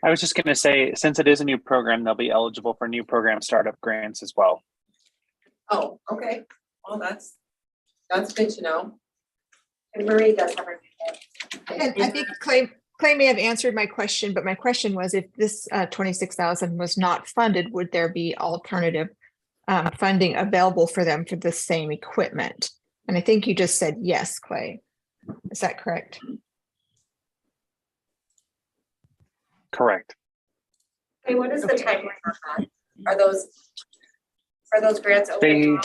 I was just going to say, since it is a new program, they'll be eligible for new program startup grants as well. Oh, okay. Well, that's good to know. And Marie does have her. And I think Clay may have answered my question, but my question was, if this 26,000 was not funded, would there be alternative funding available for them for the same equipment? And I think you just said yes, Clay. Is that correct? Correct. Okay, what is the Okay. timeline on that? Are those grants open?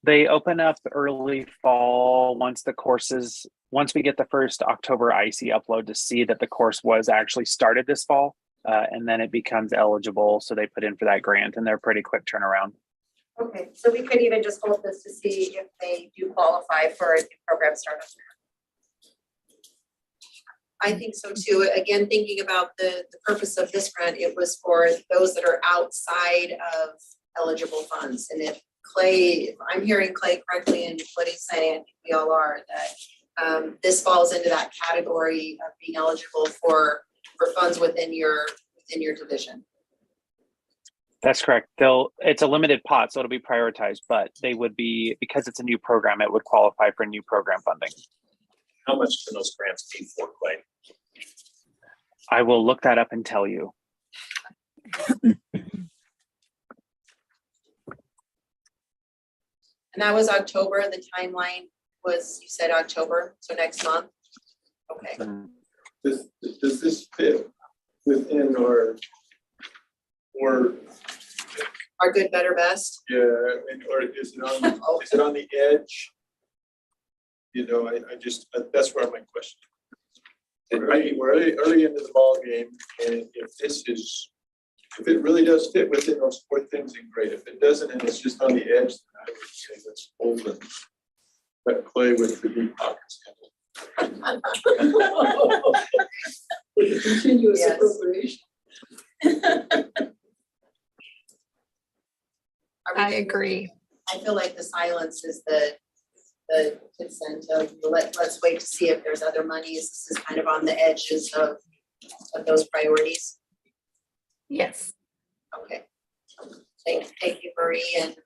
They open up early fall once we get the first October IC upload to see that the course was actually started this fall, and then it becomes eligible. So they put in for that grant, and they're pretty quick turnaround. Okay, so we could even just hold this to see if they do qualify for a new program startup. I think so too. Again, thinking about the purpose of this grant, it was for those that are outside of eligible funds. And if I'm hearing Clay correctly and what he's saying, I think we all are, that this falls into that category of being eligible for funds within your division. That's correct. It's a limited pot, so it'll be prioritized, but they would be, because it's a new program, it would qualify for new program funding. How much can those grants be for, Clay? I will look that up and tell you. And that was October. The timeline was, you said October, so next month? Okay. Does this fit within our, or, Our good, better, best? yeah, or is it on the edge? You know, I just, that's where my question. We're early into the ballgame, and if it really does fit within those 4 things, then great. If it doesn't, and it's just on the edge, then I would say let's hold and let Clay with the deep pockets. With the continuous Yes. appropriation. I agree. I feel like the silence is the consent of let's wait to see if there's other monies. This is kind of on the edges of those priorities. Yes. Okay. Thank you, Marie, and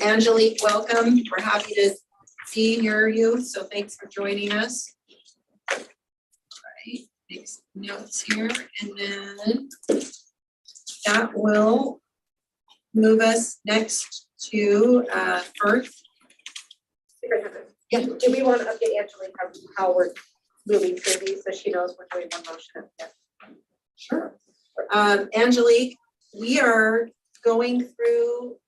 Angelique, welcome. We're happy to hear you. So thanks for joining us. All right, make some notes here, and then that will move us next to Firth. Superintendent. Yeah. Do we want to update Angelique on how we're moving through these, so she knows we're doing one motion? Sure. Angelique, we are going through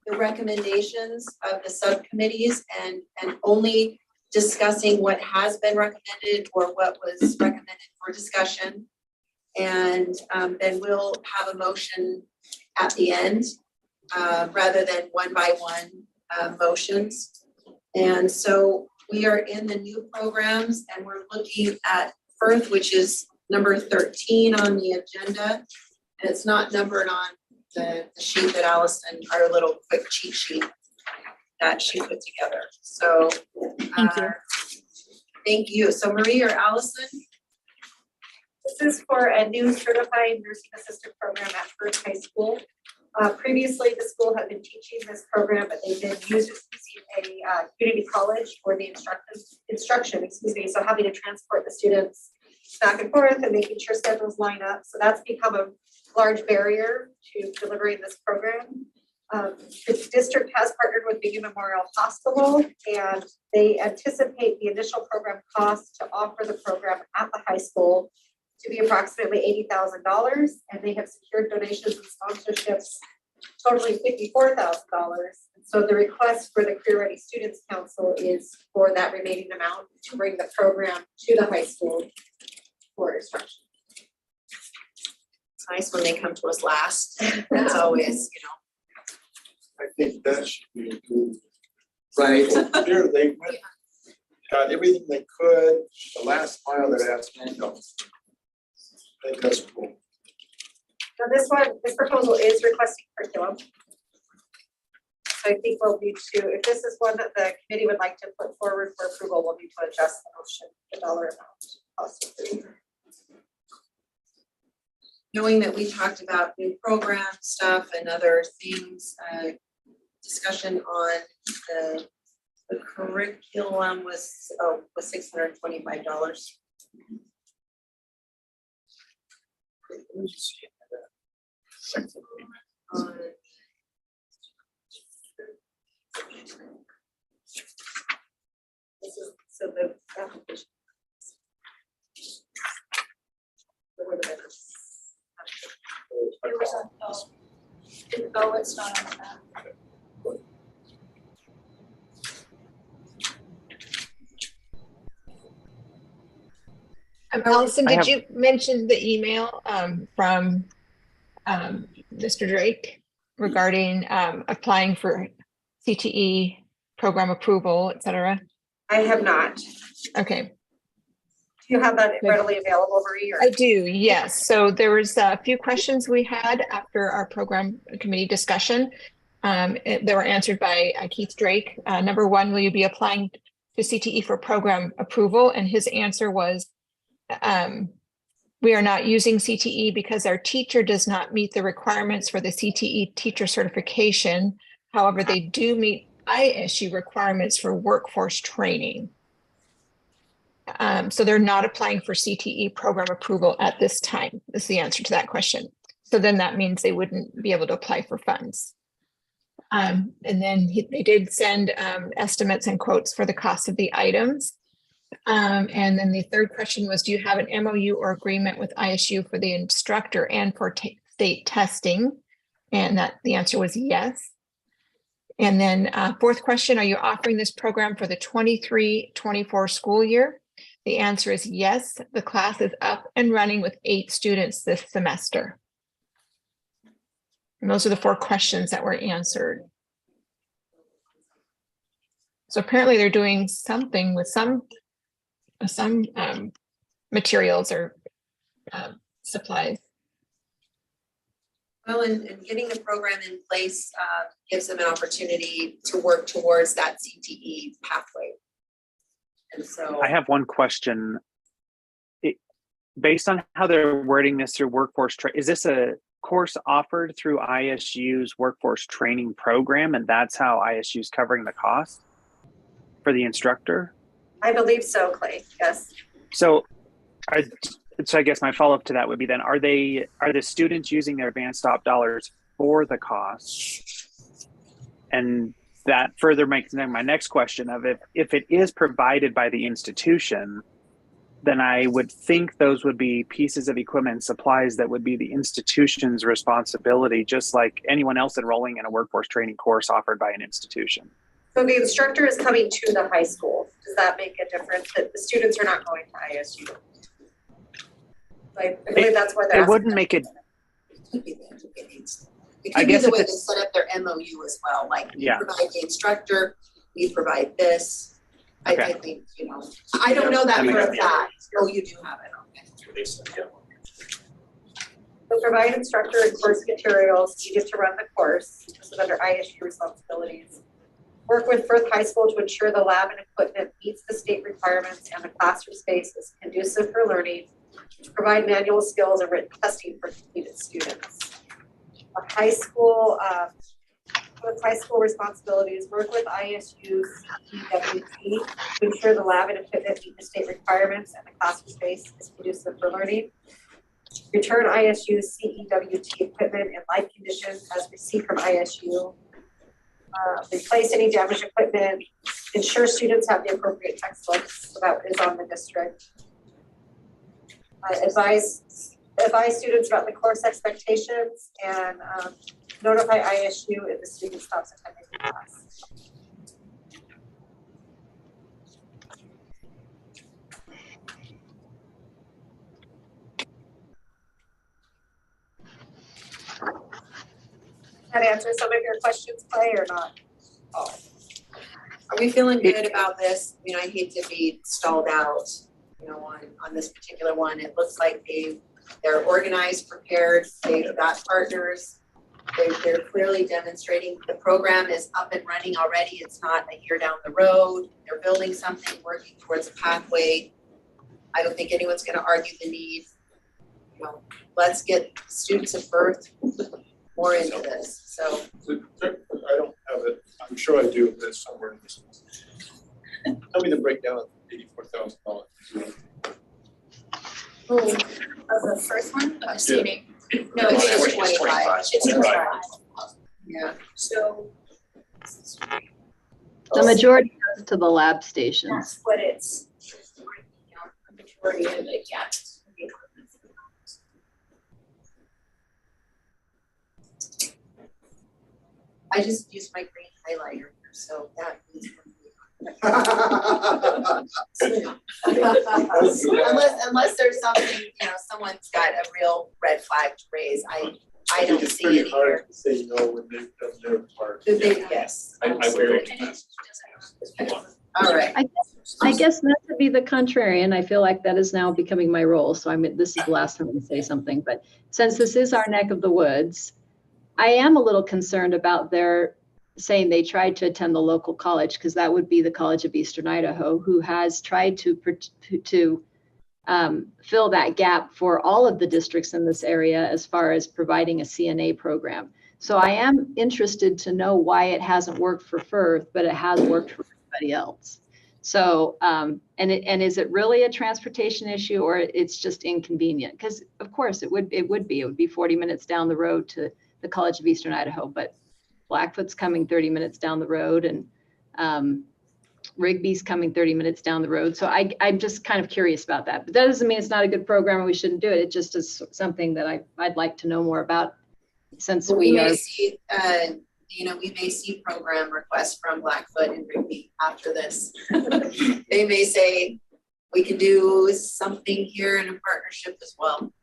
the recommendations of the subcommittees and only discussing what has been recommended or what was recommended for discussion. And then we'll have a motion at the end, rather than one by one motions. And so we are in the new programs, and we're looking at Firth, which is number 13 on the agenda. And it's not numbered on the sheet that Allison, our little quick cheat sheet that she put together. So Thank you. Thank you. So Marie or Allison? This is for a new certified nursing assistant program at Firth High School. Previously, the school had been teaching this program, but they've been using a community college for the instruction, so having to transport the students back and forth and making sure schedules line up. So that's become a large barrier to delivering this program. The district has partnered with the Memorial Hospital, and they anticipate the initial program cost to offer the program at the high school to be approximately $80,000, and they have secured donations and sponsorships totaling $54,000. So the request for the Career Ready Students Council is for that remaining amount to bring the program to the high school for instruction. It's nice when they come to us last. That's always, I think that should be included. Right. Here, they got everything they could, the last mile they're asking. I think that's cool. Now this proposal is requesting curriculum. So I think we'll need to, if this is one that the committee would like to put forward for approval, we'll need to adjust the motion, the dollar amount possibly. knowing that we talked about new program stuff and other things, discussion on the curriculum was $625. This is, so the application. Oh, it's not on the map. Allison, I did have- you mention the email from Mr. Drake regarding applying for CTE program approval, et cetera? I have not. Okay, You have that readily available, Marie, or? I do, yes. So there was a few questions we had after our program committee discussion. They were answered by Keith Drake. Number one, will you be applying to CTE for program approval? And his answer was, we are not using CTE because our teacher does not meet the requirements for the CTE teacher certification. However, they do meet ISU requirements for workforce training. So they're not applying for CTE program approval at this time, is the answer to that question. So then that means they wouldn't be able to apply for funds. And then they did send estimates and quotes for the cost of the items. And then the third question was, do you have an MOU or agreement with ISU for the instructor and for state testing? And the answer was yes. And then fourth question, are you offering this program for the 23-24 school year? The answer is yes. The class is up and running with 8 students this semester. And those are the 4 questions that were answered. So apparently they're doing something with some materials or supplies. Well, and getting the program in place gives them an opportunity to work towards that CTE pathway. And so I have one question. Based on how they're wording this through workforce is this a course offered through ISU's workforce training program, and that's how ISU is covering the cost for the instructor? I believe so, Clay, yes. So I guess my follow-up to that would be then, are the students using their advanced stop dollars for the cost? And that further makes my next question of if it is provided by the institution, then I would think those would be pieces of equipment and supplies that would be the institution's responsibility, just like anyone else enrolling in a workforce training course offered by an institution. So the instructor is coming to the high school. Does that make a difference that the students are not going to ISU? I believe that's where they're It wouldn't make it. it I could be guess the if way they it's- set up their MOU as well, like we Yeah. provide the instructor, we provide this. I Okay. think, I don't know that That for makes a sense. fact. Oh, you do have it, okay. So provide instructor and course materials needed to run the course. This is under ISU responsibilities. Work with Firth High School to ensure the lab and equipment meets the state requirements and the classroom space is conducive for learning. To provide manual skills and written testing for completed students. A high school, with high school responsibilities, work with ISU CEWT to ensure the lab and equipment meet the state requirements and the classroom space is conducive for learning. Return ISU CEWT equipment in like condition as received from ISU. Replace any damaged equipment. Ensure students have the appropriate textbooks, so that is on the district. Advise students about the course expectations and notify ISU if the student stops attending the class. That answer some of your questions, Clay, or not? Are we feeling good about this? I hate to be stalled out, on this particular one. It looks like they're organized, prepared, they've got partners. They're clearly demonstrating the program is up and running already. It's not a year down the road. They're building something, working towards a pathway. I don't think anyone's going to argue the need. Let's get students of Firth more into this. So I don't have it, I'm sure I do, but it's somewhere in this. Tell me the breakdown of $84,000. Oh, of the first one, of seating. no, it's just 25. 25. It's 25. Yeah. So The majority goes to the lab stations. that's what it's. The majority of it, yeah. I just used my green highlighter, so that means for me. Unless there's something, someone's got a real red flag to raise, I don't It's see pretty it hard here. to say no when they've done their part. Yes. I wear it. All right. I guess that's a be the contrarian. I feel like that is now becoming my role. So this is the last time I'm going to say something. But since this is our neck of the woods, I am a little concerned about their saying they tried to attend the local college, because that would be the College of Eastern Idaho, who has tried to fill that gap for all of the districts in this area as far as providing a CNA program. So I am interested to know why it hasn't worked for Firth, but it has worked for everybody else. So, and is it really a transportation issue, or it's just inconvenient? Because of course it would be 40 minutes down the road to the College of Eastern Idaho, but Blackfoot's coming 30 minutes down the road, and Rigby's coming 30 minutes down the road. So I'm just kind of curious about that. But that doesn't mean it's not a good program and we shouldn't do it. It just is something that I'd like to know more about, since We we may are. see, we may see program requests from Blackfoot and Rigby after this. They may say, we can do something here in a partnership as well.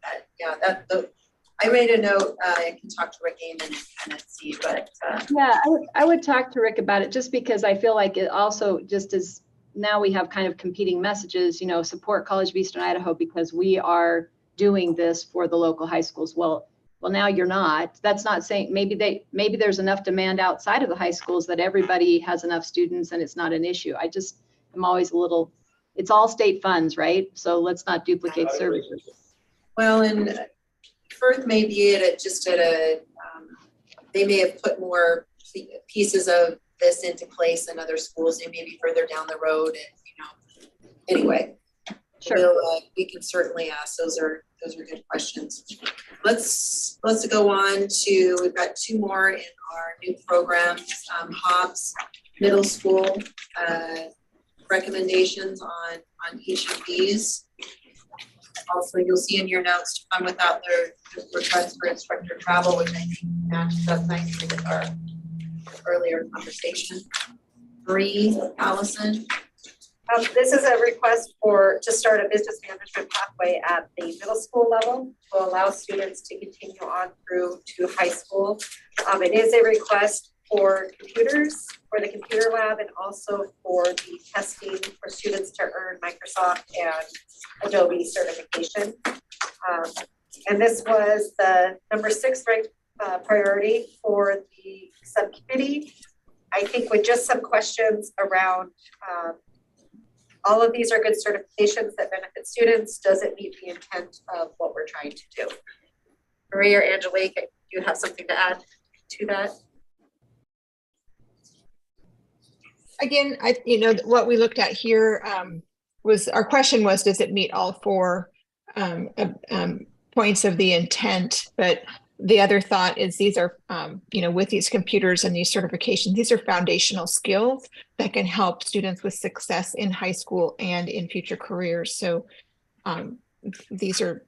I made a note, I can talk to Rick Amen and kind of see, but. Yeah, I would talk to Rick about it, just because I feel like it also just is, now we have kind of competing messages, support College of Eastern Idaho because we are doing this for the local high schools. Well, now you're not. That's not saying, maybe there's enough demand outside of the high schools that everybody has enough students and it's not an issue. I'm always a little, it's all state funds, right? So let's not duplicate services. Well, and Firth may be they may have put more pieces of this into place than other schools. They may be further down the road, and anyway. Sure. We can certainly ask. Those are good questions. Let's go on to, we've got two more in our new programs. Hobbs Middle School, recommendations on each of these. Also, you'll see in your notes to come without their request for instructor travel, which I think matches up nicely with our earlier conversation. 3, Allison. This is a request to start a business management pathway at the middle school level to allow students to continue on through to high school. It is a request for computers, for the computer lab, and also for the testing for students to earn Microsoft and Adobe certification. And this was the number 6 ranked priority for the subcommittee. I think with just some questions around all of these are good certifications that benefit students. Does it meet the intent of what we're trying to do? Maria or Angelique, do you have something to add to that? Again, what we looked at here was, our question was, does it meet all 4 points of the intent? But the other thought is these are, with these computers and these certifications, these are foundational skills that can help students with success in high school and in future careers. So these are,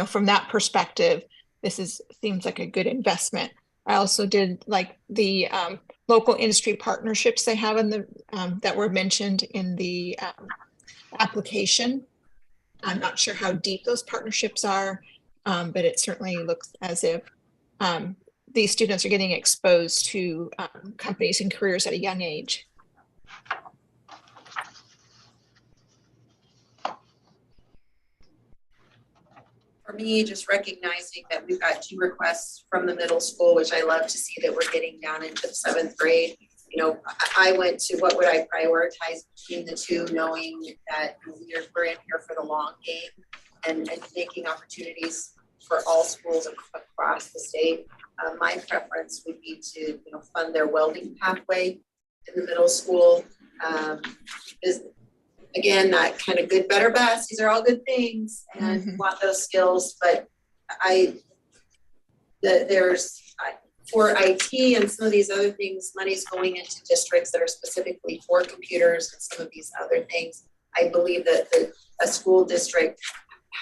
from that perspective, seems like a good investment. I also did like the local industry partnerships they have in the that were mentioned in the application. I'm not sure how deep those partnerships are, but it certainly looks as if these students are getting exposed to companies and careers at a young age. For me, just recognizing that we've got 2 requests from the middle school, which I love to see that we're getting down into the 7th grade. I went to what would I prioritize between the 2, knowing that we're in here for the long game and making opportunities for all schools across the state. My preference would be to fund their welding pathway in the middle school. Again, that kind of good, better, best. These are all good things, and want those skills. But there's for IT and some of these other things, money's going into districts that are specifically for computers and some of these other things. I believe that a school district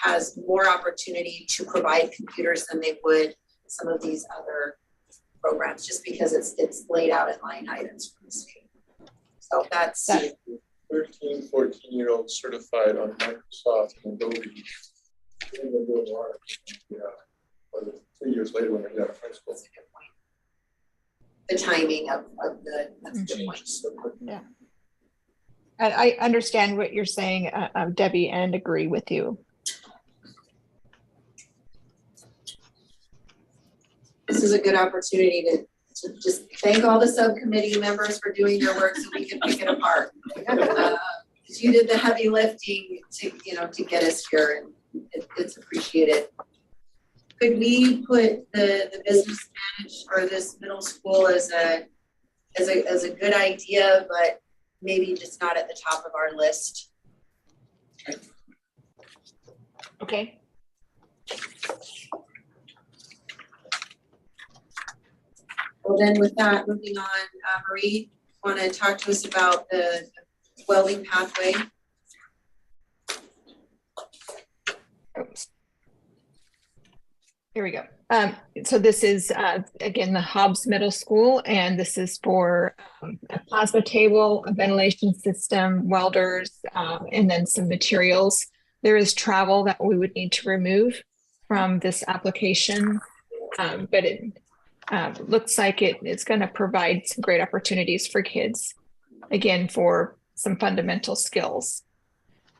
has more opportunity to provide computers than they would some of these other programs, just because it's laid out in line items from the state. So that's 13, 14-year-olds certified on Microsoft and Adobe. Yeah, 3 years later when they're out of high school. That's a good point. The timing of that's a good point. Yeah. I understand what you're saying, Debbie, and agree with you. This is a good opportunity to just thank all the subcommittee members for doing your work so we can pick it apart. 'Cause you did the heavy lifting to, to get us here, and it's appreciated. Could we put the business managed or this middle school as a good idea, but maybe just not at the top of our list? Okay. Well, then with that, moving on, Marie, want to talk to us about the welding pathway? Here we go. So this is, again, the Hobbs Middle School, and this is for a plasma table, a ventilation system, welders, and then some materials. There is travel that we would need to remove from this application, but it looks like it's going to provide some great opportunities for kids, again, for some fundamental skills.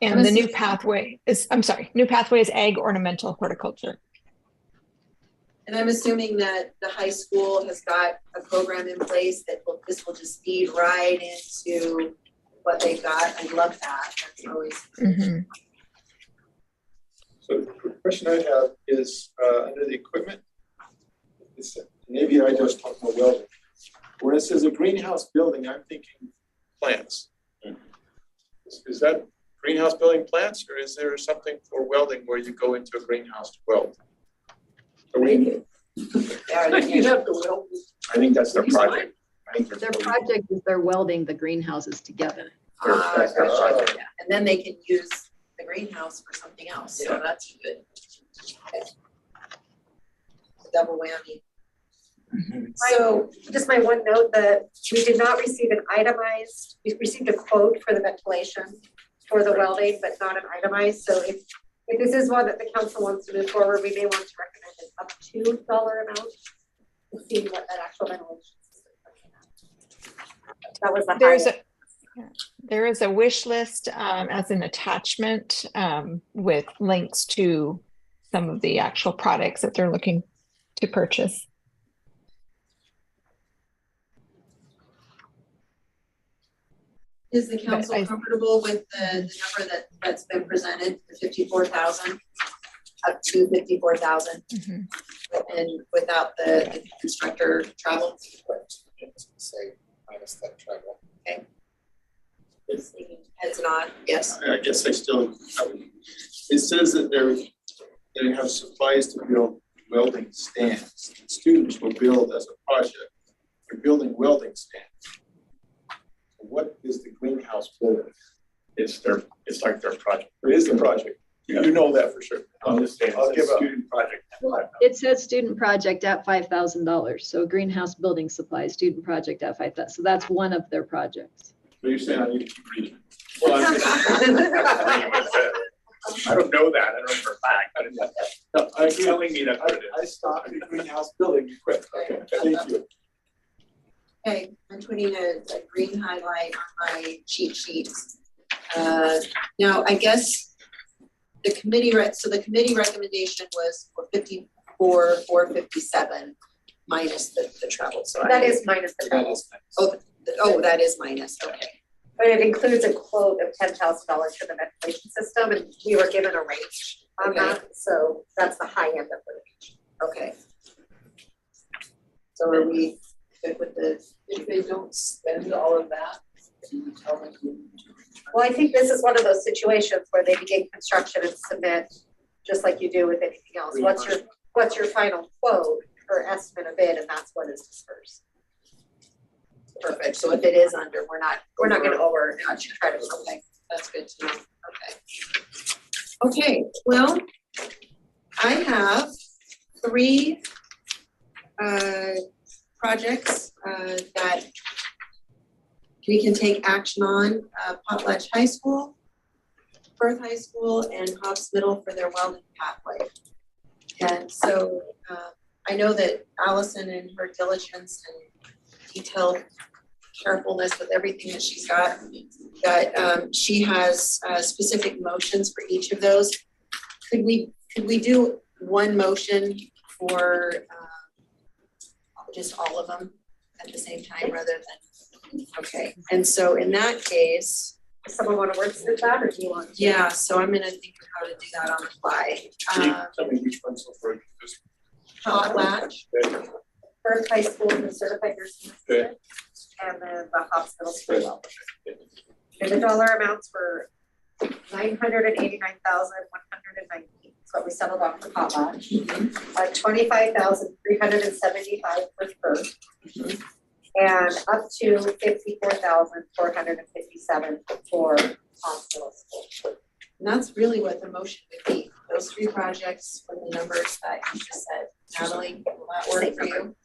And the new pathway is, new pathway is ag ornamental horticulture. And I'm assuming that the high school has got a program in place that this will just feed right into what they've got. I love that. That's always. Mm-hmm. So the question I have is, under the equipment, maybe I just talk about welding. When it says a greenhouse building, I'm thinking plants. Is that greenhouse building plants, or is there something for welding where you go into a greenhouse to weld? You have to weld. I think that's their project. I think Their project is they're welding the greenhouses together. Gotcha. And then they can use the greenhouse for something else. So that's good. Okay. Double whammy. So just my one note that we did not receive an itemized, we received a quote for the ventilation for the welding, but not an itemized. So if this is one that the council wants to move forward, we may want to recommend an up to dollar amount to see what that actual ventilation system is. That was the there is a wish list as an attachment with links to some of the actual products that they're looking to purchase. Is the council comfortable with the number that's been presented, the 54,000, up to 54,000, and without the instructor travel? Say minus that travel. Okay. Heads nod, yes. I guess I still, it says that they have supplies to build welding stands. Students will build as a project. They're building welding stands. What is the greenhouse building? It's like their project. It is the project. You know that for sure. I'll give a student project. It says student project at $5,000. So greenhouse building supplies, student project at $5,000. So that's one of their projects. So you're saying I need to keep reading? Well, I'm just I don't know that. I don't know for a fact. But it's telling me that's what it is. I stopped at greenhouse building. You quit. Okay, thank you. Okay, I'm putting a green highlight on my cheat sheets. Now, I guess the committee, so the committee recommendation was for 54,457 minus the travel. So that is minus the travel. Oh, that is minus. Okay. But it includes a quote of $10,000 for the ventilation system, and we were given a range on that. So that's the high end of the range. Okay. So are we good with the? If they don't spend all of that, you tell them. Well, I think this is one of those situations where they begin construction and submit, just like you do with anything else. What's your final quote or estimate of bid, and that's what is dispersed. Perfect. So if it is under, we're not going to over try to. Okay, that's good to know. Okay. Okay. Well, I have 3 projects that we can take action on. Potlatch High School, Perth High School, and Hobbs Middle for their welding pathway. And so I know that Allison, in her diligence and detailed carefulness with everything that she's got. She has specific motions for each of those. Could we do one motion for just all of them at the same time rather than, okay. And so in that case, Does someone want to wordsmith that, or do you want? yeah, so I'm gonna think of how to do that on the fly. Tell me which one's for this. Potlatch, First high school and the certified nursing assistant, and then the hospital school level. And the dollar amounts were $989,190. That's what we settled on for potlatch. $25,375 for first. And up to $54,457 for hospital school. and that's really what the motion would be. Those three projects for the numbers that you just said. Natalie, will that work for you?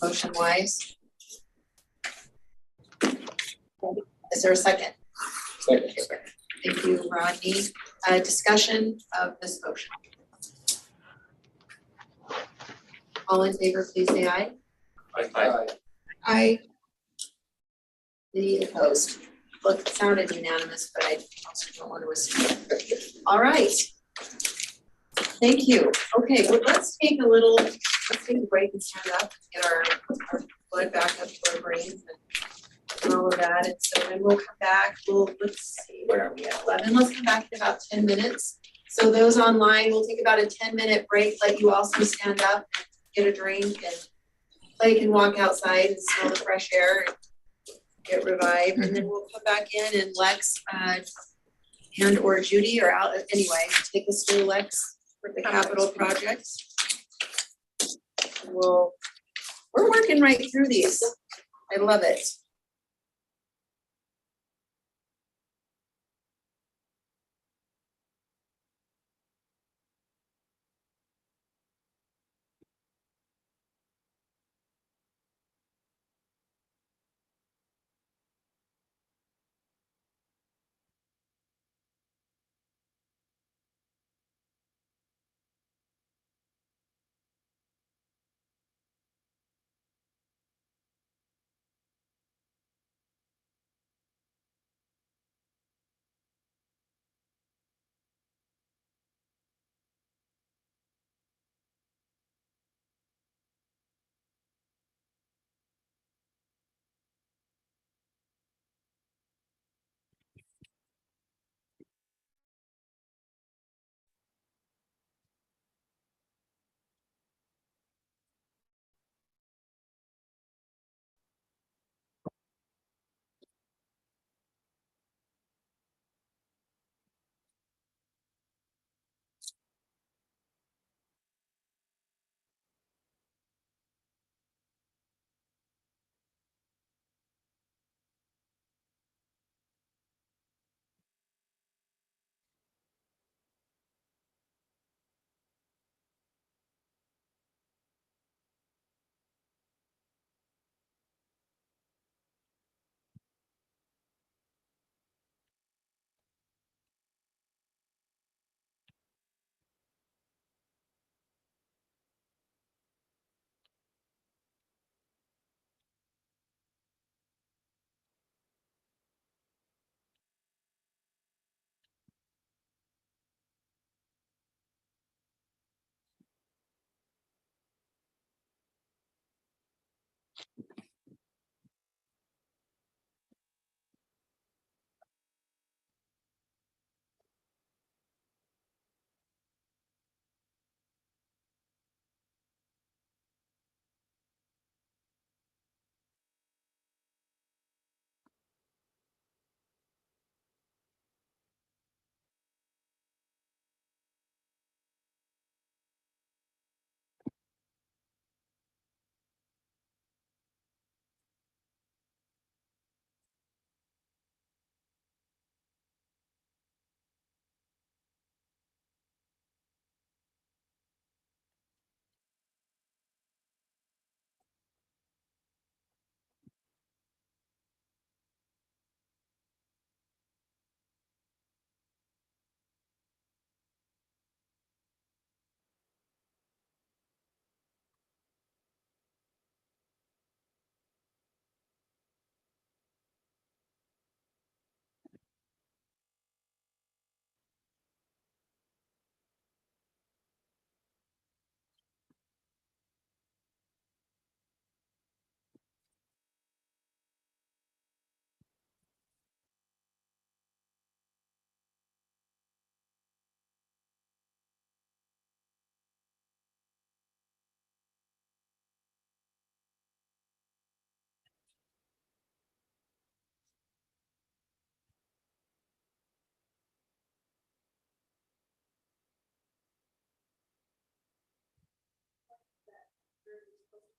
Motion wise? Is there a second? Second. Thank you, Rodney. Discussion of this motion. All in favor, please say aye. Aye. Any opposed? Look, it sounded unanimous, but I also don't want to assume. All right. Thank you. Okay, well, let's take a break and stand up, get our blood back up to our brains and all of that. And so then we'll come back. Let's see, where are we at? 11. Let's come back in about 10 minutes. So those online, we'll take about a 10-minute break, let you also stand up, get a drink, and Clay can walk outside and smell the fresh air and get revived. And then we'll come back in and Lex and or Judy are out anyway, take us through Lex for the capital projects. We're working right through these. I love it.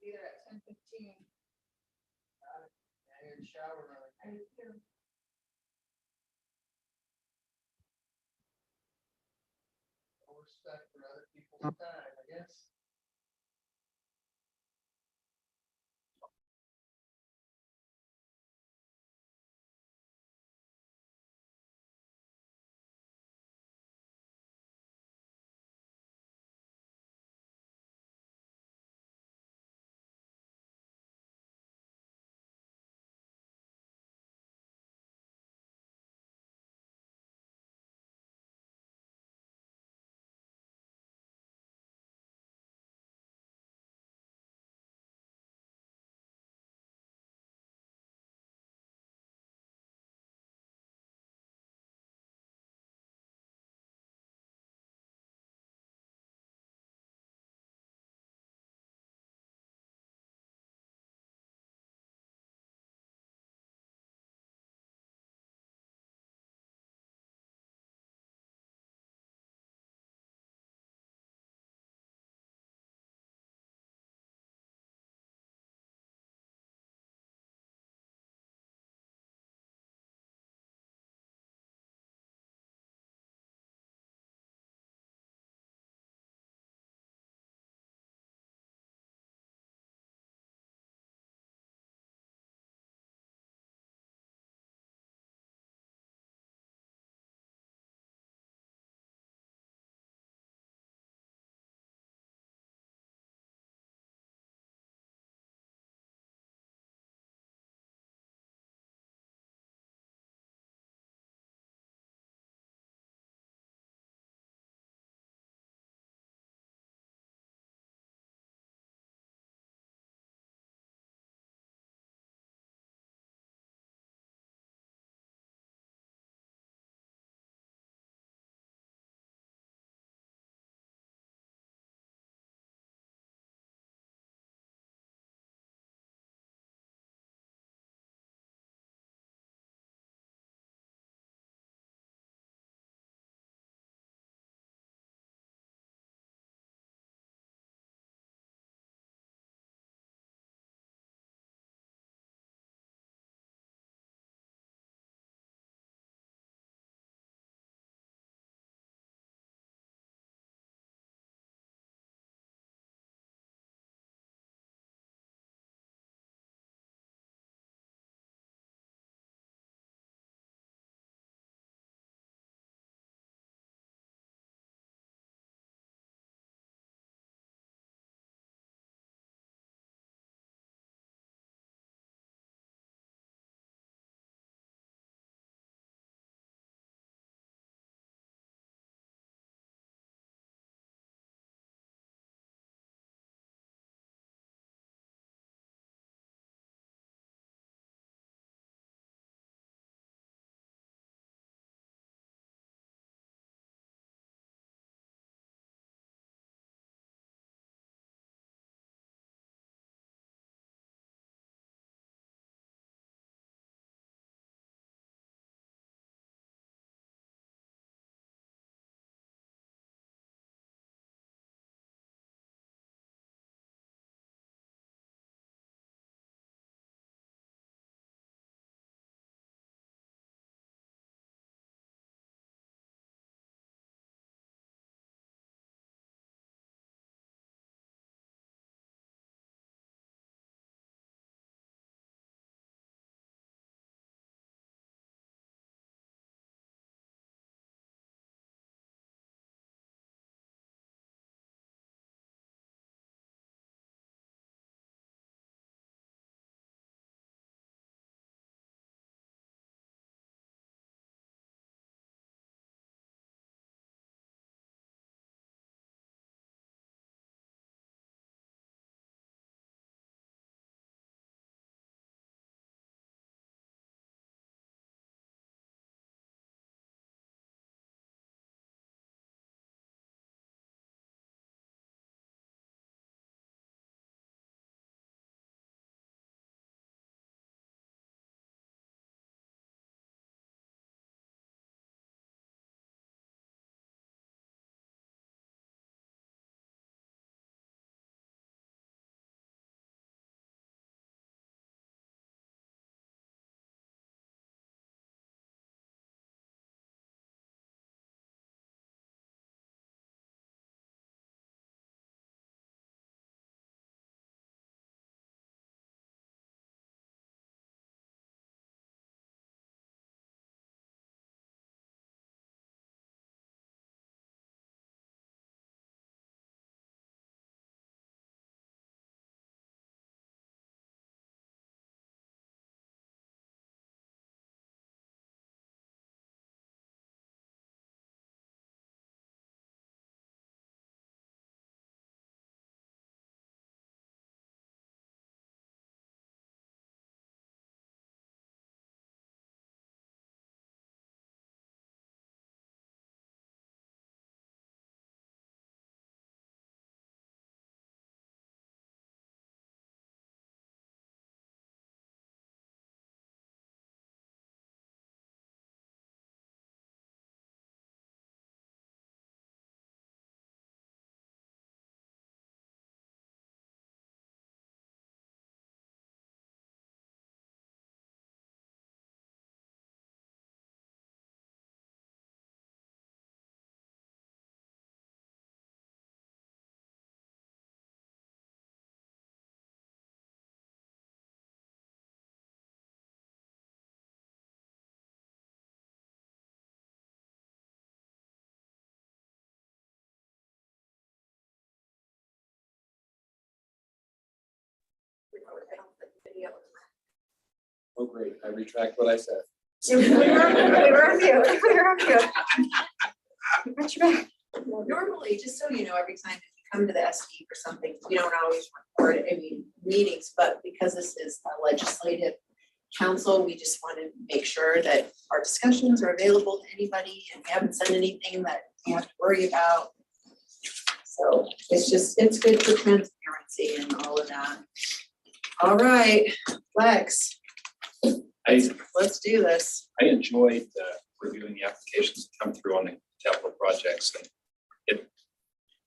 Be there at 10:15. I heard shower. I do. Respect for other people's time, I guess. Oh, great, I retract what I said. We were on mute. We were on mute. Got your back. Well, normally, just so you know, every time you come to the SD for something, we don't always record any meetings, but because this is a legislative council, we just want to make sure that our discussions are available to anybody and we haven't said anything that you have to worry about. So it's good for transparency and all of that. All right, Lex, let's do this. I enjoyed reviewing the applications that come through on the capital projects, and it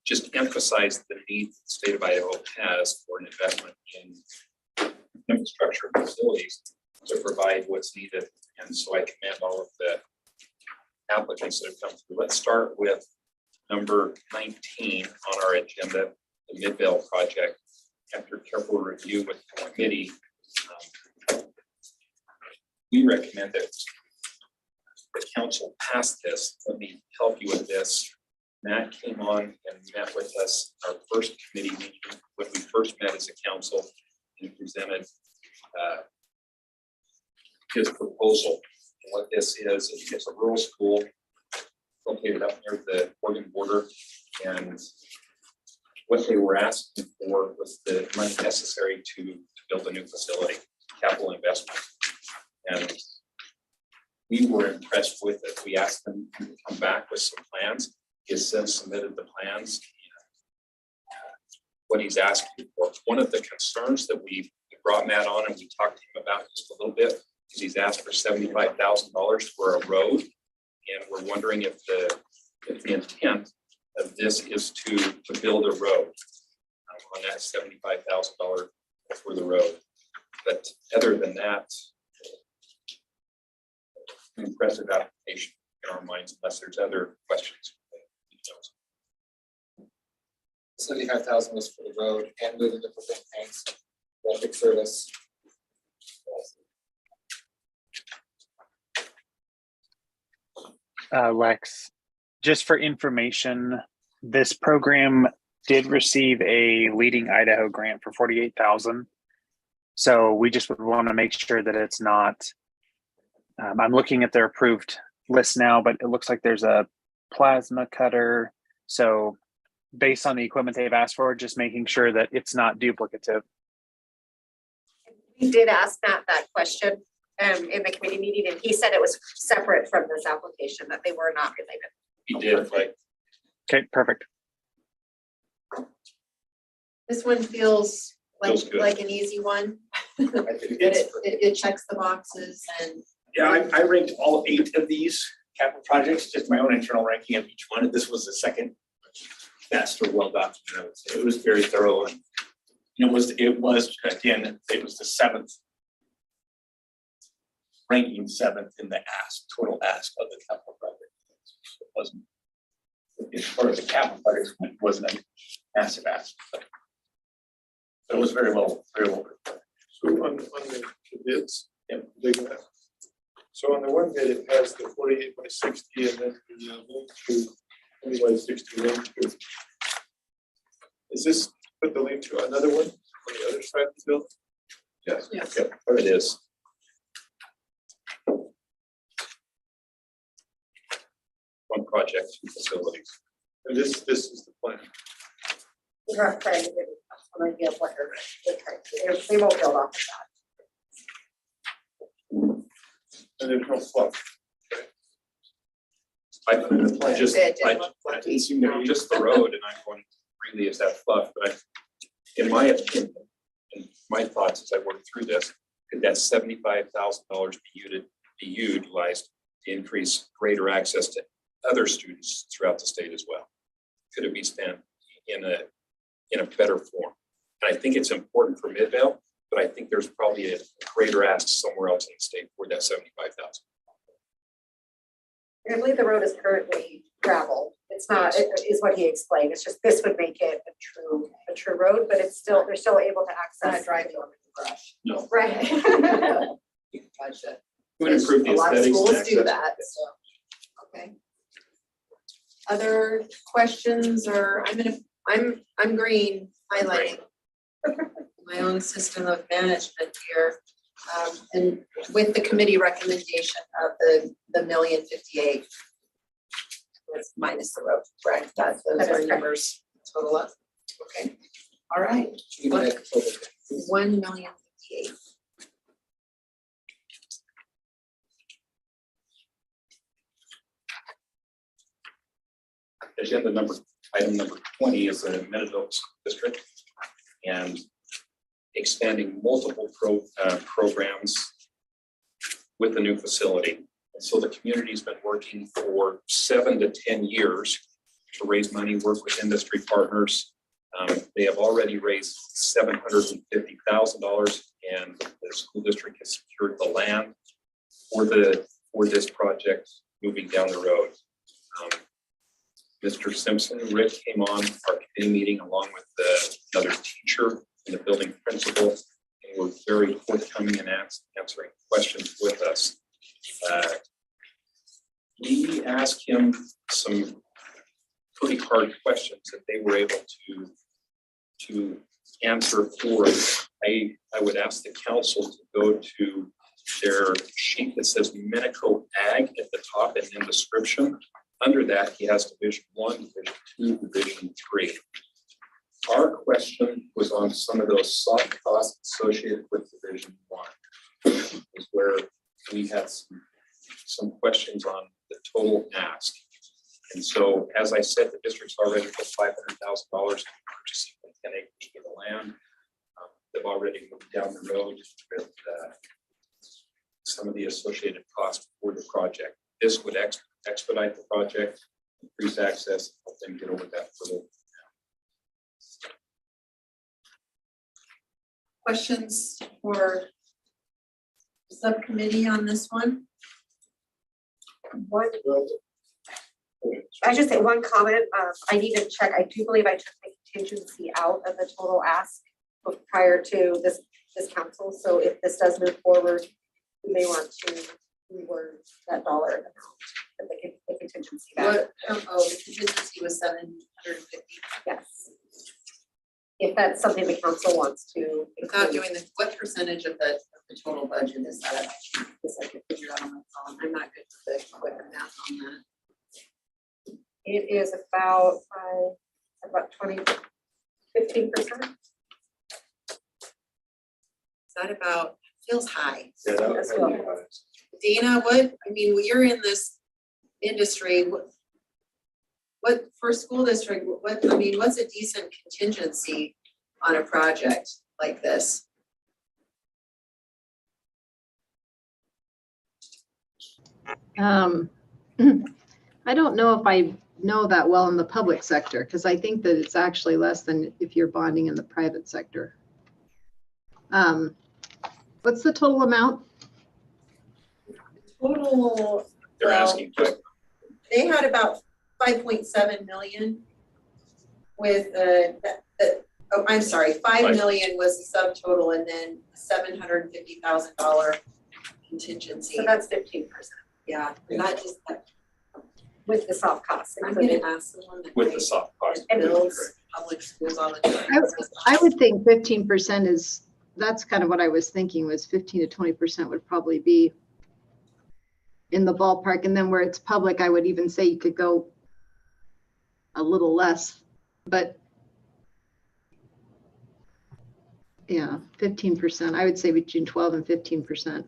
just emphasized the need the state of Idaho has for an investment in infrastructure and facilities to provide what's needed. And so I commend all of the applicants that have come through. Let's start with number 19 on our agenda, the Midvale project. After careful review with the committee, we recommend that the council pass this. Let me help you with this. Matt came on and met with us our first committee meeting when we first met as a council and presented his proposal. And what this is it's a rural school located up near the Oregon border, and what they were asking for was the money necessary to build a new facility, capital investment. And we were impressed with it. We asked them to come back with some plans. He has since submitted the plans. What he's asking for. One of the concerns that we brought Matt on and we talked to him about just a little bit is he's asked for $75,000 for a road. And we're wondering if the intent of this is to build a road on that $75,000 for the road. But other than that, an impressive application in our minds, unless there's other questions. 75,000 was for the road and moving the propane tanks, electric service. Lex, just for information, this program did receive a Leading Idaho grant for $48,000. So we just would want to make sure that it's not. I'm looking at their approved list now, but it looks like there's a plasma cutter. So based on the equipment they've asked for, just making sure that it's not duplicative. We did ask Matt that question in the committee meeting, and he said it was separate from this application, that they were not related. He did, right? Okay, perfect. This one feels Feels good. like an easy one. I think But it checks the boxes and Yeah, I ranked all 8 of these capital projects, just my own internal ranking of each one. This was the second best or well documented, I would say. It was very thorough. And it was again, it was the 7th, ranking 7th in the total ask of the capital project. So it wasn't, as far as the capital projects went, it wasn't a massive ask. But it was very well prepared. So on the bids, Yeah. big one. So on the one bid, it has the 48 by 60 and then the link to 20 by 60 link to. Is this put the link to another one on the other side of the building? Yes. Yes. Yep, there it is. One project, 2 facilities. And this is the plan. We're not trying to give an idea of what they're trying to do. They won't build off of that. And there's no fluff. I just, it didn't I look like didn't see just the road and I'm going, really, is that fluff? But in my opinion, and my thoughts as I worked through this, could that $75,000 be utilized to increase greater access to other students throughout the state as well? Could it be spent in a better form? And I think it's important for Midvale, but I think there's probably a greater ask somewhere else in the state for that $75,000. I believe the road is currently gravel. It's not, it is what he explained. It's just, this would make it a true road, but it's still, they're still able to not access. driving over the brush. No. Right. Gotcha. It would improve the A lot of aesthetics and schools do access. that, so, okay. Other questions, or I'm green highlighting. my own system of management here. And with the committee recommendation of the $1,058,000. That's minus the road, correct? Those That is are correct. numbers total up. Okay, all right, Give me that total. $1,058,000. Item number 20 is the Manitoba School District and expanding multiple programs with the new facility. And so the community's been working for 7 to 10 years to raise money, work with industry partners. They have already raised $750,000, and the school district has secured the land for this project moving down the road. Mr. Simpson, Rick came on our committee meeting along with another teacher and the building principal, and were very forthcoming in answering questions with us. We asked him some pretty hard questions that they were able to answer for us. I would ask the council to go to their sheet that says Minico Ag at the top and in description. Under that, he has Division 1, Division 2, Division 3. Our question was on some of those soft costs associated with Division 1, is where we had some questions on the total ask. And so, as I said, the district's already put $500,000 in purchasing 10 acres of the land. They've already moved down the road with some of the associated costs for the project. This would expedite the project, increase access, help them get over that hurdle. Questions for the subcommittee on this one? I just say one comment, I need to check, I do believe I took the contingency out of the total ask prior to this council, so if this does move forward, we may want to reword that dollar amount, but the contingency back. What, the contingency was 750. Yes. If that's something the council wants to. Without doing the, what percentage of the total budget is that? This I could figure out on my phone. I'm not good with the quick math on that. It is about 15%. Is that about, feels high. Yeah, that That's would well. be nice. Dana, what, I mean, when you're in this industry, what for school district, what, I mean, what's a decent contingency on a project like this? I don't know if I know that well in the public sector, because I think that it's actually less than if you're bonding in the private sector. What's the total amount? Total, They're asking, they had about 5.7 million with I'm sorry, 5 million was the subtotal and then $750,000 contingency. So that's 15% Yeah, not just that. with the soft costs. I'm gonna ask someone that with the soft cost. builds public schools all the time. I would think 15% is, that's kind of what I was thinking, was 15 to 20% would probably be in the ballpark. And then where it's public, I would even say you could go a little less, but yeah, 15%. I would say between 12 and 15%.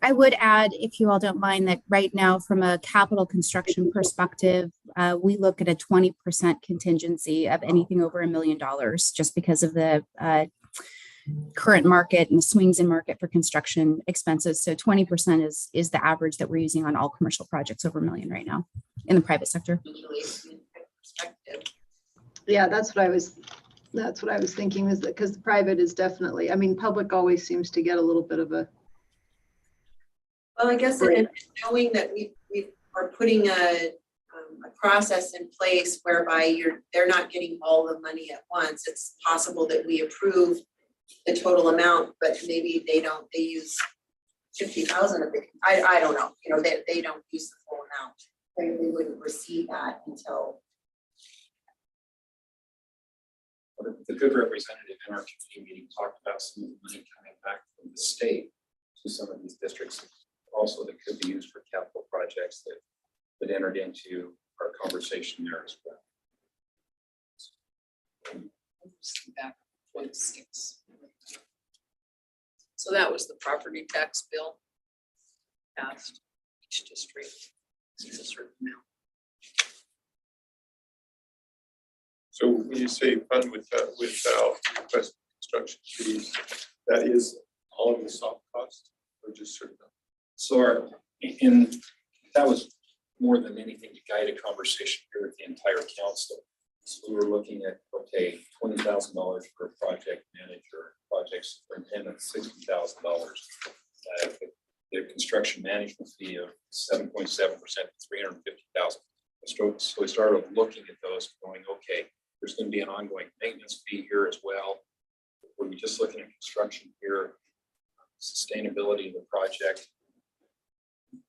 I would add, if you all don't mind, that right now, from a capital construction perspective, we look at a 20% contingency of anything over $1 million, just because of the current market and the swings in market for construction expenses. So 20% is the average that we're using on all commercial projects over $1 million right now in the private sector. Yeah, that's what I was thinking, is that because the private is definitely, I mean, public always seems to get a little bit of a. Well, I guess and knowing that we are putting a process in place whereby they're not getting all the money at once. It's possible that we approve the total amount, but maybe they use 50,000 of it. I don't know. You know, they don't use the full amount. They wouldn't receive that until. The good representative in our committee meeting talked about some of the money coming back from the state to some of these districts, also that could be used for capital projects that entered into our conversation there as well. Back 26. So that was the property tax bill passed each district. It's a certain amount. So when you say fund without request construction fees, that is all of the soft costs or just certain? So that was more than anything to guide a conversation here with the entire council. So we were looking at, okay, $20,000 for a project manager, project superintendent, $60,000. The construction management fee of 7.7%, $350,000. So we started looking at those going, okay, there's going to be an ongoing maintenance fee here as well. Were we just looking at construction here, sustainability of the project?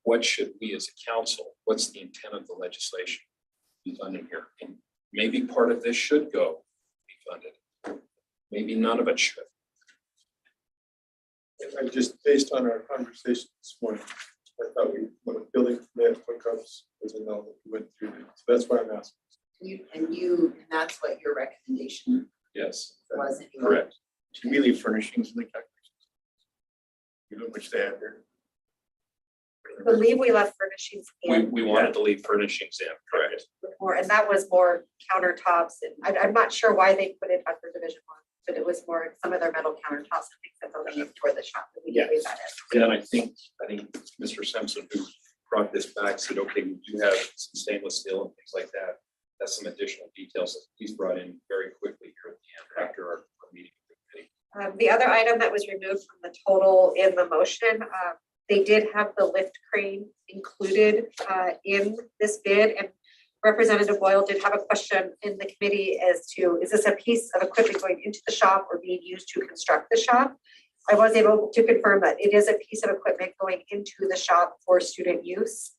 What should we as a council, what's the intent of the legislation be funding here? And maybe part of this should go be funded. Maybe none of it should. And just based on our conversation this morning, I thought when a building permit was a no, that we went through it. So that's why I'm asking. And that's what your recommendation Yes, was. correct. Should we leave furnishings in the calculations? You know which they have here. I believe we left furnishings in We wanted to leave furnishings in, correct? more, and that was more countertops, and I'm not sure why they put it under Division 1, but it was more some of their metal countertops and things that they'll leave for the shop that we did leave that in. Yeah, and I think Mr. Simpson, who brought this back, said, okay, we do have some stainless steel and things like that. That's some additional details that he's brought in very quickly here at the end after our meeting with the committee. The other item that was removed from the total in the motion, they did have the lift crane included in this bid, and Representative Boyle did have a question in the committee as to, is this a piece of equipment going into the shop or being used to construct the shop? I was able to confirm that it is a piece of equipment going into the shop for student use.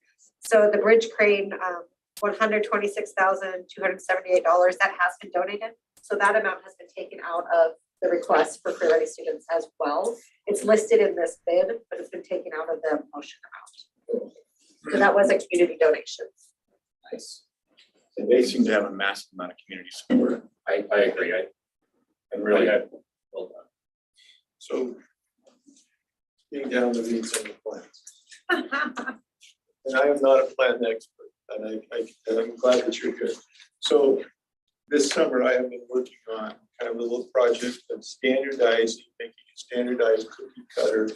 So the bridge crane, $126,278, that has been donated. So that amount has been taken out of the request for career ready students as well. It's listed in this bid, but it's been taken out of the motion amount. So that was a community donation. Nice. And they seem to have a massive amount of community support. I agree. And really, well done. So being down the weeds on the plans. And I am not a plan expert, and I'm glad that you're here. So this summer, I have been working on kind of a little project of standardizing, making a standardized cookie cutter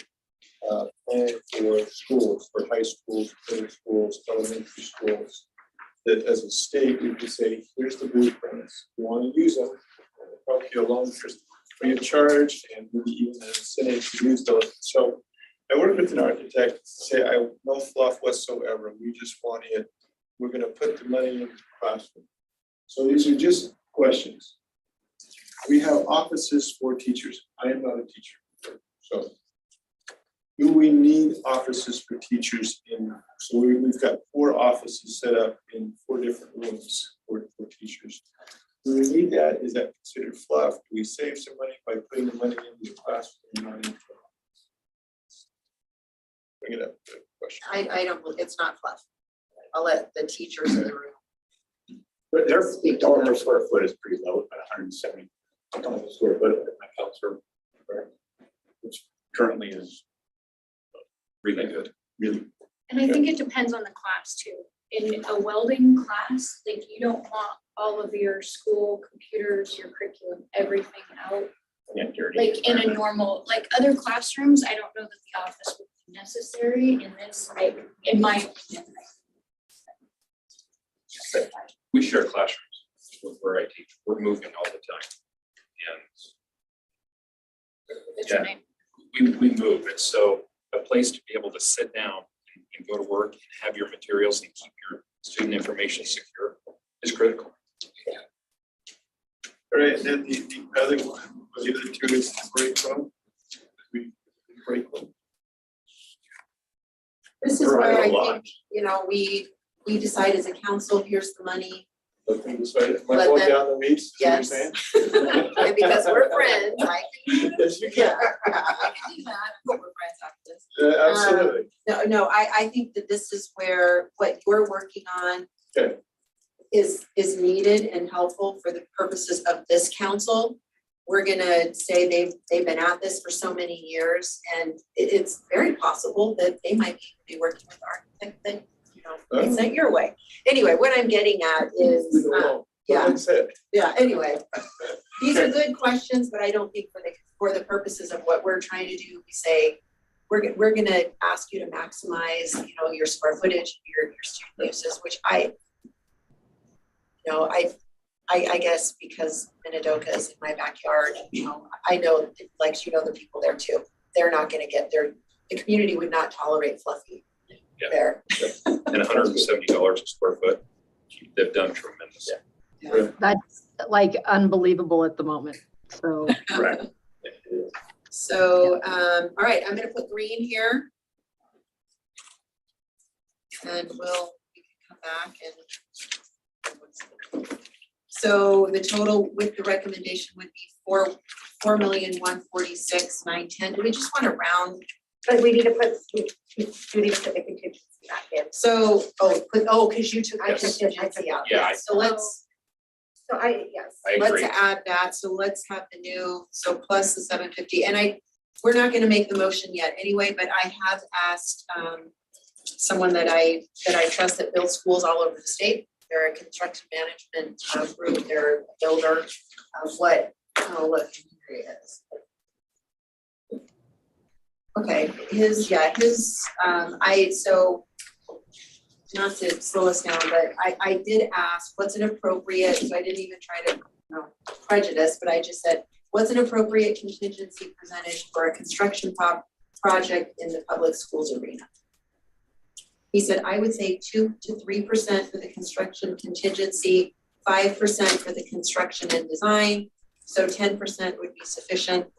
plan for schools, for high schools, middle schools, elementary schools. That as a state, we could say, here's the blueprints. You want to use them, help you along, free of charge, and maybe even an incentive to use those. So I worked with an architect to say, no fluff whatsoever. We just want it. We're going to put the money into the classroom. So these are just questions. We have offices for teachers. I am not a teacher. So do we need offices for teachers in? So we've got 4 offices set up in 4 different rooms for teachers. Do we need that? Is that considered fluff? Do we save some money by putting the money into the classroom and not into the office? Bring it up. Question. I don't, it's not fluff. I'll let the teachers in the room. But their dollar per square foot is pretty low, about 170 square foot at my counselor, which currently is Really good. really. And I think it depends on the class too. In a welding class, like you don't want all of your school computers, your curriculum, everything out. Dirty. Like in a normal, like other classrooms, I don't know that the office would be necessary in this, in my opinion. We share classrooms with where I teach. We're moving all the time. It's Yeah. nice. And we move. And so a place to be able to sit down and go to work and have your materials and keep your student information secure is critical. All right, and then the other one, the other 2 is the break room. We break room. This is where I think, we decide as a council, here's the money. Let them decide. Am I Let going them- down the weeds? Is that what Yes. you're saying? And because we're friends, I can, Yes, you yeah, can. I can do that, but we're friends after this. Yeah, absolutely. No, I think that this is where what you're working on Okay. is needed and helpful for the purposes of this council. We're gonna say they've been at this for so many years, and it's very possible that they might be working with architect that, you know, it's not your way. Anyway, what I'm getting at is, We don't know. yeah. Like I said, yeah, anyway, these are good questions, but I don't think for the purposes of what we're trying to do, we say, we're gonna ask you to maximize, you know, your square footage, your student uses, which I guess because Minidoka is in my backyard, you know, I know, like, you know, the people there too. They're not gonna get the community would not tolerate fluffy Yeah. there. And $170 a square foot, they've done tremendous. That's like unbelievable at the moment. So Correct. So, all right, I'm gonna put green here. And we can come back and. So the total with the recommendation would be 4,146,910. Do we just want to round? But we need to put, we need to put the contingency back in. So, because you took the Yes. contingency out. Yeah, So let's So yes. I agree. add that. So let's have the new, so plus the 750. And we're not gonna make the motion yet anyway, but I have asked someone that I trust that builds schools all over the state. They're a construction management group, they're a builder of what, oh, look, here he is. Okay, so not to slow us down, but I did ask, what's an appropriate, so I didn't even try to, prejudice, but I just said, what's an appropriate contingency percentage for a construction project in the public schools arena? He said, I would say 2 to 3% for the construction contingency, 5% for the construction and design, so 10% would be sufficient.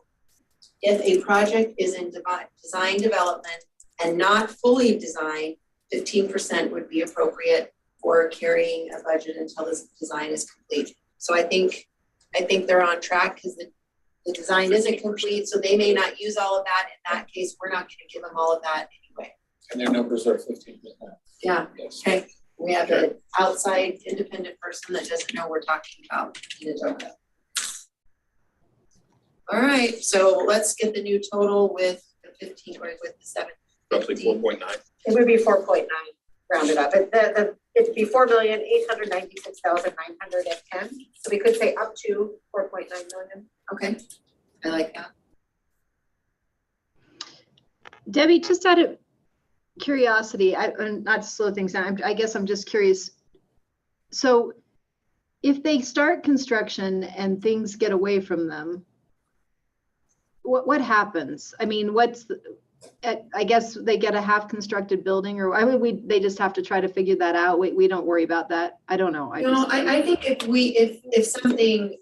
If a project is in design development and not fully designed, 15% would be appropriate for carrying a budget until the design is complete. So I think they're on track because the design isn't complete, so they may not use all of that. In that case, we're not gonna give them all of that anyway. And their numbers are 15%. Yeah, Yes. okay. We have an outside independent person that doesn't know we're talking about Minidoka. All right, so let's get the new total with the 15 or with the 7. Roughly 4.9. It would be 4.9 rounded up. It'd be 4,896,910. So we could say up to 4.9 million. Okay, I like that. Debbie, just out of curiosity, and not to slow things down, I guess I'm just curious. So if they start construction and things get away from them, what happens? I mean, I guess they get a half constructed building, or they just have to try to figure that out. We don't worry about that. I don't know. I think if something,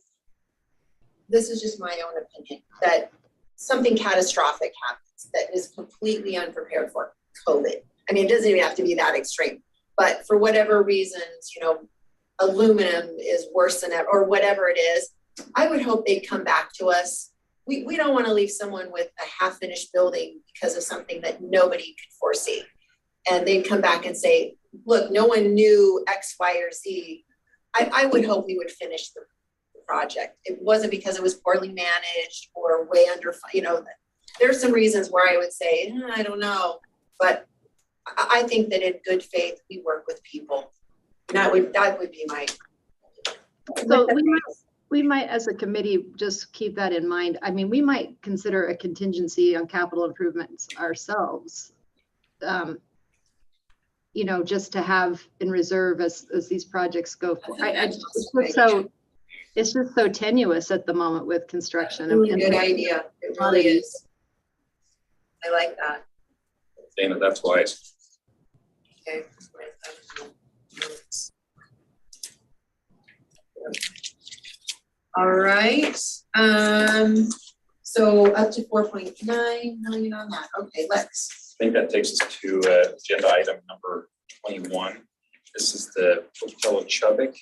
this is just my own opinion, that something catastrophic happens that is completely unprepared for COVID. I mean, it doesn't even have to be that extreme, but for whatever reasons, aluminum is worse than ever, or whatever it is, I would hope they'd come back to us. We don't want to leave someone with a half-finished building because of something that nobody could foresee. And they'd come back and say, look, no one knew X, Y, or Z. I would hope we would finish the project. It wasn't because it was poorly managed or way under, there's some reasons where I would say, I don't know. But I think that in good faith, we work with people. And that would be my. So we might, as a committee, just keep that in mind. I mean, we might consider a contingency on capital improvements ourselves. Just to have in reserve as these projects go forward. It's just so tenuous at the moment with construction. Good idea. It really is. I like that. Dana, that's wise. Okay. All right, so up to 4.9 million on that. Okay, Lex. I think that takes us to agenda item number 21. This is the Hotel of Chubbuck.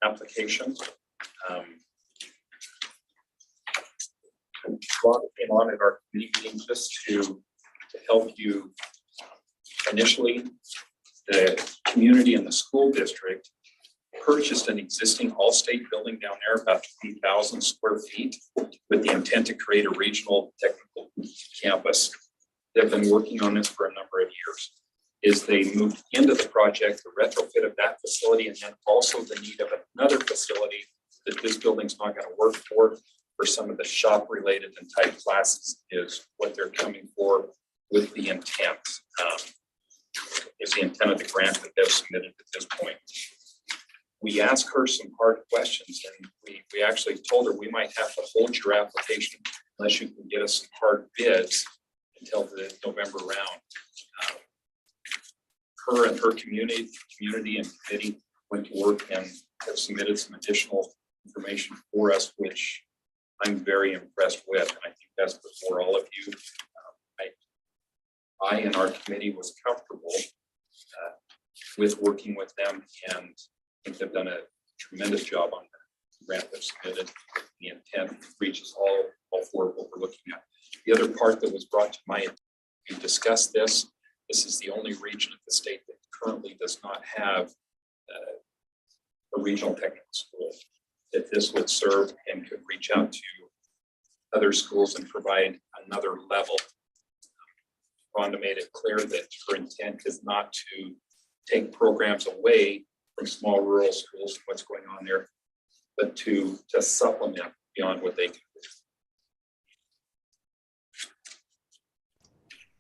application. Rob came on at our committee meeting just to help you. Initially, the community and the school district purchased an existing all-state building down there, about 20,000 square feet, with the intent to create a regional technical campus. They've been working on this for a number of years. Is they moved into the project, the retrofit of that facility, and then also the need of another facility that this building's not going to work for some of the shop-related and type classes is what they're coming for with the intent. Is the intent of the grant that they've submitted at this point. We asked her some hard questions, and we actually told her we might have to hold your application unless you can get us some hard bids until the November round. Her and her community and committee went to work and have submitted some additional information for us, which I'm very impressed with, and I think that's before all of you. I and our committee was comfortable with working with them, and I think they've done a tremendous job on the grant they've submitted. The intent reaches all four of what we're looking at. The other part that was brought to my, we discussed this. This is the only region of the state that currently does not have a regional technical school that this would serve and could reach out to other schools and provide another level. Rhonda made it clear that her intent is not to take programs away from small rural schools and what's going on there, but to supplement beyond what they can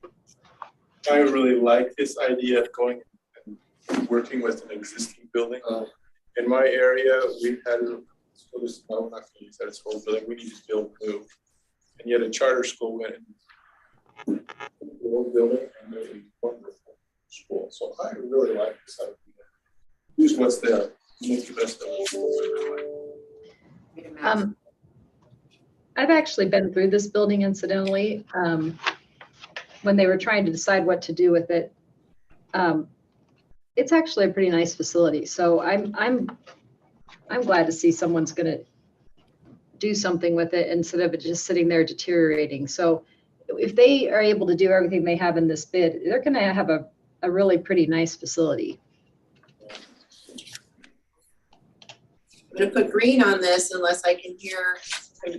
do. I really like this idea of going and working with an existing building. In my area, we've had, I'm not going to use that as a whole building, we need to build new. And yet a charter school went in the old building and made a wonderful school. So I really like this idea. Use what's there, make the best of it. I've actually been through this building incidentally. When they were trying to decide what to do with it, it's actually a pretty nice facility. So I'm glad to see someone's going to do something with it instead of it just sitting there deteriorating. So if they are able to do everything they have in this bid, they're going to have a really pretty nice facility. I'm gonna put green on this unless I can hear,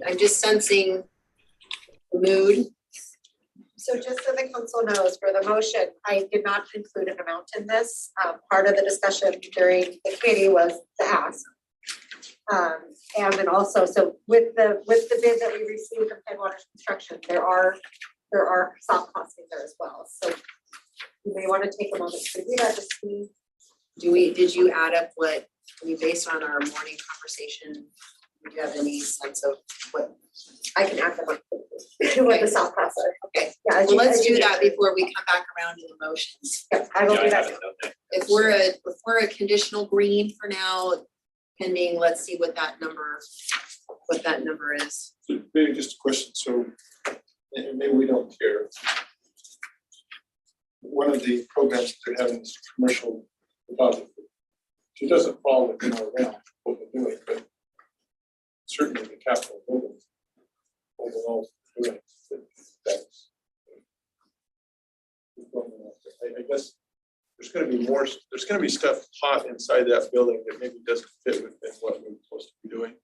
I'm just sensing the mood. So just so the council knows, for the motion, I did not include an amount in this. Part of the discussion during the committee was to ask. And then also, so with the bid that we received from Headwaters Construction, there are soft costing there as well. So you may want to take a moment to do that to see. Did you add up what, I mean, based on our morning conversation, do you have any sense of what? I can add them up. What the soft costs are. Okay, Yeah, well, let's do that before we come back around to the motions. Yeah, I will do that. If we're a conditional green for now, pending, let's see what that number is. So maybe just a question, so and maybe we don't care. One of the programs that they're having is commercial photography. It doesn't fall within our realm, what we're doing, but certainly the capital building overall doing that's. I guess there's going to be more. There's going to be stuff hot inside that building that maybe doesn't fit within what we're supposed to be doing.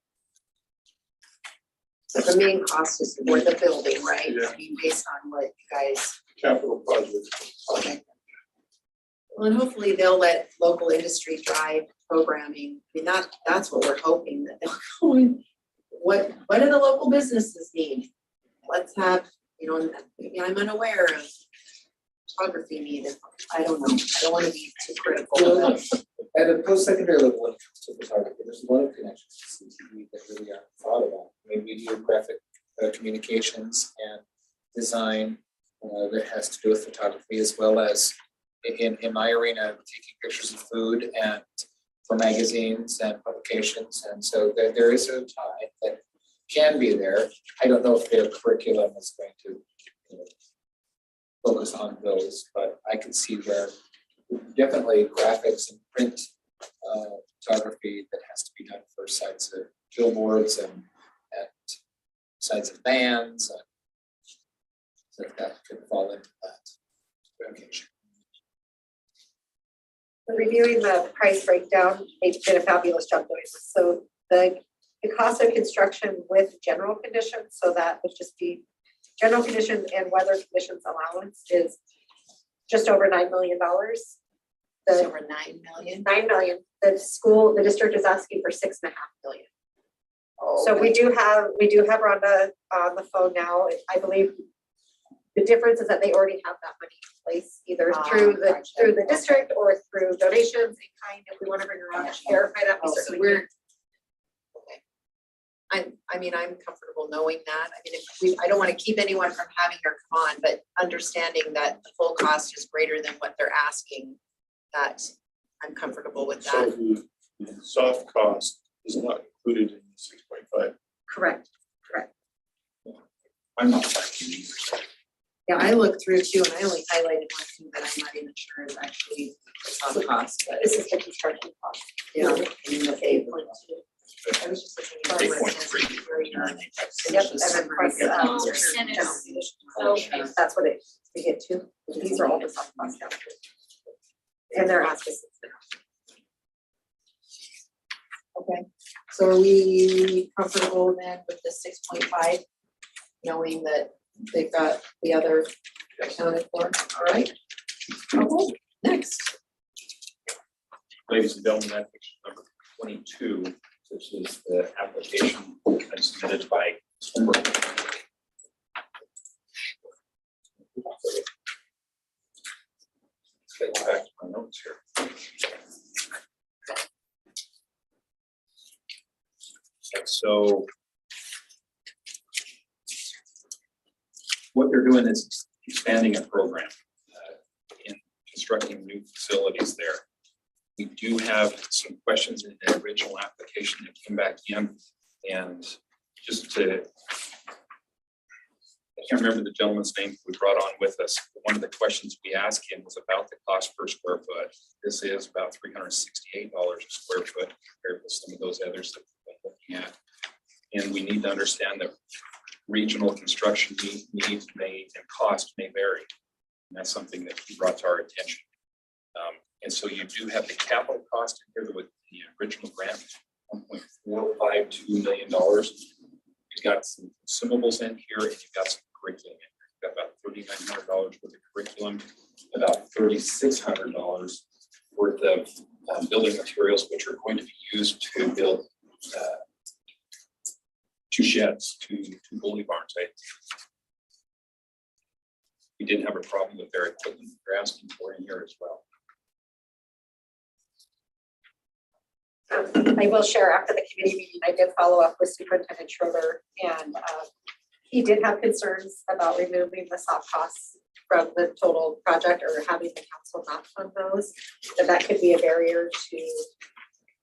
So the main cost is for the building, right? Yeah. I mean, based on what you guys. Capital projects. Okay. Well, and hopefully they'll let local industry drive programming. I mean, that's what we're hoping that they'll go in. What do the local businesses need? Let's have, maybe I'm unaware of photography needed. I don't know. I don't want to be too critical of that. At a post-secondary level, when it comes to photography, there's a lot of connections to CTV that really aren't thought about. I mean, we do graphic communications and design that has to do with photography, as well as in my arena, taking pictures of food and for magazines and publications. And so there is a tie that can be there. I don't know if their curriculum is going to focus on those, but I can see where definitely graphics and print photography that has to be done for sites of billboards and sites of bands. And so that could fall into that location. Reviewing the price breakdown, they did a fabulous job doing this. So the cost of construction with general conditions, so that would just be general conditions and weather conditions allowance is just over $9 million. It's over 9 million. 9 million. The district is asking for 6.5 million. So we do have Rhonda on the phone now. I believe the difference is that they already have that money in place, either through the district or through donations in kind. If we want to bring her on to verify that, we certainly can. I'm comfortable knowing that. I mean, I don't want to keep anyone from having her come on, but understanding that the full cost is greater than what they're asking, that I'm comfortable with So that. the soft cost is not included in the 6.5. Correct. I'm not liking these. Yeah, I looked through too, and I only highlighted one thing that I'm not even sure is actually the soft cost, but This is the construction cost. yeah, I mean, the 8.2. I was just looking at. 8.3. Yep, and then plus, Incentives. Okay, that's what we get to. These are all the soft costs down here. And they're asking. Okay, so are we comfortable then with the 6.5, knowing that they've got the other accounted for? All right. Okay, next. Ladies and gentlemen, that is number 22. This is the application that's submitted by Swinburne. Let's get back to my notes here. And so what they're doing is expanding a program in constructing new facilities there. We do have some questions in the original application that came back in, and just to, I can't remember the gentleman's name who we brought on with us. One of the questions we asked him was about the cost per square foot. This is about $368 a square foot compared with some of those others that we've been looking at. And we need to understand that regional construction needs may and cost may vary. And that's something that he brought to our attention. And so you do have the capital cost in here with the original grant, $1.452 million. You've got some consumables in here, and you've got some curriculum in here. You've got about $3,900 worth of curriculum, about $3,600 worth of building materials, which are going to be used to build 2 sheds, two bully barns. We did have a problem with their equipment they're asking for in here as well. I will share after the committee meeting, I did follow up with Superintendent Schroeder, and he did have concerns about removing the soft costs from the total project or having the council not fund those, that could be a barrier to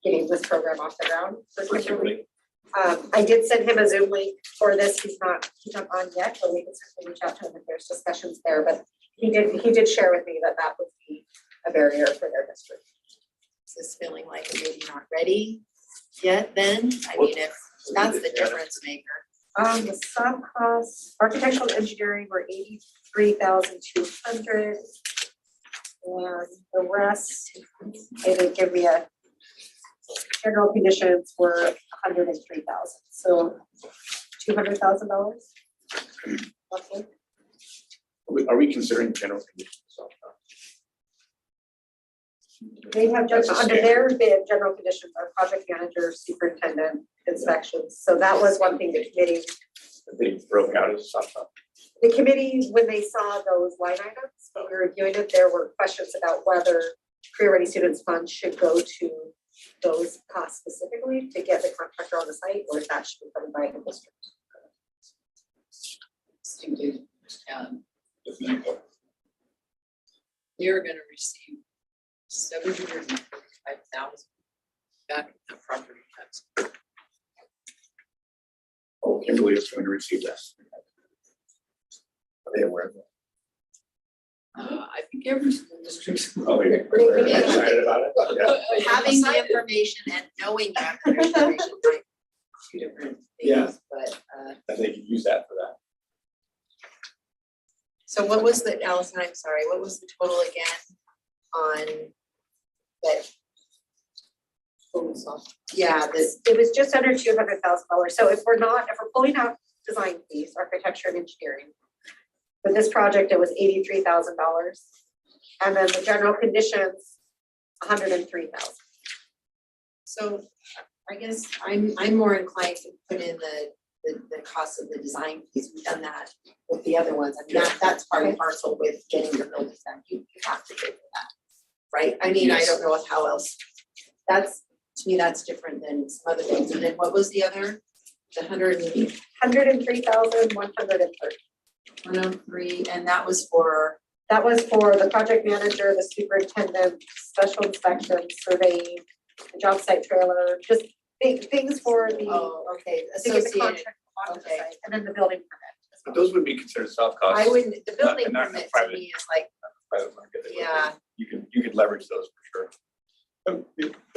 getting this program off the ground for Kimberly. I did send him a Zoom link for this. He's not on yet, but we can certainly reach out to him if there's discussions there. But he did share with me that would be a barrier for their district. Is this feeling like maybe not ready yet then? I mean, if that's the difference maker. The sub costs, architectural and engineering were 83,200. And the rest, they did give me a general conditions were 103,000. So $200,000 roughly. Are we considering general conditions? They have just under their bid, general conditions are project manager, superintendent, inspections. So that was one thing the committee. They broke out as soft top. The committee, when they saw those line items, when we were reviewing it, there were questions about whether Career Ready Students Fund should go to those costs specifically to get the contractor on the site, or if that should be covered by the district. You're gonna receive $745,000 back in that property tax. Oh, Kimberly is going to receive that. Are they aware of that? I think think every school district's. Oh, you're very excited about it? Yeah. Having the information and knowing you have the information, right? Two different Yeah. things, but, I think you use that for that. so what was the, Allison, I'm sorry, what was the total again on that? Yeah, this, It was just under $200,000. So if we're pulling out design fees, architecture and engineering, for this project, it was $83,000. And then the general conditions, $103,000. so I guess I'm more inclined to put in the cost of the design fees. We've done that with the other ones. I mean, that's part and parcel with getting your buildings done. You have to pay for that, right? I mean, I Yes. don't know how else. To me, that's different than some other things. And then what was the other? The 103,130. 103, and that was for, That was for the project manager, the superintendent, special inspection, surveying, the job site trailer, just big things for the, oh, okay, to get the associated. contract on the okay. site, and then the building permit. as But well. those would be considered soft costs. I wouldn't, the building not in the permit to private- me is like, Private market. They would be. yeah, You could leverage those for sure. Have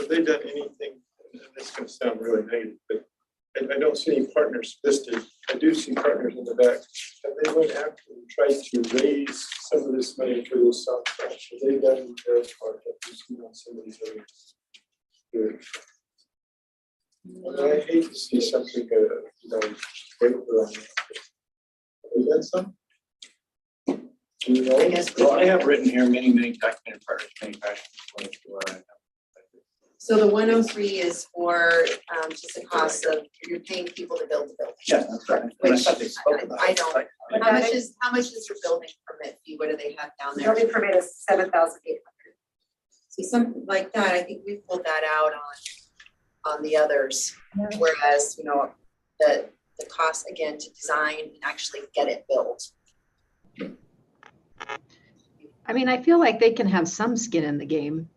they done anything, and this is gonna sound really negative, but I don't see any partners listed. I do see partners in the back. Have they went after and tried to raise some of this money for those soft costs? Have they done their part? Have you seen on some of these others? Good. And I hate to see something, paper on that. Have they done some? Do you know? I guess. Well, I have written here many documented partners, manufacturing. So the 103 is for just the cost of, you're paying people to build the building. Yeah, that's right. And I thought they spoke about I it. don't- Like, How much is your building permit fee? What do they have down The there? building permit is $7,800. See, something like that, I think we pulled that out on the others. Whereas, the cost again to design and actually get it built. I mean, I feel like they can have some skin in the game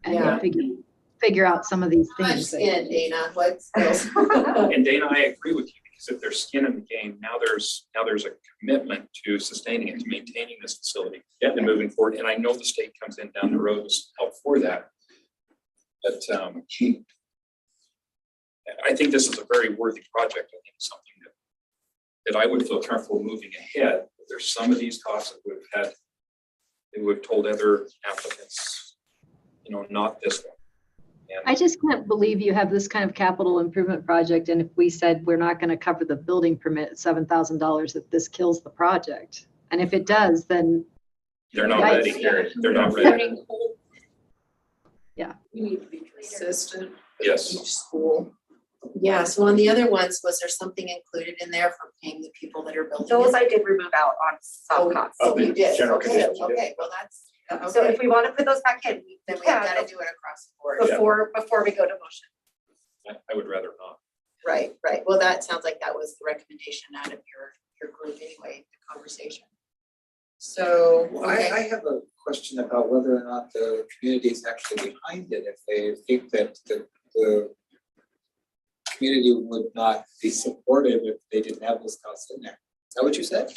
Yeah. and figure out some of these How much things. skin, Dana? What skills? And Dana, I agree with you, because if there's skin in the game, now there's a commitment to sustaining it, to maintaining this facility. And moving forward, and I know the state comes in down the road with some help for that. But I think this is a very worthy project. I think it's something that I would feel comfortable moving ahead. But there's some of these costs that we've had, that we've told other applicants, not this one. And I just can't believe you have this kind of capital improvement project, and if we said we're not going to cover the building permit at $7,000, that this kills the project. And if it does, then they're not Yikes. ready. They're not ready. Yeah. We need to be consistent. Yes. Each school. Yeah, so on the other ones, was there something included in there for paying the people that are building? Those it? I did remove out on soft costs. Oh, you did, General okay, conditions, yeah. okay, well, that's, So okay, if we want to put those back in, then we yeah, gotta do it across the board. before we go to motion. I would rather not. Right, well, that sounds like that was the recommendation out of your group anyway, the conversation. So, Well, I have a question about whether or not the community is actually behind it, if they think that the community would not be supportive if they didn't have those costs in there. Is that what you said?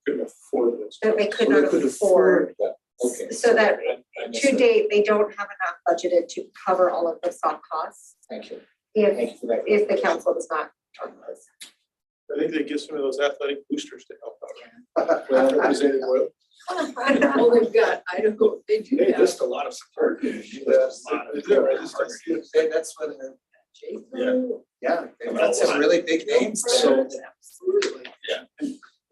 Couldn't afford this. That they could Or not they could afford. that. Okay. So that I missed to it. date, they don't have enough budgeted to cover all of the soft costs. Thank you. If, Thank you for that. if the council does not fund those. I think they get some of those athletic boosters to help out. Well, represented well. Well, they've got Idaho, they do They have. just a lot of support. That's what, Jason. yeah, they've got some really big names there. Absolutely.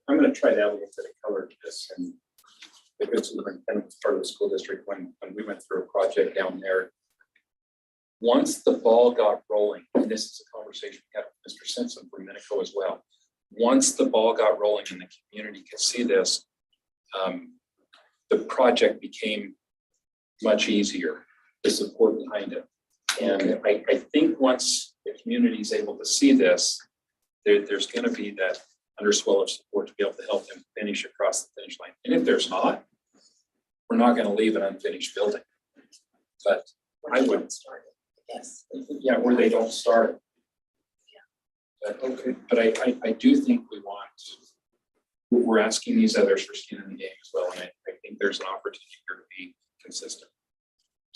I'm gonna try to add a little bit of color to this, and the good superintendent was part of the school district when we went through a project down there. Once the ball got rolling, and this is a conversation we had with Mr. Simpson from Minico as well. Once the ball got rolling and the community could see this, the project became much easier, the support behind it. And I think once the community is able to see this, there's gonna be that underswell of support to be able to help them finish across the finish line. And if there's not, we're not gonna leave an unfinished building. But I would start it, yes. yeah, where they don't start it. But I do think we're asking these others for skin in the game as well, and I think there's an opportunity here to be consistent.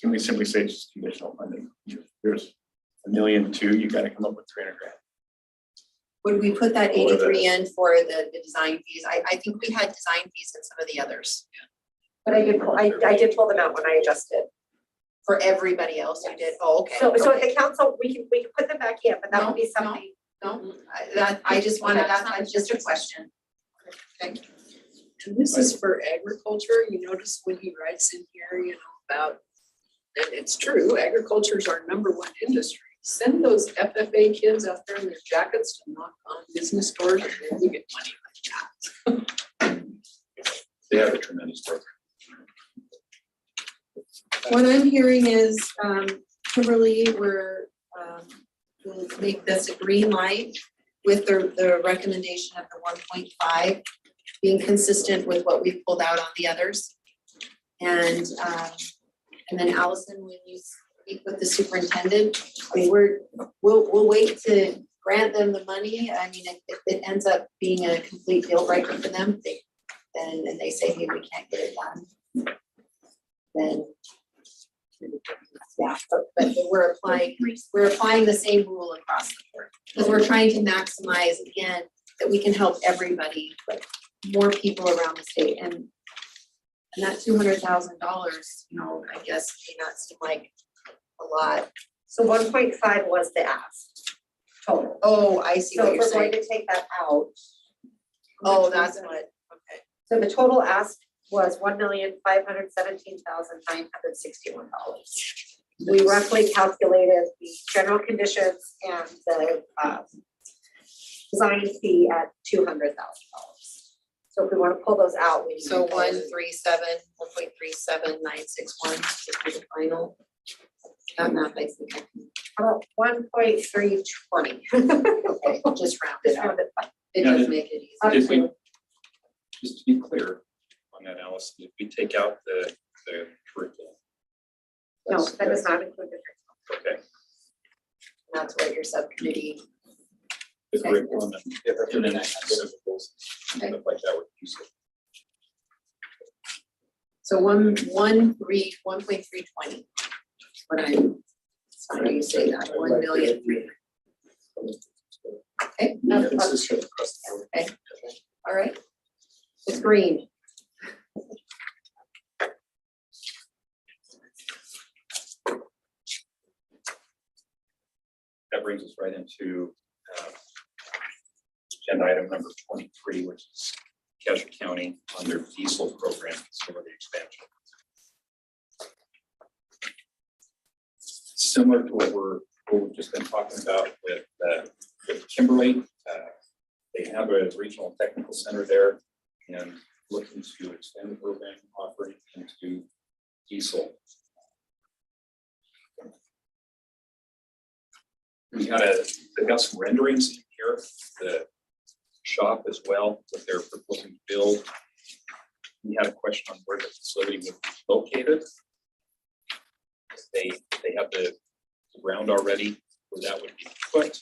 Can we simply say just conditional funding? There's $1.2 million, you gotta come up with 300 grand. Would we put that Or the- 83 in for the design fees? I think we had design fees in some of the others. But I did pull them out when I adjusted. For everybody else you did, oh, okay. So at okay. the council, we can put them back in, but that would be No, no. something. No, I just wanted, that's just a question. Okay. And this is for agriculture. You notice when he writes in here, you know, about, and it's true, agriculture is our #1 industry. Send those FFA kids out there in their jackets to knock on business doors and then you get money like that. They have a tremendous program. What I'm hearing is, Kimberly, we'll make this a green light with the recommendation of the 1.5 being consistent with what we've pulled out on the others. And then Allison, when you speak with the superintendent, I mean, we'll wait to grant them the money. I mean, if it ends up being a complete deal breaker for them, and they say, hey, we can't get it done, then yeah, but we're applying the same rule across the board, because we're trying to maximize, again, that we can help everybody, but more people around the state, and that $200,000, you know, I guess may not seem like a lot. So 1.5 was the ask total. Oh, I see So what if you're we're going saying. to take that out. Oh, that's what, okay. So the total ask was $1,517,961. We roughly calculated the general conditions and the design fee at $200,000. So if we want to pull those out, we need. So 1.37 961 would be the final. That math, I think I can, How about 1.320? okay, just round it Just out. round it up. It Yeah, does make it easy. If we, just to be clear on that, Allison, if we take out the curriculum. No, that does not include the. Okay, That's what your subcommittee, the Okay. curriculum and then specificals, stuff like that would use it. so 1.320. What I'm, sorry, you say that, 1 million. Okay, Yeah, consistent across the board. okay, all right. It's green. That brings us right into agenda item number 23, which is Cassia County on their diesel program facility expansion. Similar to what we've just been talking about with Kimberly, they have a regional technical center there and looking to extend the program offering into diesel. They've got some renderings in here, the shop as well, that they're proposing to build. We had a question on where the facility would be located. They have the ground already where that would be put,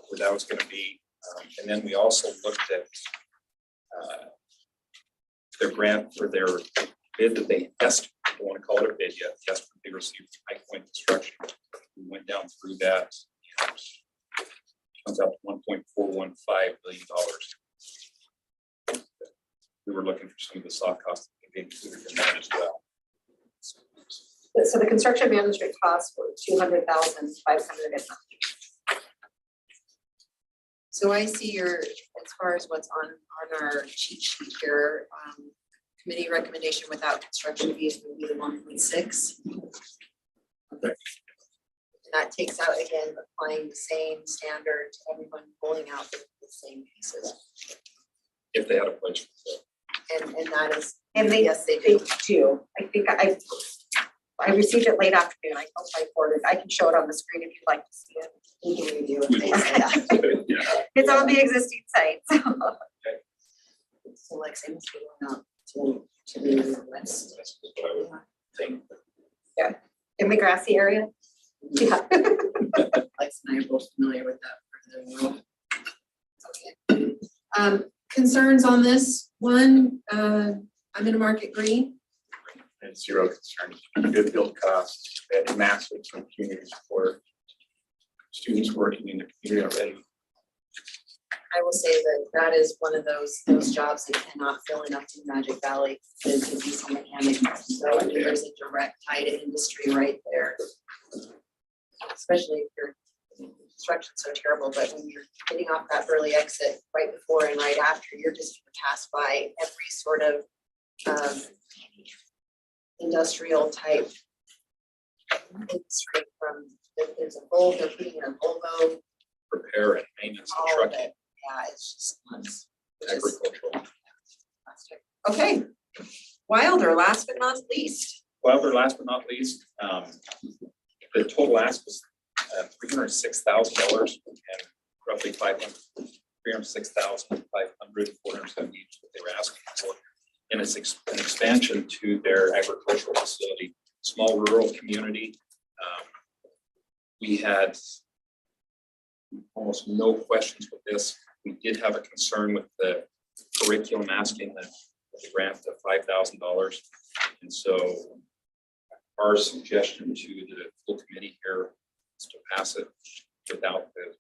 where that was going to be. And then we also looked at their grant for their bid that they test. I don't want to call it a bid yet. Test they received from Idaho Code Construction. We went down through that. Comes out to $1.415 billion. We were looking for some of the soft costs that can be included in that as well. So the construction management costs were $200,500. So I see your, as far as what's on our cheat sheet here, committee recommendation without construction fees would be the 1.6. Okay. And that takes out, again, applying the same standard to everyone, pulling out the same pieces. If they had a place for it. And that is, And they, yes, they they do. do. I think I received it late afternoon. I hope I forwarded. I can show it on the screen if you'd like to see it. We can review it. Yeah. It's on the existing site. So like same as going up to the west. That's what I would think. In the grassy area. Yeah. Lex and I are both familiar with that part of the world. Okay. Concerns on this one, I'm gonna mark it green. and zero concern, good build costs, and massive community support. Students working in the community already. I will say that that is one of those jobs that cannot fill enough in Magic Valley to be some mechanic. So I mean, there's a direct tie to industry right there. Especially if your construction's so terrible, but when you're getting off that early exit right before and right after, you're just passed by every sort of industrial type industry from, there's a Volvo, they're putting in a Volvo, Repair and maintenance all and of trucking, it. Yeah, it's just nuts. Which is agricultural. fantastic. Okay, Wilder, last but not least. Wilder, last but not least, the total ask was $306,000 and roughly 306,500, 470 each that they were asking for. And it's an expansion to their agricultural facility, small rural community. We had almost no questions with this. We did have a concern with the curriculum asking the grant of $5,000. And so our suggestion to the full committee here is to pass it without the.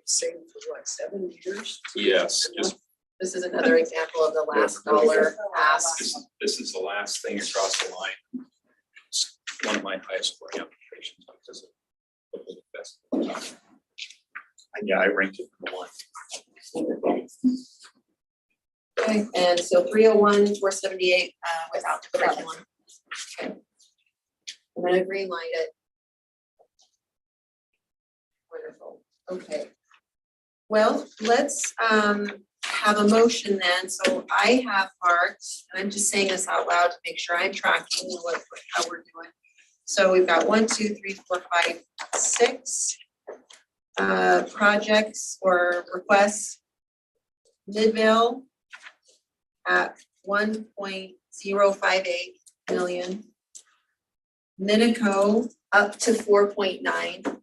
Same for what, 7 years? Yes, just This is another example of the last dollar ask. this is the last thing across the line. It's one of my highest scoring applications because of the best. Yeah, I ranked it number 1. Okay, and so 301, 478 without the curriculum. Okay. I'm gonna green light it. Wonderful, okay. Well, let's have a motion then. So I have marked, and I'm just saying this out loud to make sure I'm tracking how we're doing. So we've got 1, 2, 3, 4, 5, 6 projects or requests. Midvale at 1.058 million. Minico up to 4.9.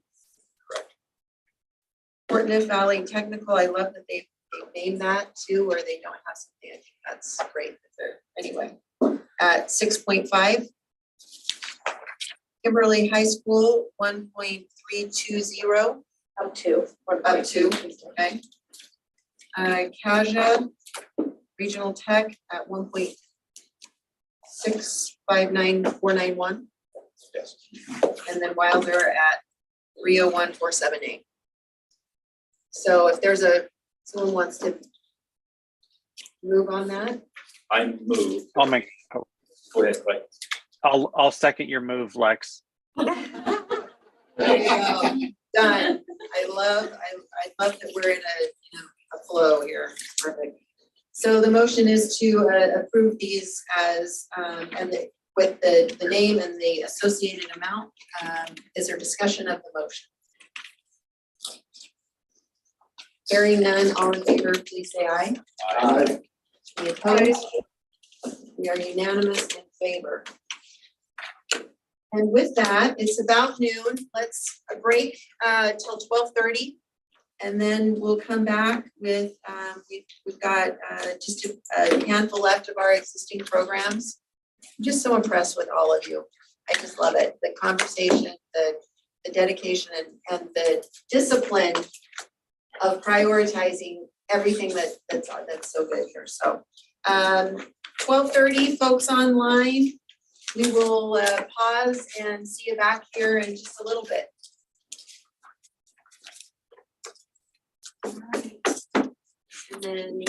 Fortnett Valley Technical, I love that they named that too, where they don't have something. I think that's great that they're, anyway, at 6.5. Kimberly High School, 1.320. Up to. Up to, okay. Kaja Regional Tech at 1.659491. Yes. And then Wilder at 301,478. So if there's someone wants to move on that. I move. I'll make, Go ahead, Clay. I'll second your move, Lex. There you go. Done. I love that we're in a flow here. Perfect. So the motion is to approve these as with the name and the associated amount. Is there discussion of the motion? Hearing none, all in favor, please say aye. Aye. Any opposed? We are unanimous in favor. And with that, it's about noon. Let's break till 12:30. And then we'll come back with, we've got just a handful left of our existing programs. I'm just so impressed with all of you. I just love it. The conversation, the dedication and the discipline of prioritizing everything that's so good here. So 12:30, folks online, we will pause and see you back here in just a little bit. All right. And then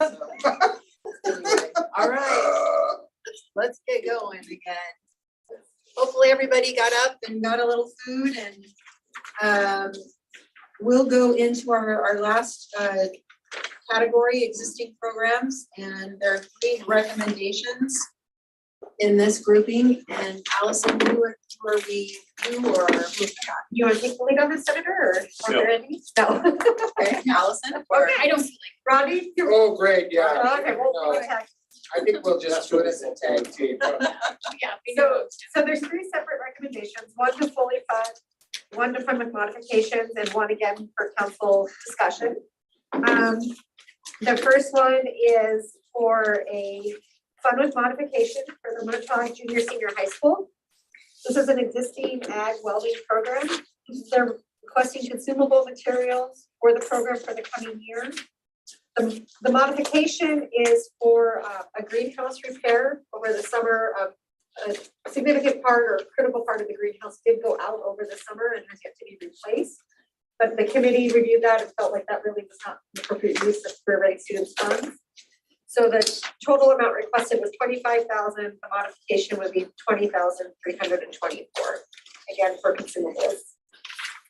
Anyway, all right, let's get going again. Hopefully everybody got up and got a little food and we'll go into our last category, existing programs, and there are 3 recommendations in this grouping. And Allison, who are we, you or who's that? You want to take the lead on this, Senator, or No. Randy? No. Okay, Allison, or I don't feel Rodney? you're- Oh, great, yeah. Okay, we'll No, tag. I think we'll just do it as a tag team. yeah. we So, know. so there's 3 separate recommendations, one to fully fund, one to fund with modifications, and one again for council discussion. The first one is for a fund with modification for the Murtaugh Junior Senior High School. This is an existing ag welding program. They're requesting consumable materials for the program for the coming year. The modification is for a greenhouse repair over the summer. A significant part or critical part of the greenhouse did go out over the summer and has yet to be replaced. But the committee reviewed that and felt like that really was not the appropriate use of career ready students funds. So the total amount requested was $25,000. The modification would be $20,324, again, for consumables.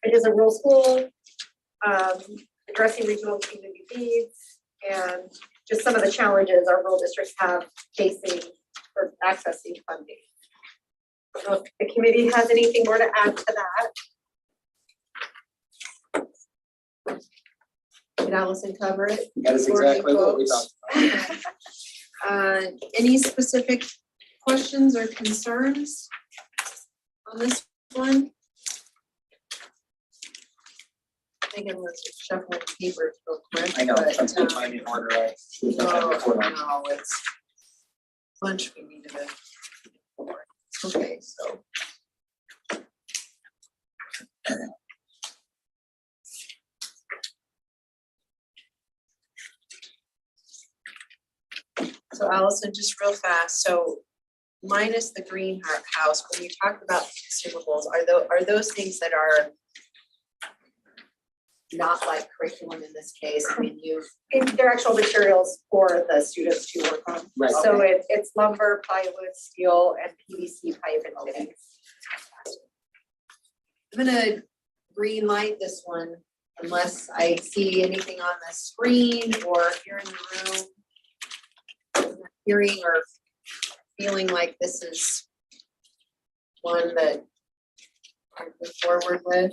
It is a rural school, addressing regional community needs, and just some of the challenges our rural districts have facing for accessing funding. I don't know if the committee has anything more to add to that. did Allison cover it? That is for you exactly what we folks? talked Any specific questions or concerns on this one? I think I'm shuffling papers real quick. I know, but, I'm putting mine in order. I should have done that before lunch. no, it's lunch we needed to. Okay, so. So Allison, just real fast, so minus the greenhouse, when you talk about consumables, are those things that are not like curriculum in this case? I mean, They're actual materials for the students to work on. Right. So it's lumber, plywood, steel, and PVC pipe and fittings. I'm gonna green light this one unless I see anything on the screen or if you're in the room hearing or feeling like this is one that I move forward with.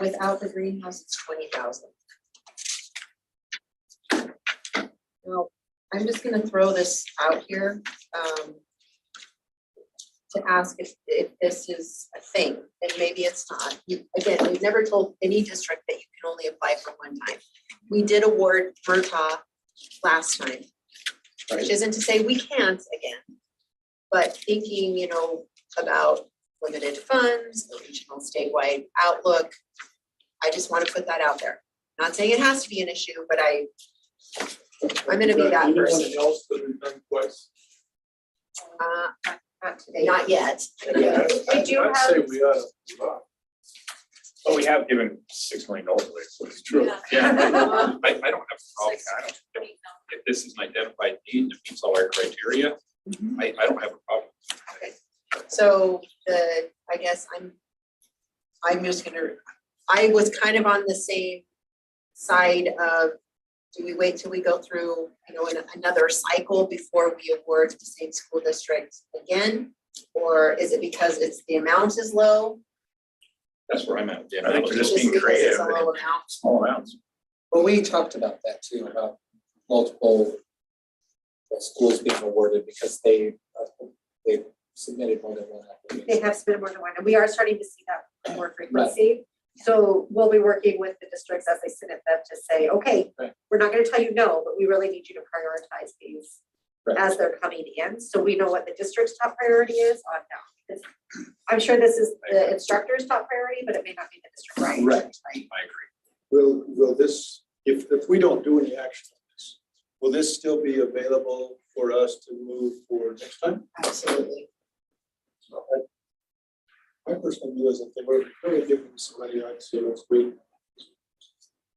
Without the greenhouse, it's 20,000. Now, I'm just gonna throw this out here to ask if this is a thing, and maybe it's not. Again, we've never told any district that you can only apply for one time. We did award Murtaugh last time, which isn't to say we can't again, but thinking, you know, about limited funds, the regional statewide outlook. I just want to put that out there. Not saying it has to be an issue, but I'm gonna be that person. Anyone else that we've done twice? Not today. Not yet. Yeah, We do I'd say have- we ought to move on. But we have given $6 million away, so it's true. Yeah, I don't have a problem. If this is an identified need and it meets all our criteria, I don't have a problem. Okay, so I guess I'm just gonna, I was kind of on the same side of, do we wait till we go through, you know, another cycle before we award the same school district again? Or is it because the amount is low? That's where I'm at. Yeah, I think we're just Just being because it's creative, a low and amount? small amounts. Well, we talked about that too, about multiple schools being awarded because they submitted more than one application. They have submitted more than one, and we are starting to see that more frequency. So we'll be working with the districts as they submit them to say, okay, Right. we're not gonna tell you no, but we really need you to prioritize these Right. as they're coming in, so we know what the district's top priority is on now. Because I'm sure this is the instructor's top priority, but it may not be the district. Right. I agree. Will this, if we don't do any action on this, will this still be available for us to move for next time? Absolutely. My personal view is that they were really giving somebody, I'd say that's great.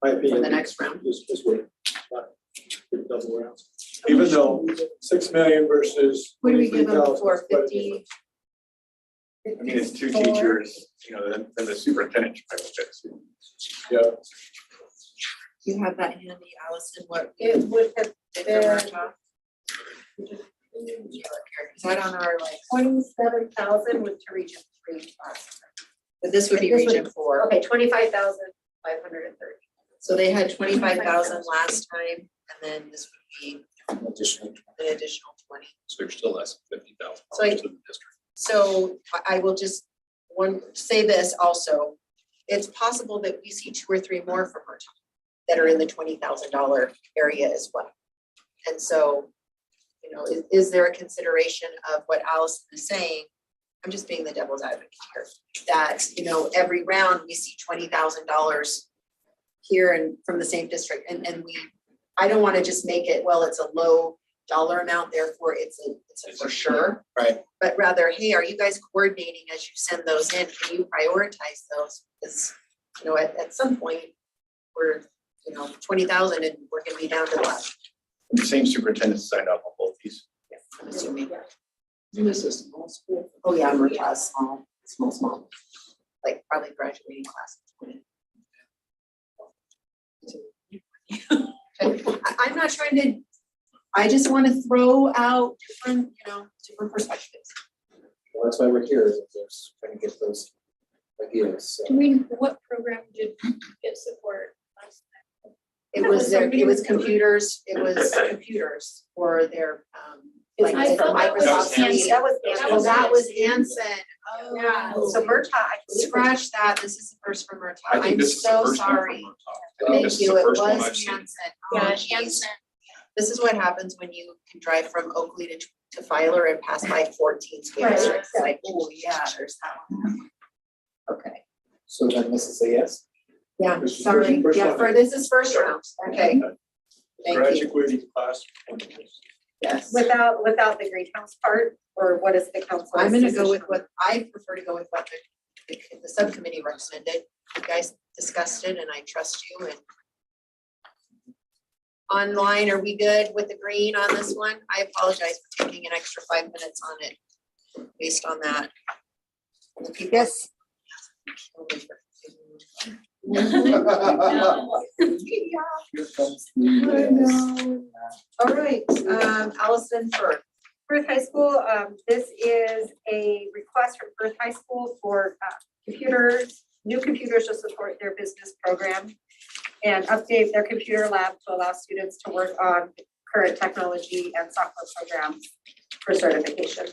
My for opinion. the next round. This would not double rounds. Even though 6 million versus. What do we give them 23,000 for, is quite a 50? I mean, it's two teachers, then the superintendent should probably fix it. Yeah, Do you have that handy, Allison, what? It would have did been- for Murtaugh? Is that on our like, 27,000 with to region 3 class. but this would be This would- region 4. Okay, 25,530. So they had 25,000 last time, and then this would be Additional. an additional 20. So you're still less than $50,000 So I- to the district. So I will just say this also. It's possible that we see 2 or 3 more from Murtaugh that are in the $20,000 area as well. And so, is there a consideration of what Allison is saying? I'm just being the devil's advocate here, that, every round we see $20,000 here and from the same district, and I don't want to just make it, well, it's a low dollar amount, therefore it's a for sure. Right. But rather, hey, are you guys coordinating as you send those in? Can you prioritize those? Because, at some point, we're, 20,000 and we're gonna be down to what? The same superintendent signed off on both these. I'm assuming. This is a small school. Oh, yeah, Murtaugh's small, like probably graduating class of 20. I'm not trying to, I just want to throw out different perspectives. Well, that's why we're here, is just trying to get those ideas. So. What program did get support last time? It was computers for their, like I for thought that was Microsoft Hanson. Suite. That was Oh, that was Hanson. Yeah, Oh. so Murtaugh, I believe, Scratch that, this is the first for Murtaugh. I think I'm this is the so first one from sorry. Murtaugh. I think Thank this is you, the it first one was I've seen. Hanson. Yeah, Oh, geez. Hanson. This is what happens when you can drive from Oakley to Filer and pass by 14 school Right. districts. It's like, oh, yeah, there's that one. Okay, So then this is a yes? yeah, This is sorry, first yeah, round. this is first round, okay, thank you, graduating class. yes. without the greenhouse part, or what is the council's? I'm gonna go with decision? what, I prefer to go with what the subcommittee recommended. You guys discussed it and I trust you and. Online, are we good with the green on this one? I apologize for taking an extra 5 minutes on it based on that. The people- Yes. Here comes the yes. All right, Allison Firth. Firth High School, this is a request from Firth High School for new computers to support their business program and update their computer lab to allow students to work on current technology and software programs for certification.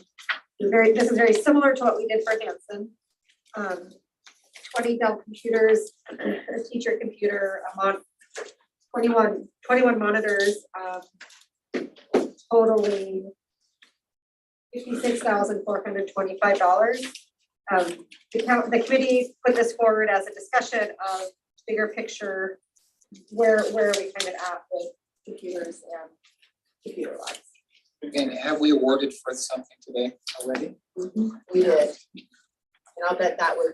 This is very similar to what we did for Hanson. 20 Dell computers, a teacher computer, 21 monitors, totaling $56,425. The committee put this forward as a discussion of bigger picture, where are we kind of at with computers and computer labs. And have we awarded for something today already? We did. And I'll bet that would,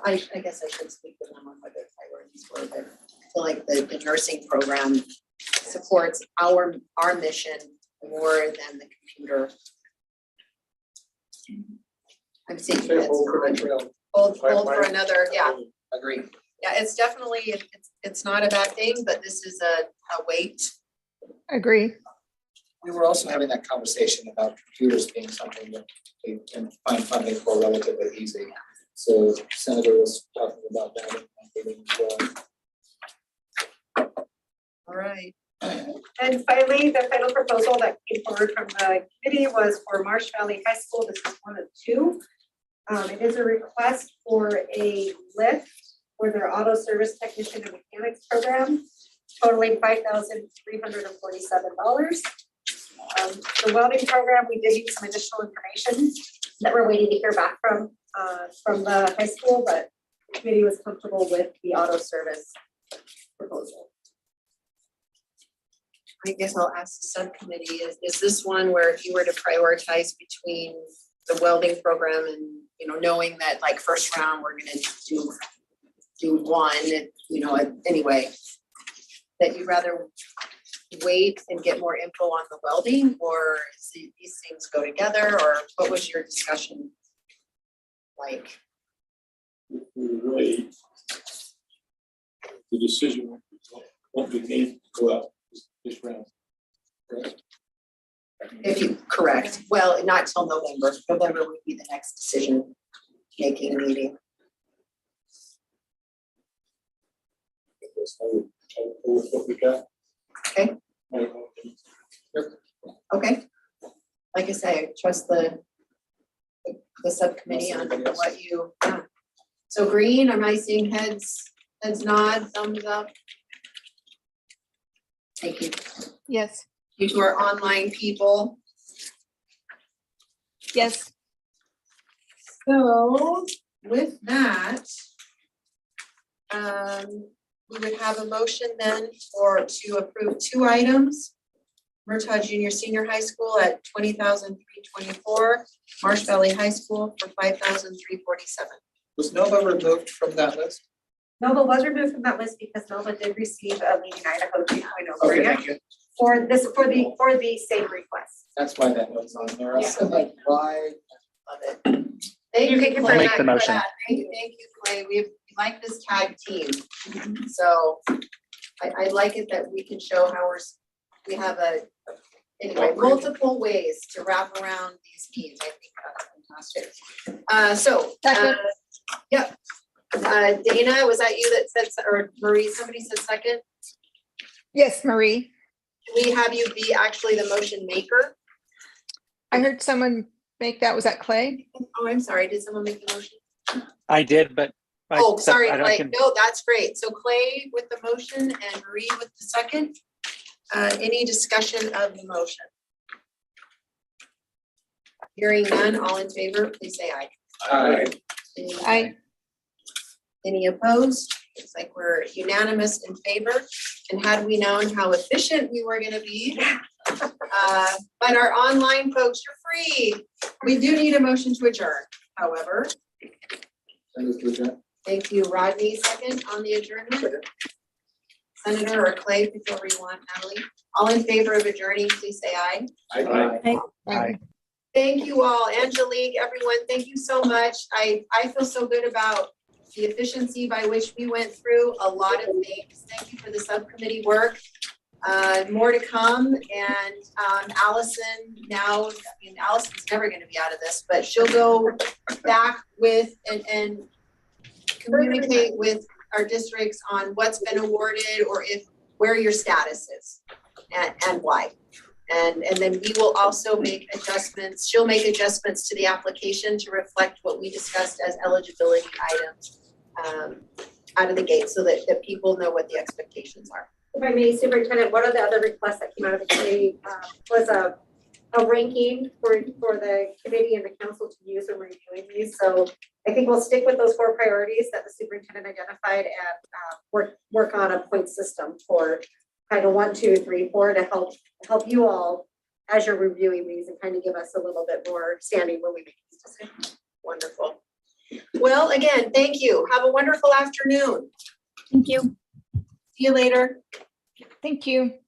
I guess I should speak to them on what their priorities were, but I feel like the nursing program supports our mission more than the computer. I'm seeing Say it's hold for next round. hold for another, yeah. Agree. Yeah, it's definitely, it's not a bad thing, but this is a wait. Agree. We were also having that conversation about computers being something that we can find funding for relatively easy. So Senator was talking about that in my meeting as well. All right. And finally, the final proposal that came forward from the committee was for Marsh Valley High School. This is one of 2. It is a request for a lift for their auto service technician and mechanics program, totaling $5,347. The welding program, we did need some additional information that we're waiting to hear back from the high school, but the committee was comfortable with the auto service proposal. I guess I'll ask the subcommittee, is this one where if you were to prioritize between the welding program and, knowing that like first round, we're gonna do one, anyway, that you'd rather wait and get more info on the welding, or these things go together, or what was your discussion like? We really, the decision won't be made to go out this round. Correct? If you, correct, well, not till November. November would be the next decision-making meeting. So I'll go with what we got. Okay. Okay. Like I say, I trust the subcommittee on what you, yeah. So green, am I seeing heads nod, thumbs up? Thank you. Yes, You to our online people. yes. So with that, we would have a motion then to approve 2 items. Murtaugh Junior Senior High School at $20,324, Marsh Valley High School for $5,347. Was Nova removed from that list? Nova was removed from that list because Nova did receive a Leading Idaho 2.0 Okay, grant thank you. for the same request. That's why that note's on there. I said like, why? Love it. Thank You you, can Clay. confirm Make that. the motion. Thank you, Clay. We like this tag team. So I like it that we can show how we have anyway, multiple ways to wrap around these teams. I think that's fantastic. Second. Yep. Dana, was that you that said, or Marie, somebody said second? Yes, Marie. Can we have you be actually the motion maker? I heard someone make that. Was that Clay? Oh, I'm sorry. Did someone make the motion? I did, but. Oh, sorry, I Clay. can- No, that's great. So Clay with the motion and Marie with the second. Any discussion of the motion? Hearing none, all in favor, please say aye. Aye. Any opposed? Looks like we're unanimous in favor. And had we known how efficient we were gonna be, but our online folks, you're free. We do need a motion to adjourn, however. Thank you, Rodney, second on the adjournment. Senator or Clay, whichever you want, Natalie. All in favor of adjourning, please say aye. Aye. Thank you all, Angelique, everyone, thank you so much. I feel so good about the efficiency by which we went through a lot of things. Thank you for the subcommittee work. More to come, and Allison now, I mean, Allison's never gonna be out of this, but she'll go back with and communicate with our districts on what's been awarded or where your status is and why. And then we will also make adjustments. She'll make adjustments to the application to reflect what we discussed as eligibility items out of the gate so that people know what the expectations are. If I may, Superintendent, one of the other requests that came out of the committee was a ranking for the committee and the council to use when reviewing these. So I think we'll stick with those 4 priorities that the superintendent identified and work on a point system for kind of 1, 2, 3, 4 to help you all as you're reviewing these and kind of give us a little bit more standing when we make these decisions. Wonderful. Well, again, thank you. Have a wonderful afternoon. Thank you. See you later. Thank you.